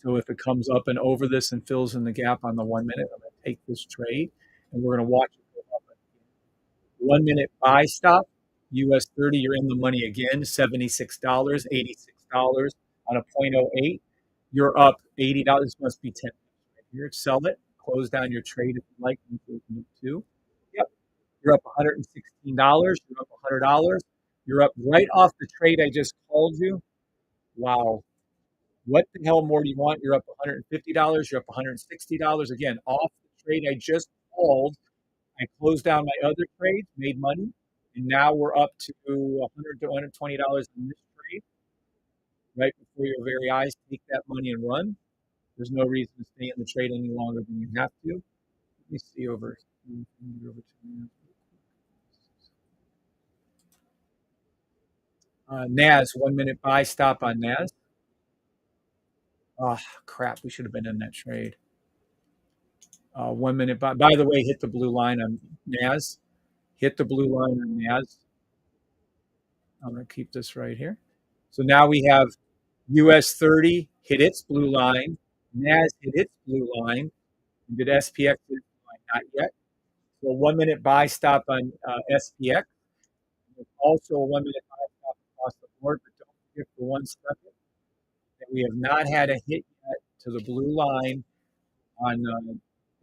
So if it comes up and over this and fills in the gap on the 1 minute, I'm going to take this trade and we're going to watch it go up. 1 minute buy stop, US 30, you're in the money again, $76, $86 on a 0.08. You're up $80. This must be 10 right here. Sell it, close down your trade if you like. Too. Yep. You're up $116. You're up $100. You're up right off the trade I just called you. Wow. What the hell more do you want? You're up $150. You're up $160. Again, off the trade I just called. I closed down my other trades, made money, and now we're up to $100 to $120 in this trade. Right before your very eyes, take that money and run. There's no reason to stay in the trade any longer than you have to. Let me see over. NAS, 1 minute buy stop on NAS. Oh, crap. We should have been in that trade. 1 minute buy. By the way, hit the blue line on NAS. Hit the blue line on NAS. I'm going to keep this right here. So now we have US 30 hit its blue line. NAS hit its blue line. And did SPX hit its line? Not yet. So 1 minute buy stop on SPX. There's also a 1 minute buy stop across the board, but don't forget for 1 second that we have not had a hit yet to the blue line on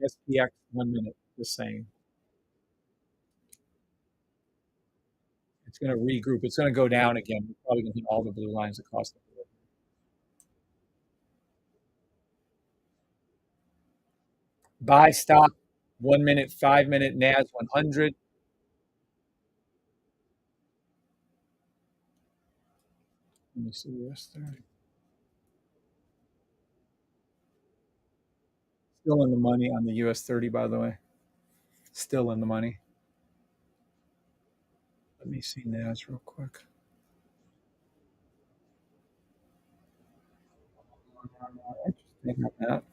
SPX 1 minute. Just saying. It's going to regroup. It's going to go down again. We're probably going to hit all the blue lines across the board. Buy stop 1 minute, 5 minute NAS 100. Let me see the rest there. Still in the money on the US 30, by the way. Still in the money. Let me see NAS real quick. Interesting on that.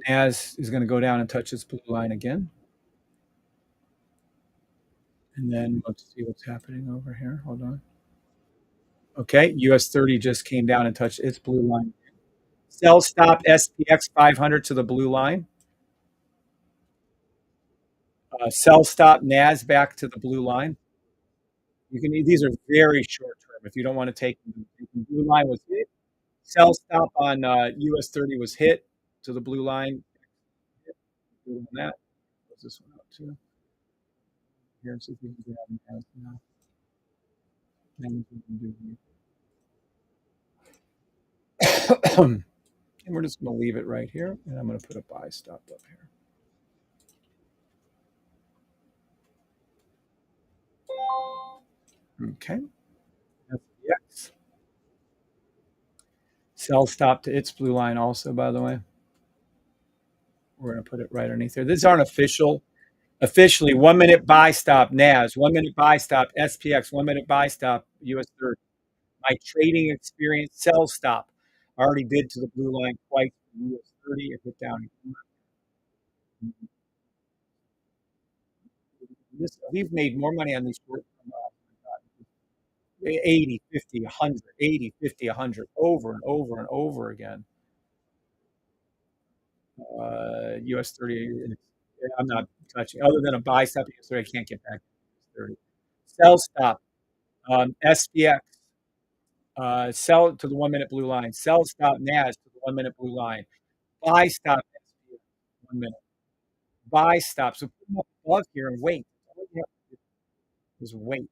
NAS is going to go down and touch its blue line again. And then let's see what's happening over here. Hold on. Okay, US 30 just came down and touched its blue line. Sell stop SPX 500 to the blue line. Sell stop NAS back to the blue line. You can. These are very short term. If you don't want to take them, the blue line was hit. Sell stop on US 30 was hit to the blue line. Good on that. Close this one out too. Here and see if we can grab NAS now. Then we can do and we're just going to leave it right here, and I'm going to put a buy stop up here. Okay. SPX. Sell stop to its blue line also, by the way. We're going to put it right underneath there. These aren't officially 1 minute buy stop NAS, 1 minute buy stop SPX, 1 minute buy stop US 30. My trading experience sell stop. I already did to the blue line twice for US 30. It hit down. We've made more money on these short term 80, 50, 100, 80, 50, 100 over and over and over again. US 30, I'm not touching. Other than a buy stop, US 30, I can't get back to US 30. Sell stop, SPX, sell to the 1 minute blue line. Sell stop NAS to the 1 minute blue line. Buy stop SPX, 1 minute. Buy stop. So put them up above here and wait. All you have to do is wait.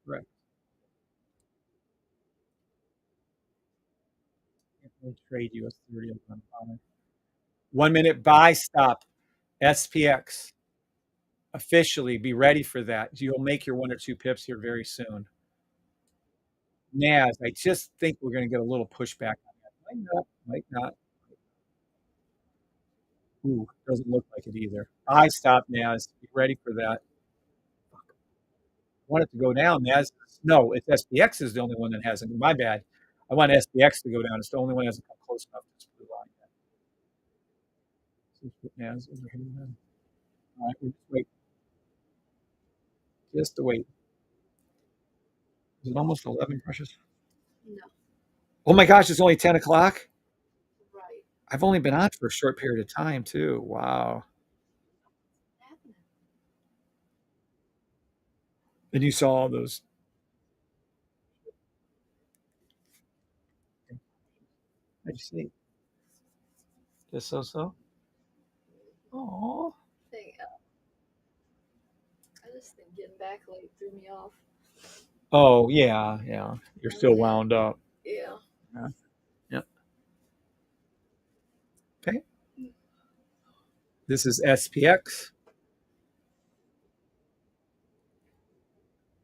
Correct. Can't really trade US 30 on common. 1 minute buy stop SPX. Officially, be ready for that. You'll make your 1 or 2 pips here very soon. NAS, I just think we're going to get a little pushback on that. Might not. Might not. Ooh, doesn't look like it either. Buy stop NAS. Be ready for that. I want it to go down. NAS. No, it's SPX is the only one that hasn't. My bad. I want SPX to go down. It's the only one that hasn't come close enough to this blue line yet. So NAS over here then. All right, we'll just wait. Just to wait. Is it almost 11, Precious? No. Oh my gosh, it's only 10 o'clock? Right. I've only been on for a short period of time, too. Wow. What's happening? And you saw all those. How'd you see? Just so? Oh. I just think getting back late threw me off. Oh, yeah, yeah. You're still wound up. Yeah. Yeah. Okay. This is SPX.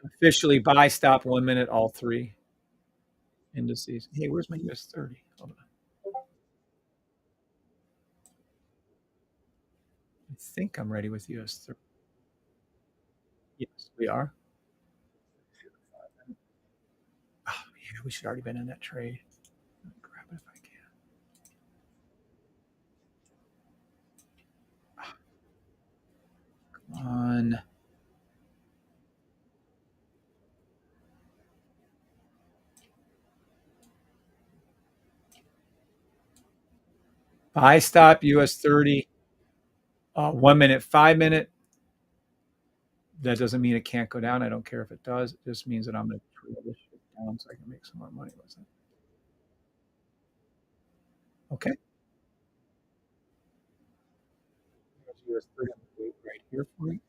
Officially buy stop 1 minute, all 3 indices. Hey, where's my US 30? Hold on. I think I'm ready with US 30. Yes, we are. Oh, yeah, we should already been in that trade. Let me grab it if I can. Come on. Buy stop US 30, 1 minute, 5 minute. That doesn't mean it can't go down. I don't care if it does. It just means that I'm going to trail this shit down so I can make some more money with it. Okay. US 30 right here for me.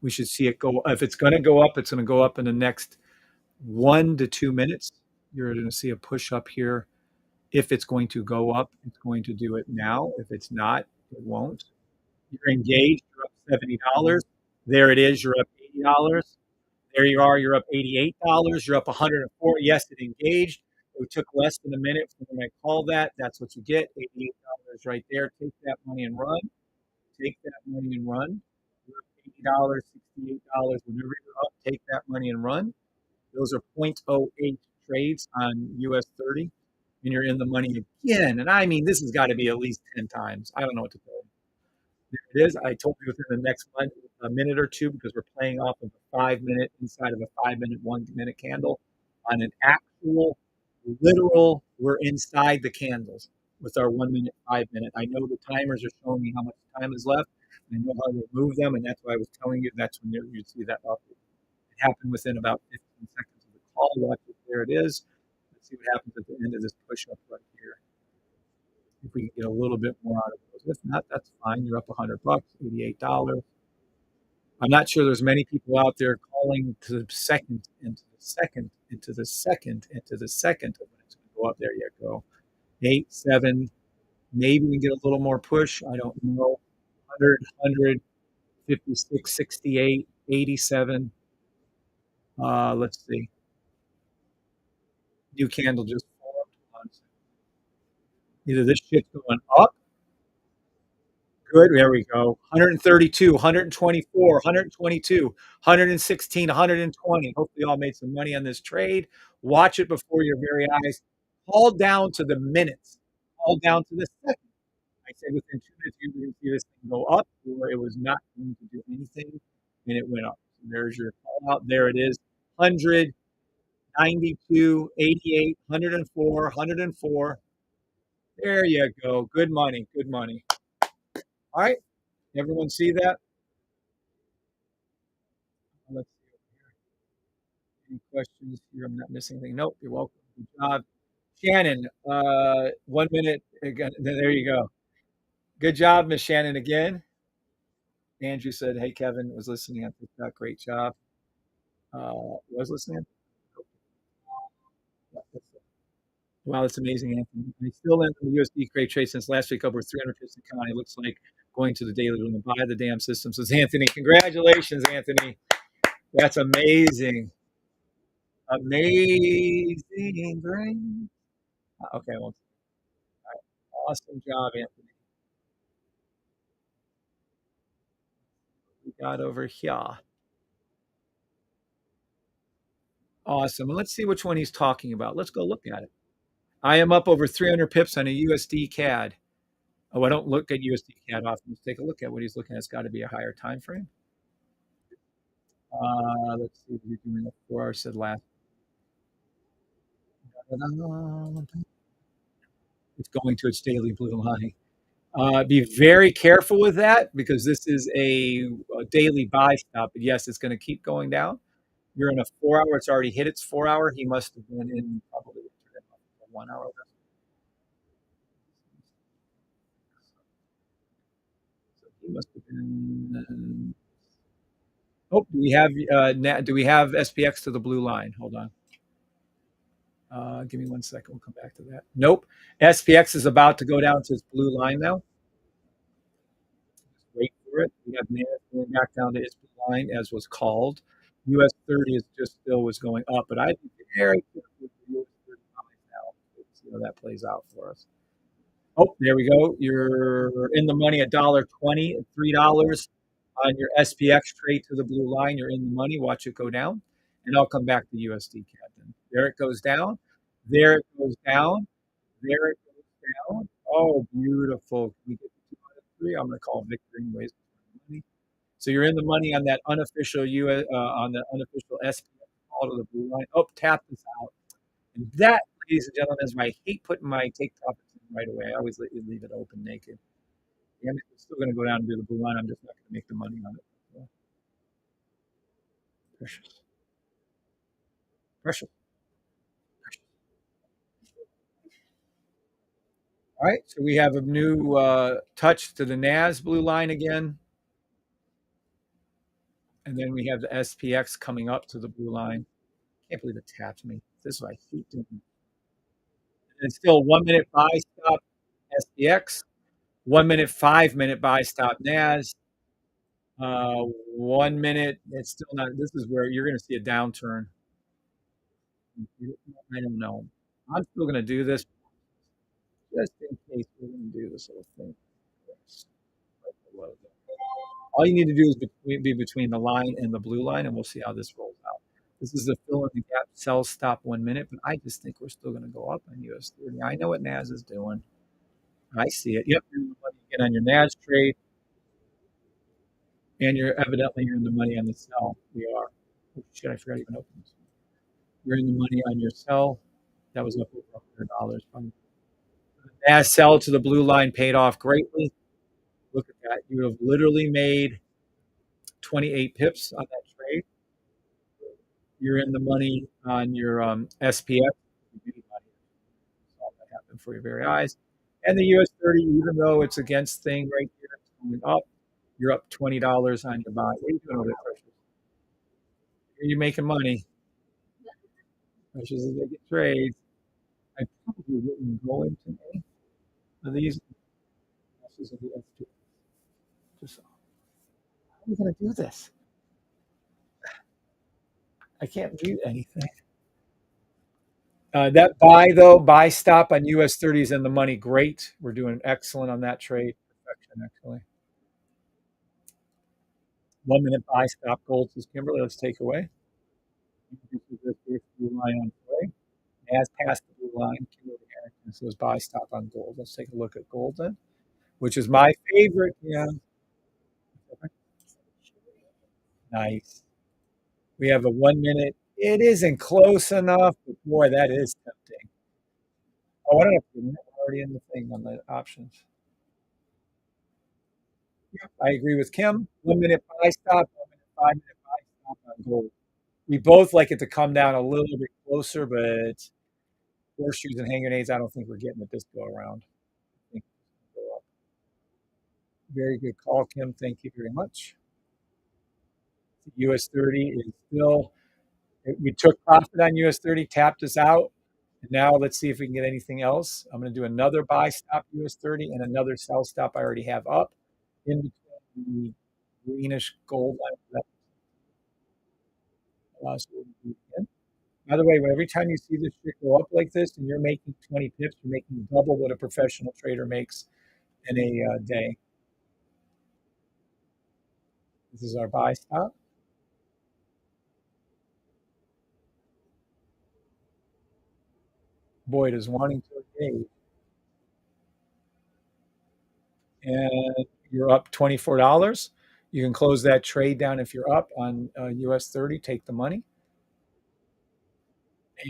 We should see it go. If it's going to go up, it's going to go up in the next 1 to 2 minutes. You're going to see a push up here. If it's going to go up, it's going to do it now. If it's not, it won't. You're engaged. You're up $70. There it is. You're up $80. There you are. You're up $88. You're up $104. Yes, it engaged. It took less than a minute from when I called that. That's what you get. $88 right there. Take that money and run. Take that money and run. You're up $80, $68. Whenever you're up, take that money and run. Those are 0.08 trades on US 30. And you're in the money again. And I mean, this has got to be at least 10 times. I don't know what to tell you. There it is. I told you within the next a minute or two because we're playing off of a 5 minute inside of a 5 minute, 1 minute candle on an actual, literal, we're inside the candles with our 1 minute, 5 minute. I know the timers are showing me how much time is left. I know how to move them, and that's why I was telling you that's when you'd see that up. It happened within about 15 seconds of the call. Watch it. There it is. see what happens at the end of this push up right here. If we can get a little bit more out of those. If not, that's fine. You're up $100, $88. I'm not sure there's many people out there calling to the second, into the second, into the second, into the second. When it's going to go up, there you go. 8, 7. Maybe we get a little more push. I don't know. 100, 56, 68, 87. Let's see. New candle just formed. Either this shit's going up. Good. There we go. 132, 124, 122, 116, 120. Hopefully, you all made some money on this trade. Watch it before your very eyes. Call down to the minutes. Call down to the second. I said within 2 minutes, you're going to see this thing go up, or it was not going to do anything, and it went up. So there's your call out. There it is. 100, 92, 88, 104, 104. There you go. Good money. Good money. All right. Everyone see that? Let's see over here. Any questions here? I'm not missing anything. Nope. You're welcome. Good job. Shannon, 1 minute. Again, there you go. Good job, Miss Shannon, again. Andrew said, hey, Kevin, was listening. I think that great job. Was listening? Wow, that's amazing, Anthony. I still in the USD great trade since last week, over 300 pips a count. It looks like going to the daily room and buy the damn system. Says Anthony. Congratulations, Anthony. That's amazing. Amazing brain. Okay, well, all right. Awesome job, Anthony. We got over here. Awesome. And let's see which one he's talking about. Let's go look at it. I am up over 300 pips on a USD CAD. Oh, I don't look at USD CAD often. Let's take a look at what he's looking at. It's got to be a higher time frame. Let's see. We're doing a 4 hour said last. It's going to its daily blue line. Be very careful with that because this is a daily buy stop. But yes, it's going to keep going down. You're in a 4 hour. It's already hit its 4 hour. He must have been in probably a 1 hour. So he must have been. Oh, do we have SPX to the blue line? Hold on. Give me 1 second. We'll come back to that. Nope. SPX is about to go down to its blue line now. Just wait for it. We have NAS going back down to its blue line as was called. US 30 is just still was going up, but I'd be very careful with the US 30 now. Let's see how that plays out for us. Oh, there we go. You're in the money at $1.20 and $3 on your SPX trade to the blue line. You're in the money. Watch it go down, and I'll come back to USD CAD then. There it goes down. There it goes down. There it goes down. Oh, beautiful. Can we get to 2 out of 3? I'm going to call victory anyways. So you're in the money on that unofficial on the unofficial SPX call to the blue line. Oh, tap this out. And that, ladies and gentlemen, is why I hate putting my take profits in right away. I always leave it open naked. Damn it, it's still going to go down and do the blue line. I'm just not going to make the money on it. So. Precious. Precious. Precious. All right, so we have a new touch to the NAS blue line again. And then we have the SPX coming up to the blue line. Can't believe it tapped me. This is what I hate doing. And it's still 1 minute buy stop SPX, 1 minute, 5 minute buy stop NAS. 1 minute, it's still not. This is where you're going to see a downturn. I don't know. I'm still going to do this just in case we're going to do this little thing. All you need to do is be between the line and the blue line, and we'll see how this rolls out. This is the fill in the gap sell stop 1 minute, but I just think we're still going to go up on US 30. I know what NAS is doing. I see it. Yep, you're in the money again on your NAS trade, and you're in the money on the sell. We are. Oh, shit, I forgot to even open this. You're in the money on your sell. That was up over $100. NAS sell to the blue line paid off greatly. Look at that. You have literally made 28 pips on that trade. You're in the money on your SPX. happen for your very eyes. And the US 30, even though it's against thing right here, it's going up. You're up $20 on your buy. What are you doing over there, Precious? Are you making money? Precious is making trades. I probably wouldn't go into any of these. This is a F2. Just, how are we going to do this? I can't mute anything. That buy, though, buy stop on US 30s and the money, great. We're doing excellent on that trade. Perfection, actually. 1 minute buy stop gold, says Kimberly. Let's take away. This is the first blue line on play. As past the blue line, Kimberly Harrington says buy stop on gold. Let's take a look at gold then, which is my favorite. Yeah. Nice. We have a 1 minute. It isn't close enough, but boy, that is tempting. Oh, I don't know if we're already in the thing on the options. Yep, I agree with Kim. 1 minute buy stop, 1 minute, 5 minute buy stop on gold. We both like it to come down a little bit closer, but horseshoes and hand grenades, I don't think we're getting it this go around. I think it's gonna go up. Very good call, Kim. Thank you very much. The US 30 is still, we took profit on US 30, tapped us out. And now let's see if we can get anything else. I'm going to do another buy stop US 30 and another sell stop I already have up in between the greenish gold line. By the way, every time you see this shit go up like this and you're making 20 pips, you're making double what a professional trader makes in a day. This is our buy stop. Boyd is wanting to engage. And you're up $24. You can close that trade down if you're up on US 30, take the money.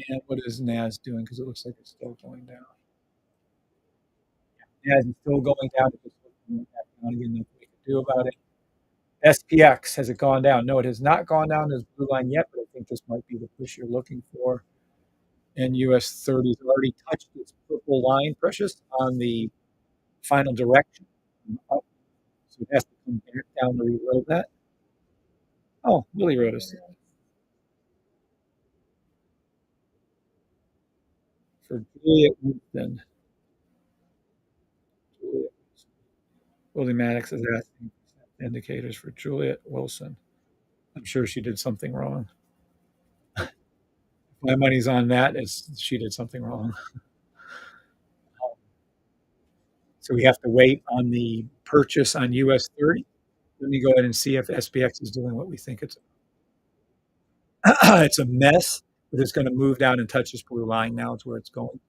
And what is NAS doing? Because it looks like it's still going down. NAS is still going down. It's just going back down again. Nothing we can do about it. SPX, has it gone down? No, it has not gone down this blue line yet, but I think this might be the push you're looking for. And US 30 has already touched its purple line, Precious, on the final direction. Up. So it has to come back down to reload that. Oh, Willie wrote us. For Juliet Winston. Willie Maddox is asking indicators for Juliet Wilson. I'm sure she did something wrong. My money's on that as she did something wrong. So we have to wait on the purchase on US 30. Let me go ahead and see if SPX is doing what we think it's. It's a mess, but it's going to move down and touch this blue line now. It's where it's going.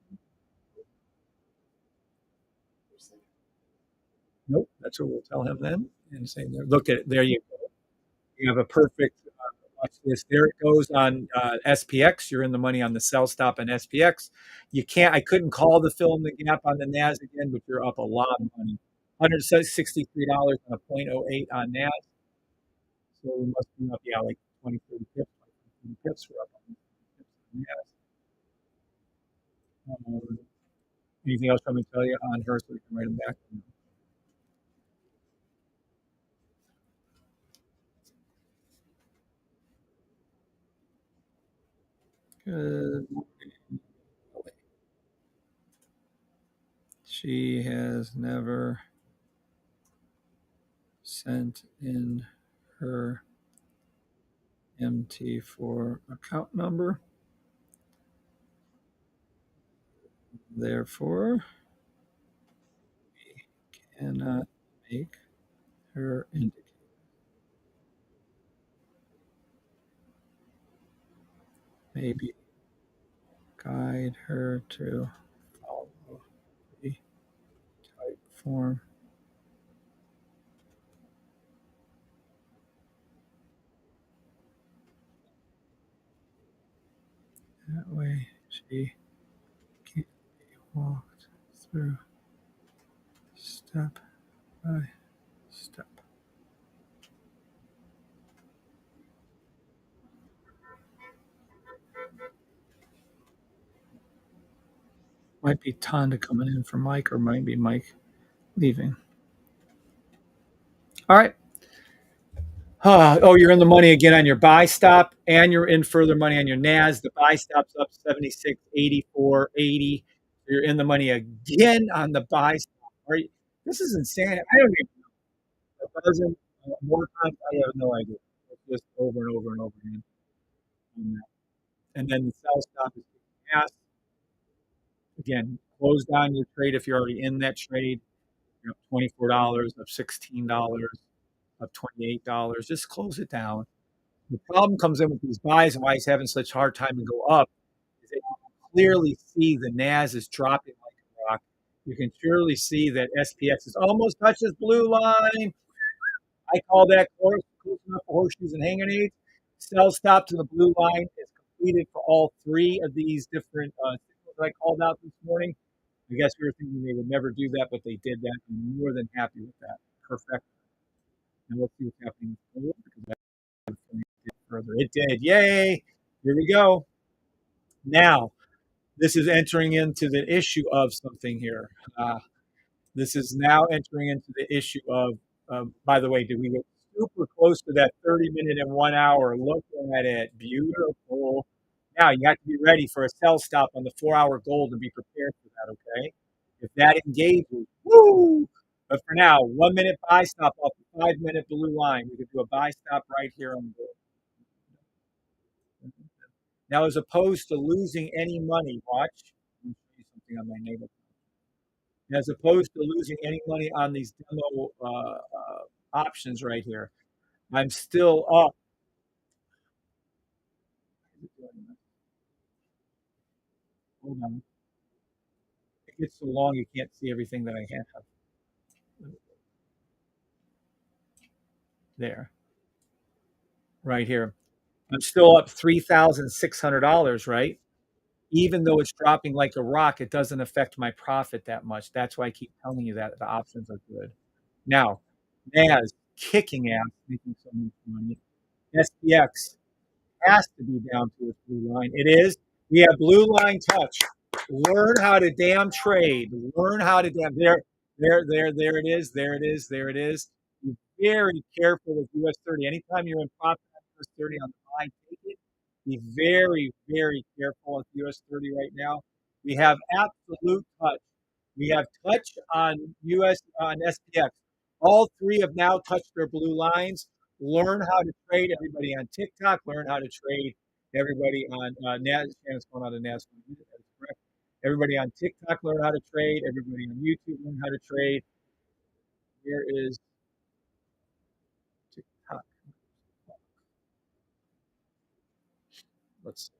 Nope, that's what we'll tell him then. And say, look at it. There you go. You have a perfect, watch this. There it goes on SPX. You're in the money on the sell stop on SPX. You can't, I couldn't call the fill in the gap on the NAS again, but you're up a lot of money. $163 on a 0.08 on NAS. So we must be up, yeah, like 20, 30 pips. 20 pips we're up on NAS. Anything else I'm going to tell you on her so we can write them back? Good. She has never sent in her MT4 account number. Therefore, we cannot make her indicate. Maybe guide her to follow the type form. That way she can be walked through step by step. Might be Tonda coming in for Mike, or might be Mike leaving. All right. Oh, you're in the money again on your buy stop, and you're in further money on your NAS. The buy stop's up 76, 84, 80. You're in the money again on the buy stop. This is insane. I don't even know. A dozen more times, I have no idea. It's just over and over and over again. And then the sell stop is ass. Again, close down your trade if you're already in that trade. You're up $24, up $16, up $28. Just close it down. The problem comes in with these buys and why he's having such a hard time to go up is that you can clearly see the NAS is dropping like a rock. You can clearly see that SPX is almost touches blue line. I call that close enough for horseshoes and hanging aids. Sell stop to the blue line is completed for all three of these different signals that I called out this morning. I guess we were thinking they would never do that, but they did that. I'm more than happy with that. Perfect. Now let's see what's happening with gold because that further. It did. Yay! Here we go. Now, this is entering into the issue of something here. This is now entering into the issue of, by the way, did we get super close to that 30-minute and 1 hour? Look at it. Beautiful. Now, you have to be ready for a sell stop on the 4-hour gold and be prepared for that, okay? If that engages, woo! But for now, 1 minute buy stop off the 5-minute blue line. We could do a buy stop right here on the gold. Now, as opposed to losing any money, watch. Let me show you something on my neighbor. As opposed to losing any money on these demo options right here, I'm still up. Hold on. It gets so long you can't see everything that I have. There. Right here. I'm still up $3,600, right? Even though it's dropping like a rock, it doesn't affect my profit that much. That's why I keep telling you that the options are good. Now, NAS kicking ass, making so much money. SPX has to be down to its blue line. It is. We have blue line touch. Learn how to damn trade. Learn how to damn there it is. There it is. There it is. Be very careful with US 30. Anytime you're in profit on US 30 on the buy, take it. Be very, very careful with US 30 right now. We have absolute touch. We have touch on US on SPX. All three have now touched their blue lines. Learn how to trade. Everybody on TikTok, learn how to trade. Everybody on NAS, Shannon's going on to NAS. That is correct. Everybody on TikTok, learn how to trade. Everybody on YouTube, learn how to trade. Here is TikTok. Let's see.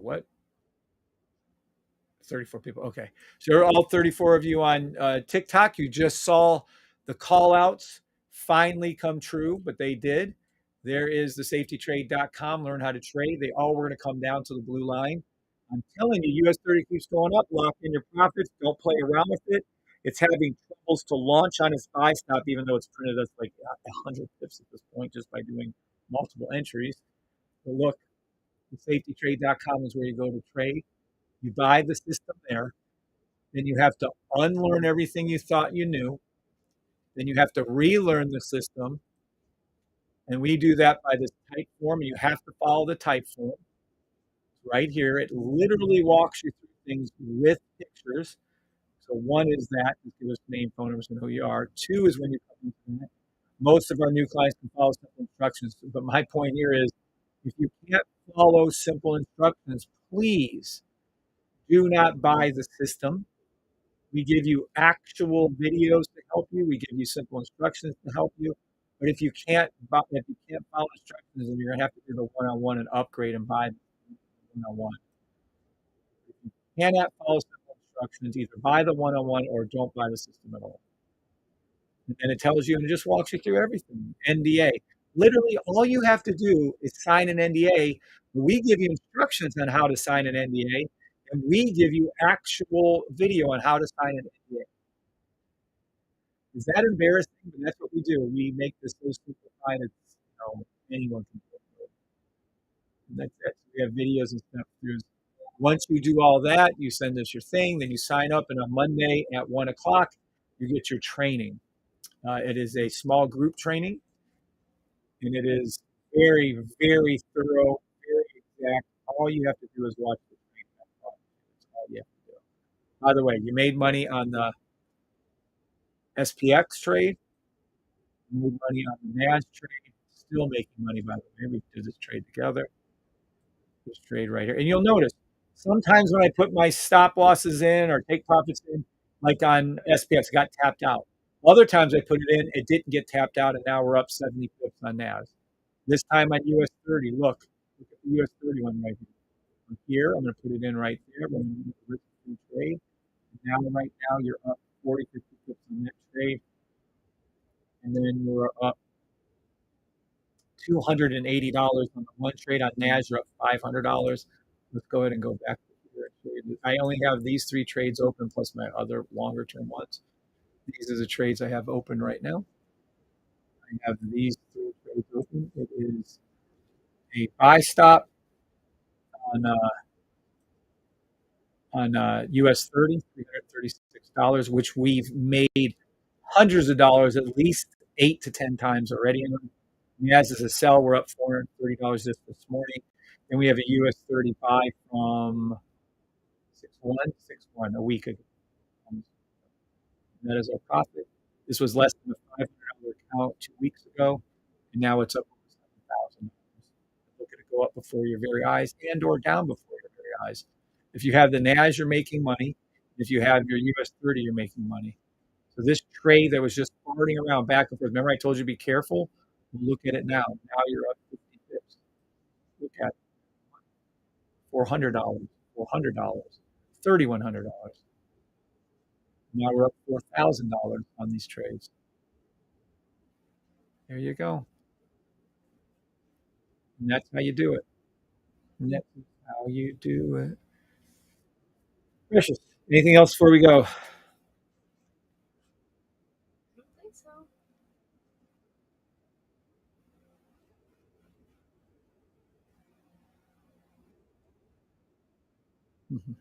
What? 34 people. Okay. So all 34 of you on TikTok, you just saw the call outs finally come true, but they did. There is the safetytrade.com. Learn how to trade. They all were going to come down to the blue line. I'm telling you, US 30 keeps going up. Lock in your profits. Don't play around with it. It's having troubles to launch on its buy stop, even though it's printed us like 100 pips at this point just by doing multiple entries. But look, the safetytrade.com is where you go to trade. You buy the system there. Then you have to unlearn everything you thought you knew. Then you have to relearn the system. And we do that by this type form. You have to follow the type form. Right here, it literally walks you through things with pictures. So one is that, just give us name, phone numbers, and who you are. Two is when you come into that. Most of our new clients can follow simple instructions. But my point here is, if you can't follow simple instructions, please do not buy the system. We give you actual videos to help you. We give you simple instructions to help you. But if you can't follow instructions, then you're gonna have to do the one-on-one and upgrade and buy the one-on-one. If you cannot follow simple instructions, either buy the one-on-one or don't buy the system at all. And it tells you and it just walks you through everything. NDA. Literally, all you have to do is sign an NDA. We give you instructions on how to sign an NDA, and we give you actual video on how to sign an NDA. Is that embarrassing? But that's what we do. We make this so simplified it's anyone can do it. That's it. We have videos and stuff. Once you do all that, you send us your thing, then you sign up, and on Monday at 1 o'clock, you get your training. It is a small group training, and it is very, very thorough, very exact. All you have to do is watch the training. That's all you have to do. By the way, you made money on the SPX trade, you made money on the NAS trade, still making money, by the way. We did this trade together. This trade right here. And you'll notice sometimes when I put my stop losses in or take profits in, like on SPX, it got tapped out. Other times I put it in, it didn't get tapped out, and now we're up 70 pips on NAS. This time on US 30, look at the US 30 one right here. From here, I'm going to put it in right there. I'm going to do the risk-free trade. And now, right now, you're up 40, 50 pips on that trade. And then you're up $280 on the one trade. On NAS, you're up $500. Let's go ahead and go back to here. I only have these 3 trades open plus my other longer term ones. These are the trades I have open right now. I have these 3 trades open. It is a buy stop on US 30, $336, which we've made hundreds of dollars, at least 8 to 10 times already. And as is a sell, we're up $430 this morning. Then we have a US 30 buy from 6-1 a week ago. That is our profit. This was less than a $500 account 2 weeks ago, and now it's up over $7,000. Look at it go up before your very eyes and or down before your very eyes. If you have the NAS, you're making money. If you have your US 30, you're making money. So this trade that was just farting around back and forth, remember I told you to be careful? Look at it now. Now you're up 50 pips. Look at it. $400, $400, $3,100. Now we're up $4,000 on these trades. There you go. And that's how you do it. And that's how you do it. Precious. Anything else before we go? I don't think so. Mhm.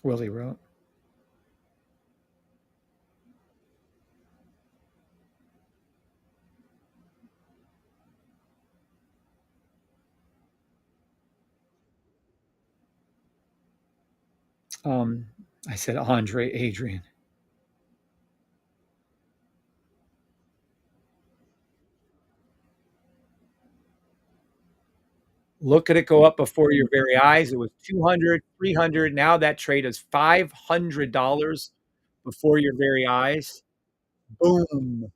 Willie wrote. I said Andre Adrian. Look at it go up before your very eyes. It was 200, 300. Now that trade is $500 before your very eyes. Boom.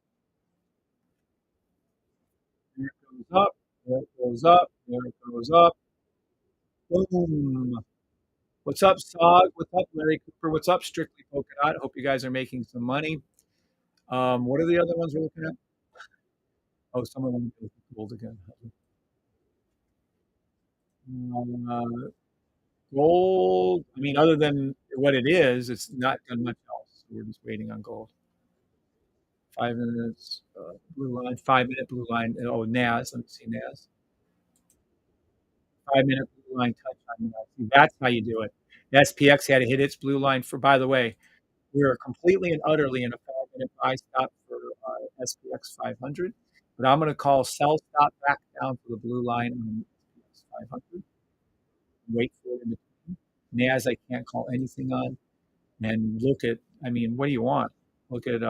There it goes up. There it goes up. There it goes up. Boom. What's up, Sog? What's up, Larry Cooper? What's up, Strictly Polka Dot? Hope you guys are making some money. What are the other ones we're looking at? Oh, some of them are gold again. Gold, I mean, other than what it is, it's not done much else. We're just waiting on gold. 5 minutes, blue line, 5 minute blue line. Oh, NAS. Let me see NAS. 5 minute blue line touch on NAS. See, that's how you do it. The SPX had to hit its blue line for, by the way, we are completely and utterly in a 5 minute buy stop for SPX 500. But I'm going to call sell stop back down to the blue line on SPX 500. Wait for it in between. NAS, I can't call anything on. And look at, I mean, what do you want? Look at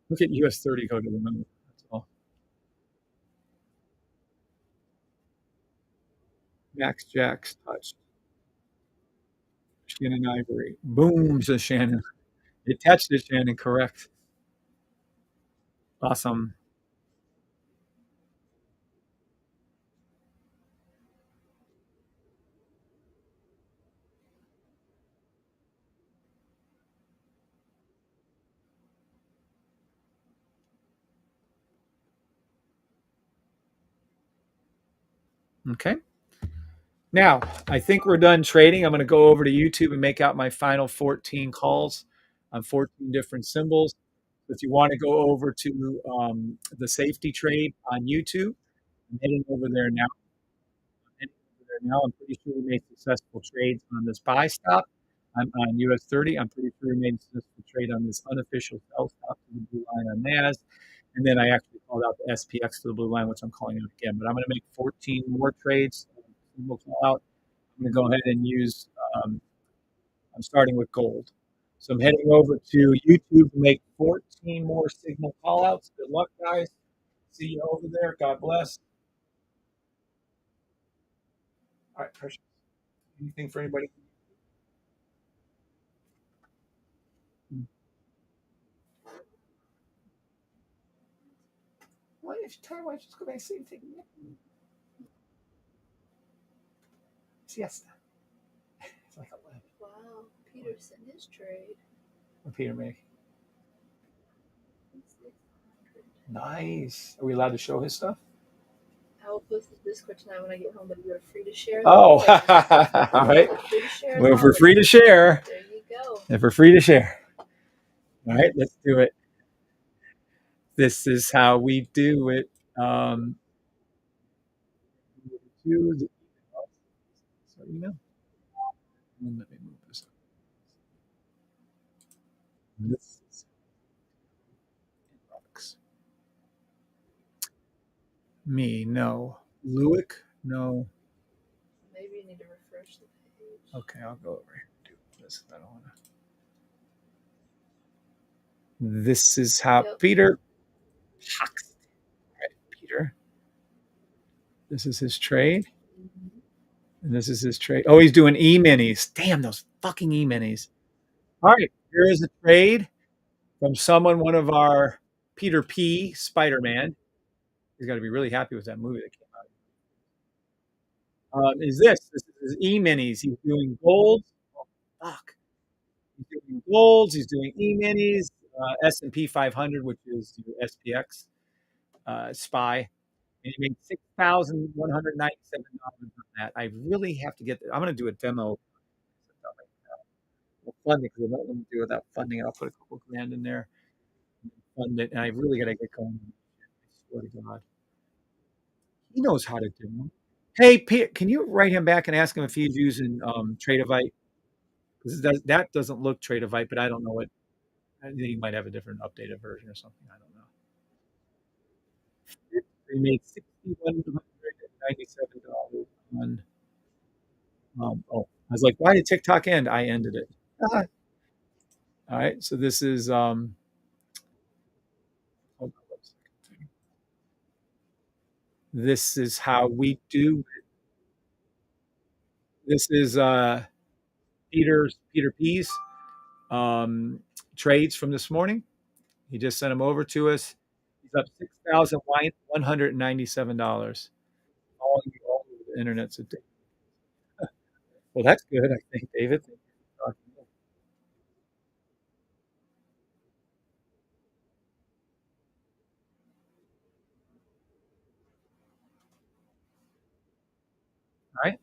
US 30 go to the moon. That's all. Max Jacks touched. Shannon Ivory. Boom, says Shannon. It touched it, Shannon, correct. Awesome. Okay. Now, I think we're done trading. I'm going to go over to YouTube and make out my final 14 calls. on 14 different symbols. So if you want to go over to the safety trade on YouTube, I'm heading over there now. I'm pretty sure we made successful trades on this buy stop. I'm on US 30. I'm pretty sure we made a successful trade on this unofficial sell stop to the blue line on NAS. And then I actually called out the SPX to the blue line, which I'm calling out again. But I'm going to make 14 more trades. We'll call out. I'm going to go ahead and use, I'm starting with gold. So I'm heading over to YouTube to make 14 more signal call outs. Good luck, guys. See you over there. God bless. All right, Precious. Anything for anybody? Why don't you tell me? Why don't you just go back and see and take a siesta? It's like 11. Wow, Peter sent his trade. What Peter make? 600. Nice. Are we allowed to show his stuff? I will post this Discord tonight when I get home, but you are free to share. Oh, all right. Free to share. Well, if we're free to share, There you go. if we're free to share. All right, let's do it. This is how we do it. To the so email. And let me move this up. This is inbox. Me, no. Lewick, no. Maybe you need to refresh the page. Okay, I'll go over here and do this. I don't want to. This is how Peter. All right, Peter. This is his trade. And this is his trade. Oh, he's doing e-minis. Damn, those fucking e-minis. All right, here is a trade from someone, one of our Peter P. Spider-Man. He's got to be really happy with that movie that came out. Is this is his e-minis. He's doing golds. Oh, fuck. He's doing golds. He's doing e-minis. S&P 500, which is your SPX SPY. And he made $6,197 on that. I really have to get. I'm going to do a demo. We'll fund it because I don't want to do it without funding it. I'll put a couple grand in there, and fund it, and I really got to get going. I swear to God, he knows how to do them. Hey, Pete, can you write him back and ask him if he's using Tradeovite? Because that doesn't look Tradeovite, but I don't know what. I think he might have a different updated version or something. I don't know. He made $6,197 on. I was like, why did TikTok end? I ended it. All right, so this is hold on one second. This is how we do it. This is Peter P's trades from this morning. He just sent them over to us. He's up $6,197. All over the internet. So, well, that's good, I think, David. All right.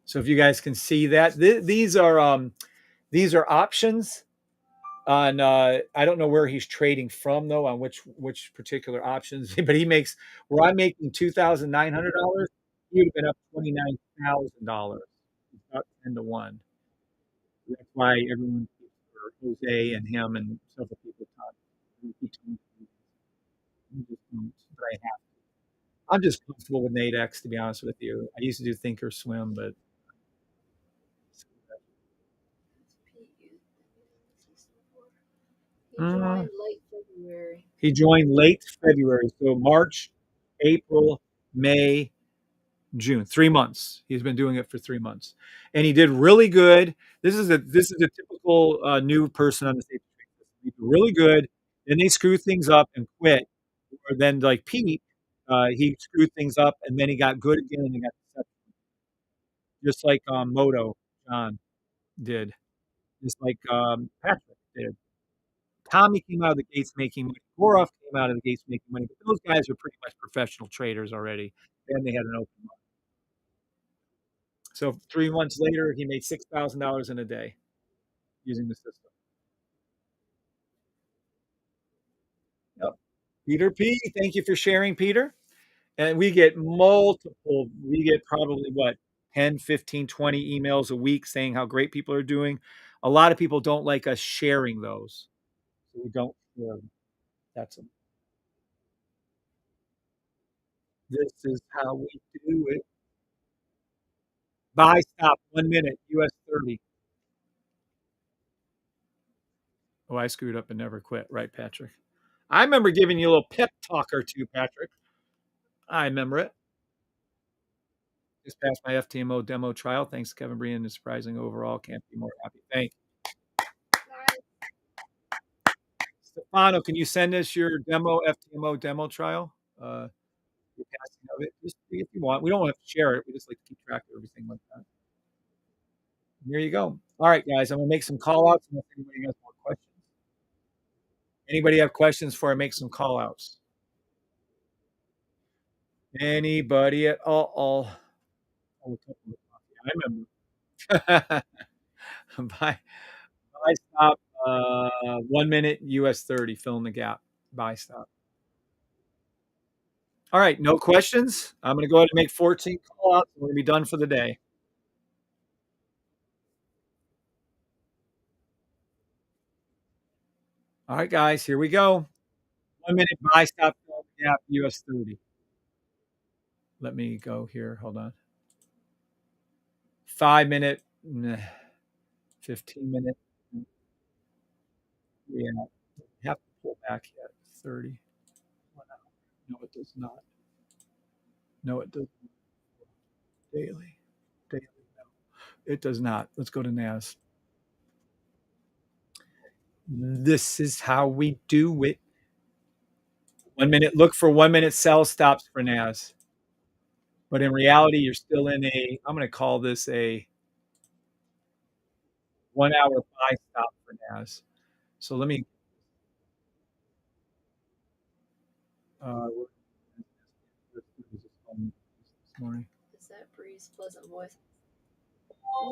So if you guys can see that, these are options on. I don't know where he's trading from though, on which particular options. But he makes where I'm making $2,900. He would have been up $29,000, about 10 to 1. That's why everyone keeps for Jose and him and several people talking. But I have. I'm just comfortable with Nadex, to be honest with you. I used to do Thinkorswim, but He joined late February. He joined late February, so March, April, May, June. 3 months. He's been doing it for 3 months, and he did really good. This is a typical new person on the stage. He did really good. Then they screw things up and quit. Or then like Pete, he screwed things up and then he got good again and he got just like Moto John did, just like Patrick did. Tommy came out of the gates making money. Goroff came out of the gates making money. But those guys are pretty much professional traders already. And they had an open market. So 3 months later, he made $6,000 in a day using the system. Peter P, thank you for sharing, Peter. And we get multiple, we get probably what, 10, 15, 20 emails a week saying how great people are doing. A lot of people don't like us sharing those. So we don't share them. That's a, this is how we do it. Buy stop 1 minute, US 30. Oh, I screwed up and never quit, right, Patrick? I remember giving you a little pep talk or two, Patrick. I remember it. Just passed my FTMO demo trial. Thanks, Kevin Bri, and the surprising overall. Can't be more happy. Thank you. Stefano, can you send us your demo, FTMO demo trial? Your passing of it, just if you want. We don't have to share it. We just like to keep track of everything like that. And there you go. All right, guys, I'm gonna make some call outs unless anybody has more questions. Anybody have questions before I make some call outs? Anybody at all? Oh, a couple of I remember. Buy, buy stop, 1 minute, US 30, fill in the gap. Buy stop. All right, no questions. I'm going to go ahead and make 14 call outs. We're going to be done for the day. All right, guys, here we go. 1 minute buy stop, fill in the gap, US 30. Let me go here. Hold on. 5 minute, 15 minute. Yeah, have to pull back yet. 30. No, it does not. No, it does not. Daily. Daily. No. It does not. Let's go to NAS. This is how we do it. 1 minute. Look for 1 minute sell stops for NAS. But in reality, you're still in a, I'm going to call this a 1 hour buy stop for NAS. So let me, uh, this morning. Is that Bree's pleasant voice?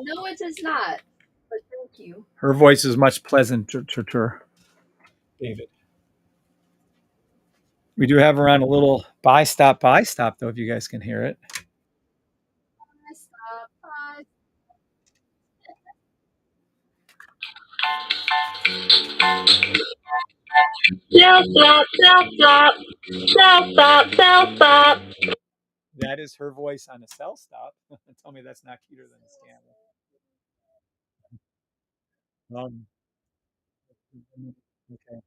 No, it is not. But thank you. Her voice is much pleasanter, David. We do have her on a little buy stop, though, if you guys can hear it. Bye, stop. Bye. Sell stop, sell stop, sell stop, sell stop. That is her voice on a sell stop. Tell me that's not cuter than a scam. Okay.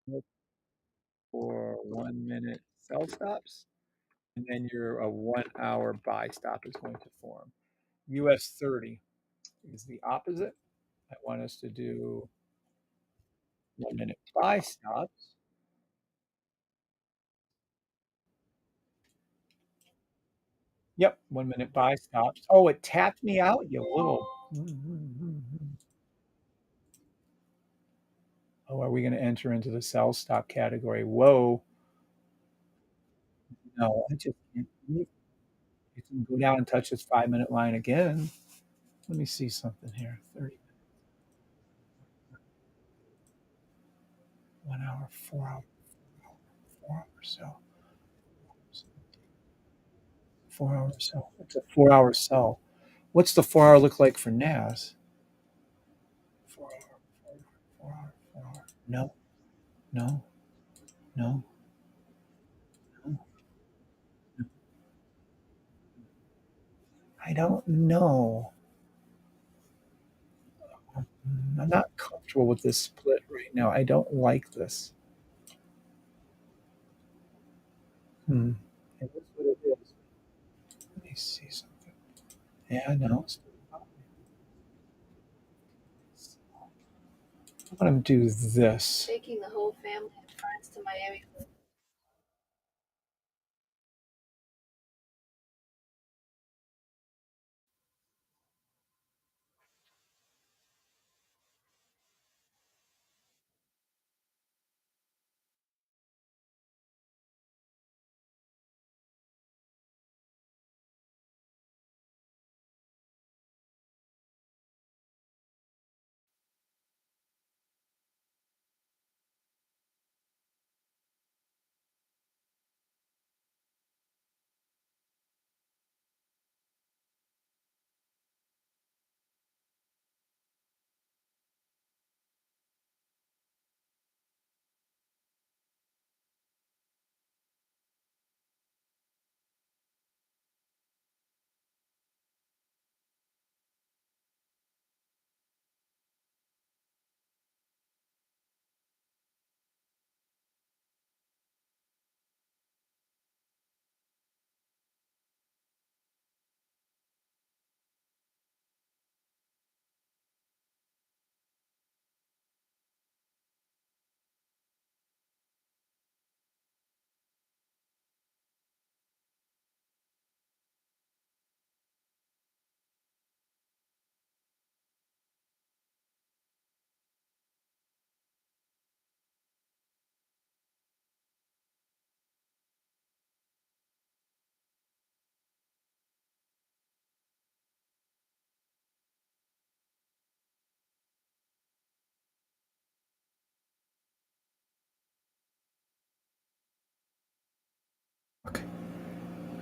Look for 1 minute sell stops, and then your a 1 hour buy stop is going to form. US 30 is the opposite. I want us to do 1 minute buy stops. Yep, 1 minute buy stops. Oh, it tapped me out, you little. Oh, are we going to enter into the sell stop category? Whoa. No, I just can't. You can go down and touch this 5 minute line again. Let me see something here. 30, 1 hour, 4 hour, 4 hour sell. 4 hour sell. It's a 4 hour sell. What's the 4 hour look like for NAS? 4 hour, 4 hour, 4 hour. No, no, no, no. I don't know. I'm not comfortable with this split right now. I don't like this. Hmm. It is what it is. Let me see something. Yeah, no. I'm gonna do this. Taking the whole family and friends to Miami.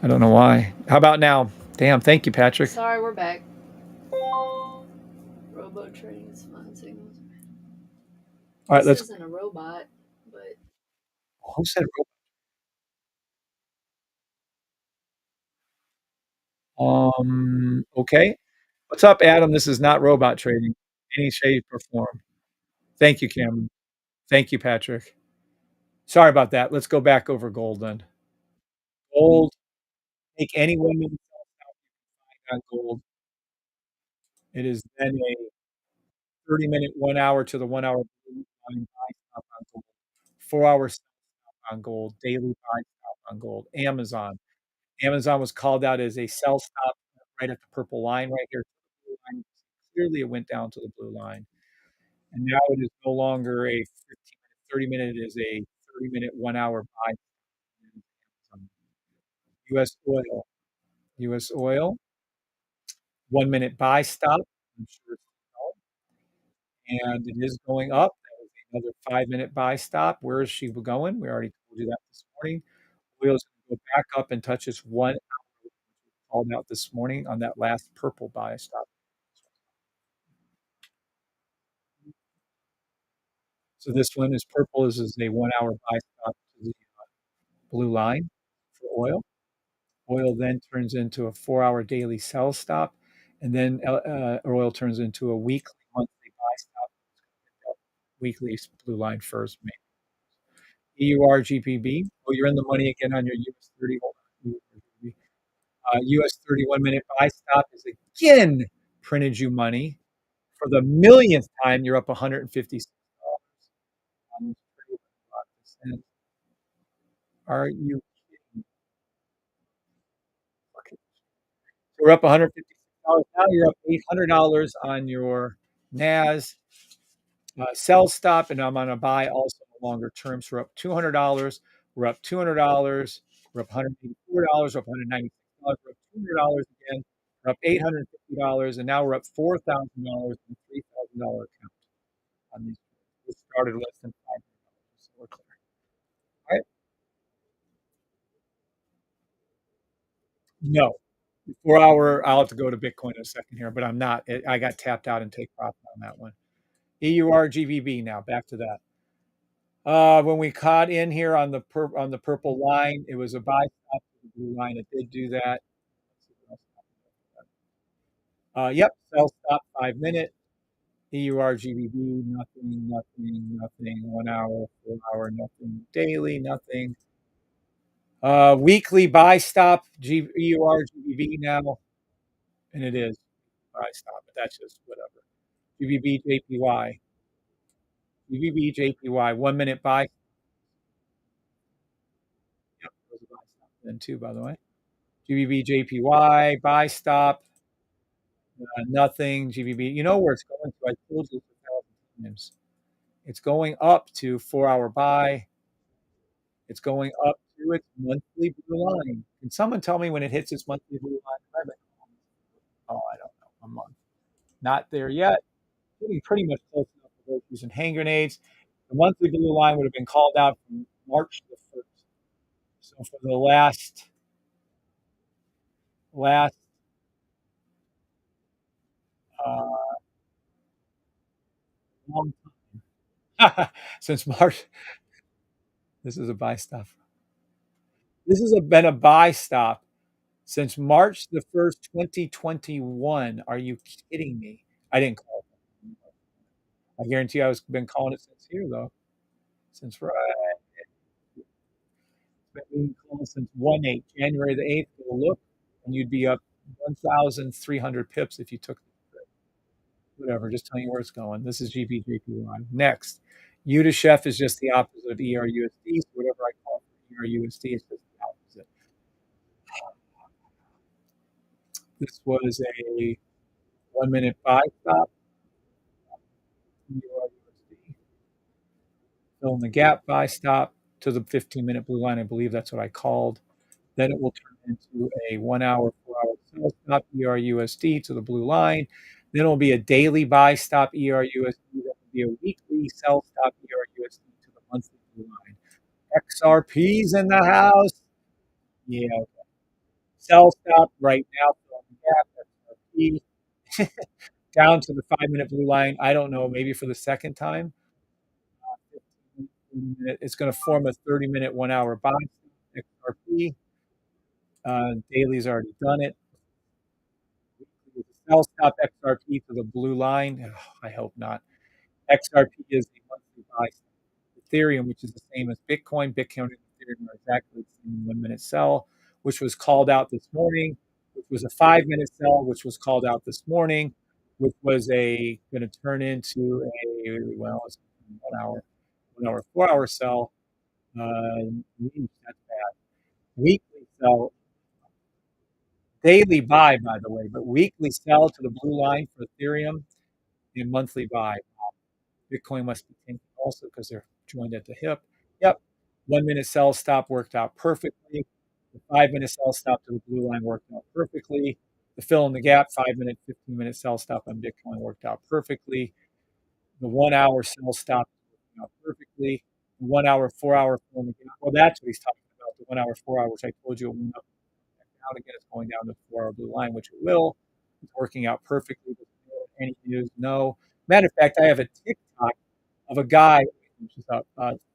I don't know why. How about now? Damn, thank you, Patrick. Sorry, we're back. Robo trading is fun signals. All right, This isn't a robot, but who said okay. What's up, Adam? This is not robot trading, any shape or form. Thank you, Cameron. Thank you, Patrick. Sorry about that. Let's go back over gold then. Gold, take any 1 minute on gold. It is then a 30-minute, 1 hour to the 1 hour buy stop on gold. 4 hour stop on gold, daily buy stop on gold. Amazon. Amazon was called out as a sell stop right at the purple line right here. Clearly, it went down to the blue line. And now it is no longer a 15-minute, 30-minute. It is a 30-minute, 1 hour buy. U.S. oil. U.S. oil, 1 minute buy stop. I'm sure it's and it is going up. That was another 5 minute buy stop. Where is she going? We already told you that this morning. Oil's going to go back up and touch its 1 hour called out this morning on that last purple buy stop. So this one is purple. This is a 1 hour buy stop to the blue line for oil. Oil then turns into a 4 hour daily sell stop, and then oil turns into a weekly, monthly buy stop. Weekly blue line first, maybe. EUR GPB. Oh, you're in the money again on your US 30. Hold on. US 31 minute buy stop is again printed you money. For the millionth time, you're up $156. Are you kidding? Okay. So we're up $156. Now you're up $800 on your NAS sell stop, and I'm on a buy also in the longer term. So we're up $200. We're up $200. We're up $184. We're up $196. We're up $200 again. We're up $850, and now we're up $4,000 and $3,000 account on these. We started less than $500, so we're clear. All right. No. 4 hour, I'll have to go to Bitcoin in a second here, but I'm not. I got tapped out and take profit on that one. EUR GBB now. Back to that. When we caught in here on the purple line, it was a buy stop to the blue line. It did do that. Yep, sell stop 5 minute. EUR GBB, nothing, nothing, nothing. 1 hour, 4 hour, nothing. Daily, nothing. Weekly buy stop, EUR GBB now, and it is buy stop, but that's just whatever. GBB JPY. GBB JPY, 1 minute buy. Yep, was a buy stop then too, by the way. GBB JPY, buy stop, nothing. GBB, you know where it's going to. I told you 1,000 times. It's going up to 4 hour buy. It's going up to its monthly blue line. Can someone tell me when it hits its monthly blue line? Oh, I don't know. A month. Not there yet. Getting pretty much close enough for those using hand grenades. The monthly blue line would have been called out from March the 1st. So for the last uh, long time since March. This is a buy stop. This has been a buy stop since March the 1st, 2021. Are you kidding me? I didn't call it. I guarantee I've been calling it since here, though. Since right. Been calling since 1/8, January the 8th. Go look, and you'd be up 1,300 pips if you took the trip. Whatever, just telling you where it's going. This is GBJPY. Next, UDCHF is just the opposite of ERUSD. So whatever I call ERUSD is just the opposite. This was a 1 minute buy stop. ERUSD. Fill in the gap buy stop to the 15-minute blue line. I believe that's what I called. Then it will turn into a 1 hour, 4 hour sell stop ERUSD to the blue line. Then it will be a daily buy stop ERUSD. That will be a weekly sell stop ERUSD to the monthly blue line. XRP's in the house. Yeah. sell stop right now. Filling the gap, down to the 5-minute blue line. I don't know, maybe for the second time. It's going to form a 30-minute 1 hour buy. XRP. Daily's already done it. Sell stop XRP to the blue line. Oh, I hope not. XRP is the monthly buy. Ethereum, which is the same as Bitcoin. Bitcoin and Ethereum are exactly the same 1 minute sell, which was called out this morning, which was a 5 minute sell, which was called out this morning, which was going to turn into it's 1 hour, 1 hour, 4 hour sell. That's bad. Weekly sell, daily buy, by the way, but weekly sell to the blue line for Ethereum and monthly buy. Bitcoin must be tanking also because they're joined at the hip. Yep. 1 minute sell stop worked out perfectly. The 5 minute sell stop to the blue line worked out perfectly. The fill in the gap, 5 minute, 15-minute sell stop on Bitcoin worked out perfectly. The 1 hour sell stop worked out perfectly. The 1 hour, 4 hour fill in the gap. Well, that's what he's talking about. The 1 hour, 4 hour, which I told you it went up down again. It's going down the 4 hour blue line, which it will. It's working out perfectly. Any news? No. Matter of fact, I have a TikTok of a guy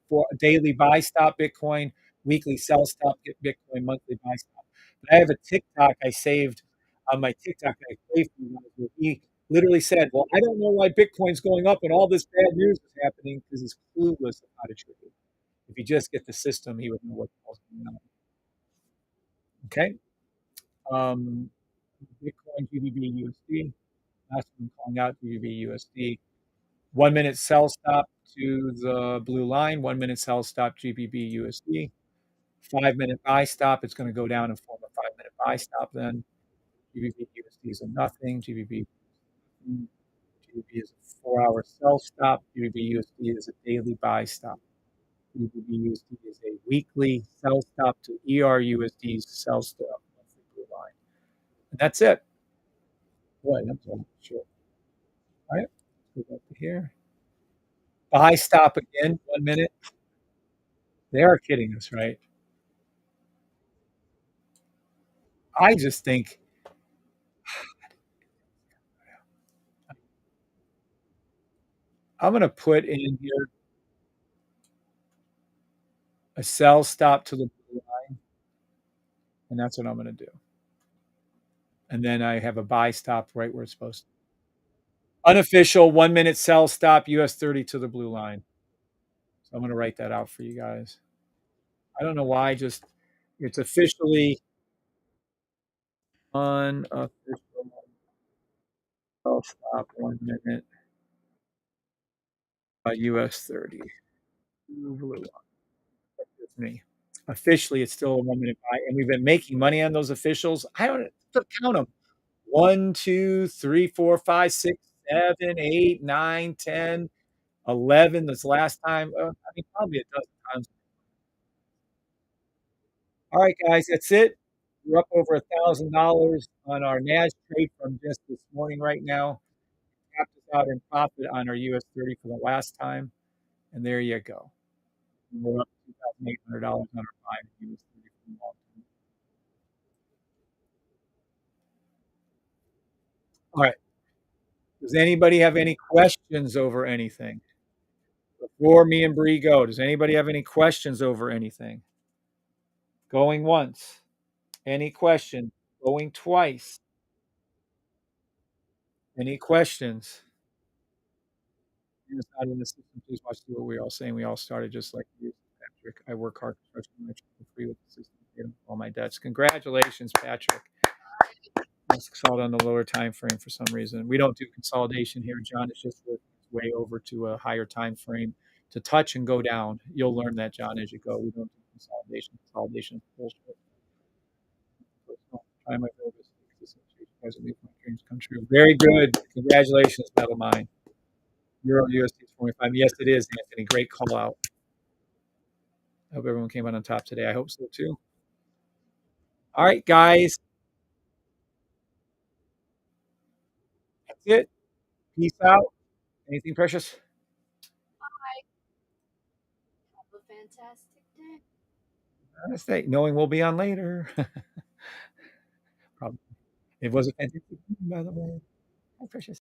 for a daily buy stop Bitcoin, weekly sell stop get Bitcoin, monthly buy stop. But I have a TikTok I saved on my TikTok I saved for you guys where he literally said, "Well, I don't know why Bitcoin's going up and all this bad news is happening because he's clueless of how to trade it. If he just get the system, he would know what's going on." Okay. Um, Bitcoin, GBP, USD. Last one calling out GBP, USD. 1 minute sell stop to the blue line, 1 minute sell stop GBP USD. 5 minute buy stop, it's going to go down and form a 5 minute buy stop then. GBP USD is a nothing. GBP is a 4 hour sell stop. GBP USD is a daily buy stop. GBP USD is a weekly sell stop to ERUSD's sell stop. Blue line. And that's it. Boy, that's all short. All right, let's go back to here. Buy stop again, 1 minute. They are kidding us, right? I just think I'm going to put in here a sell stop to the blue line, and that's what I'm going to do. And then I have a buy stop right where it's supposed to. Unofficial 1 minute sell stop US 30 to the blue line. So I'm going to write that out for you guys. I don't know why, just it's officially unofficial sell stop 1 minute US 30. Blue line. That's me. Officially, it's still a 1 minute buy, and we've been making money on those officials. I don't count them. 1, 2, 3, 4, 5, 6, 7, 8, 9, 10, 11. This last time, I mean, probably a dozen times. All right, guys, that's it. We're up over $1,000 on our NAS trade from just this morning right now. Tapped us out in profit on our US 30 for the last time, and there you go. We're up $2,800 on our buy in US 30 from the long term. All right. Does anybody have any questions over anything? Before me and Bree go, does anybody have any questions over anything? Going once. Any questions? Going twice. Any questions? It's not in the system. Please watch what we all saying. We all started just like you, Patrick. I work hard for free with the system. All my debts. Congratulations, Patrick. Let's consult on the lower time frame for some reason. We don't do consolidation here, John. It's just way over to a higher time frame to touch and go down. You'll learn that, John, as you go. We don't do consolidation. Consolidation is bullshit. Try my very dreams come true. Very good. Congratulations, Metal Mine. Euro USD 45. Yes, it is, Anthony. Great call out. I hope everyone came out on top today. I hope so too. All right, guys. That's it. Peace out. Anything precious? Have a fantastic day. Knowing we'll be on later. Probably. It was a fantastic, by the way. Hi, Precious.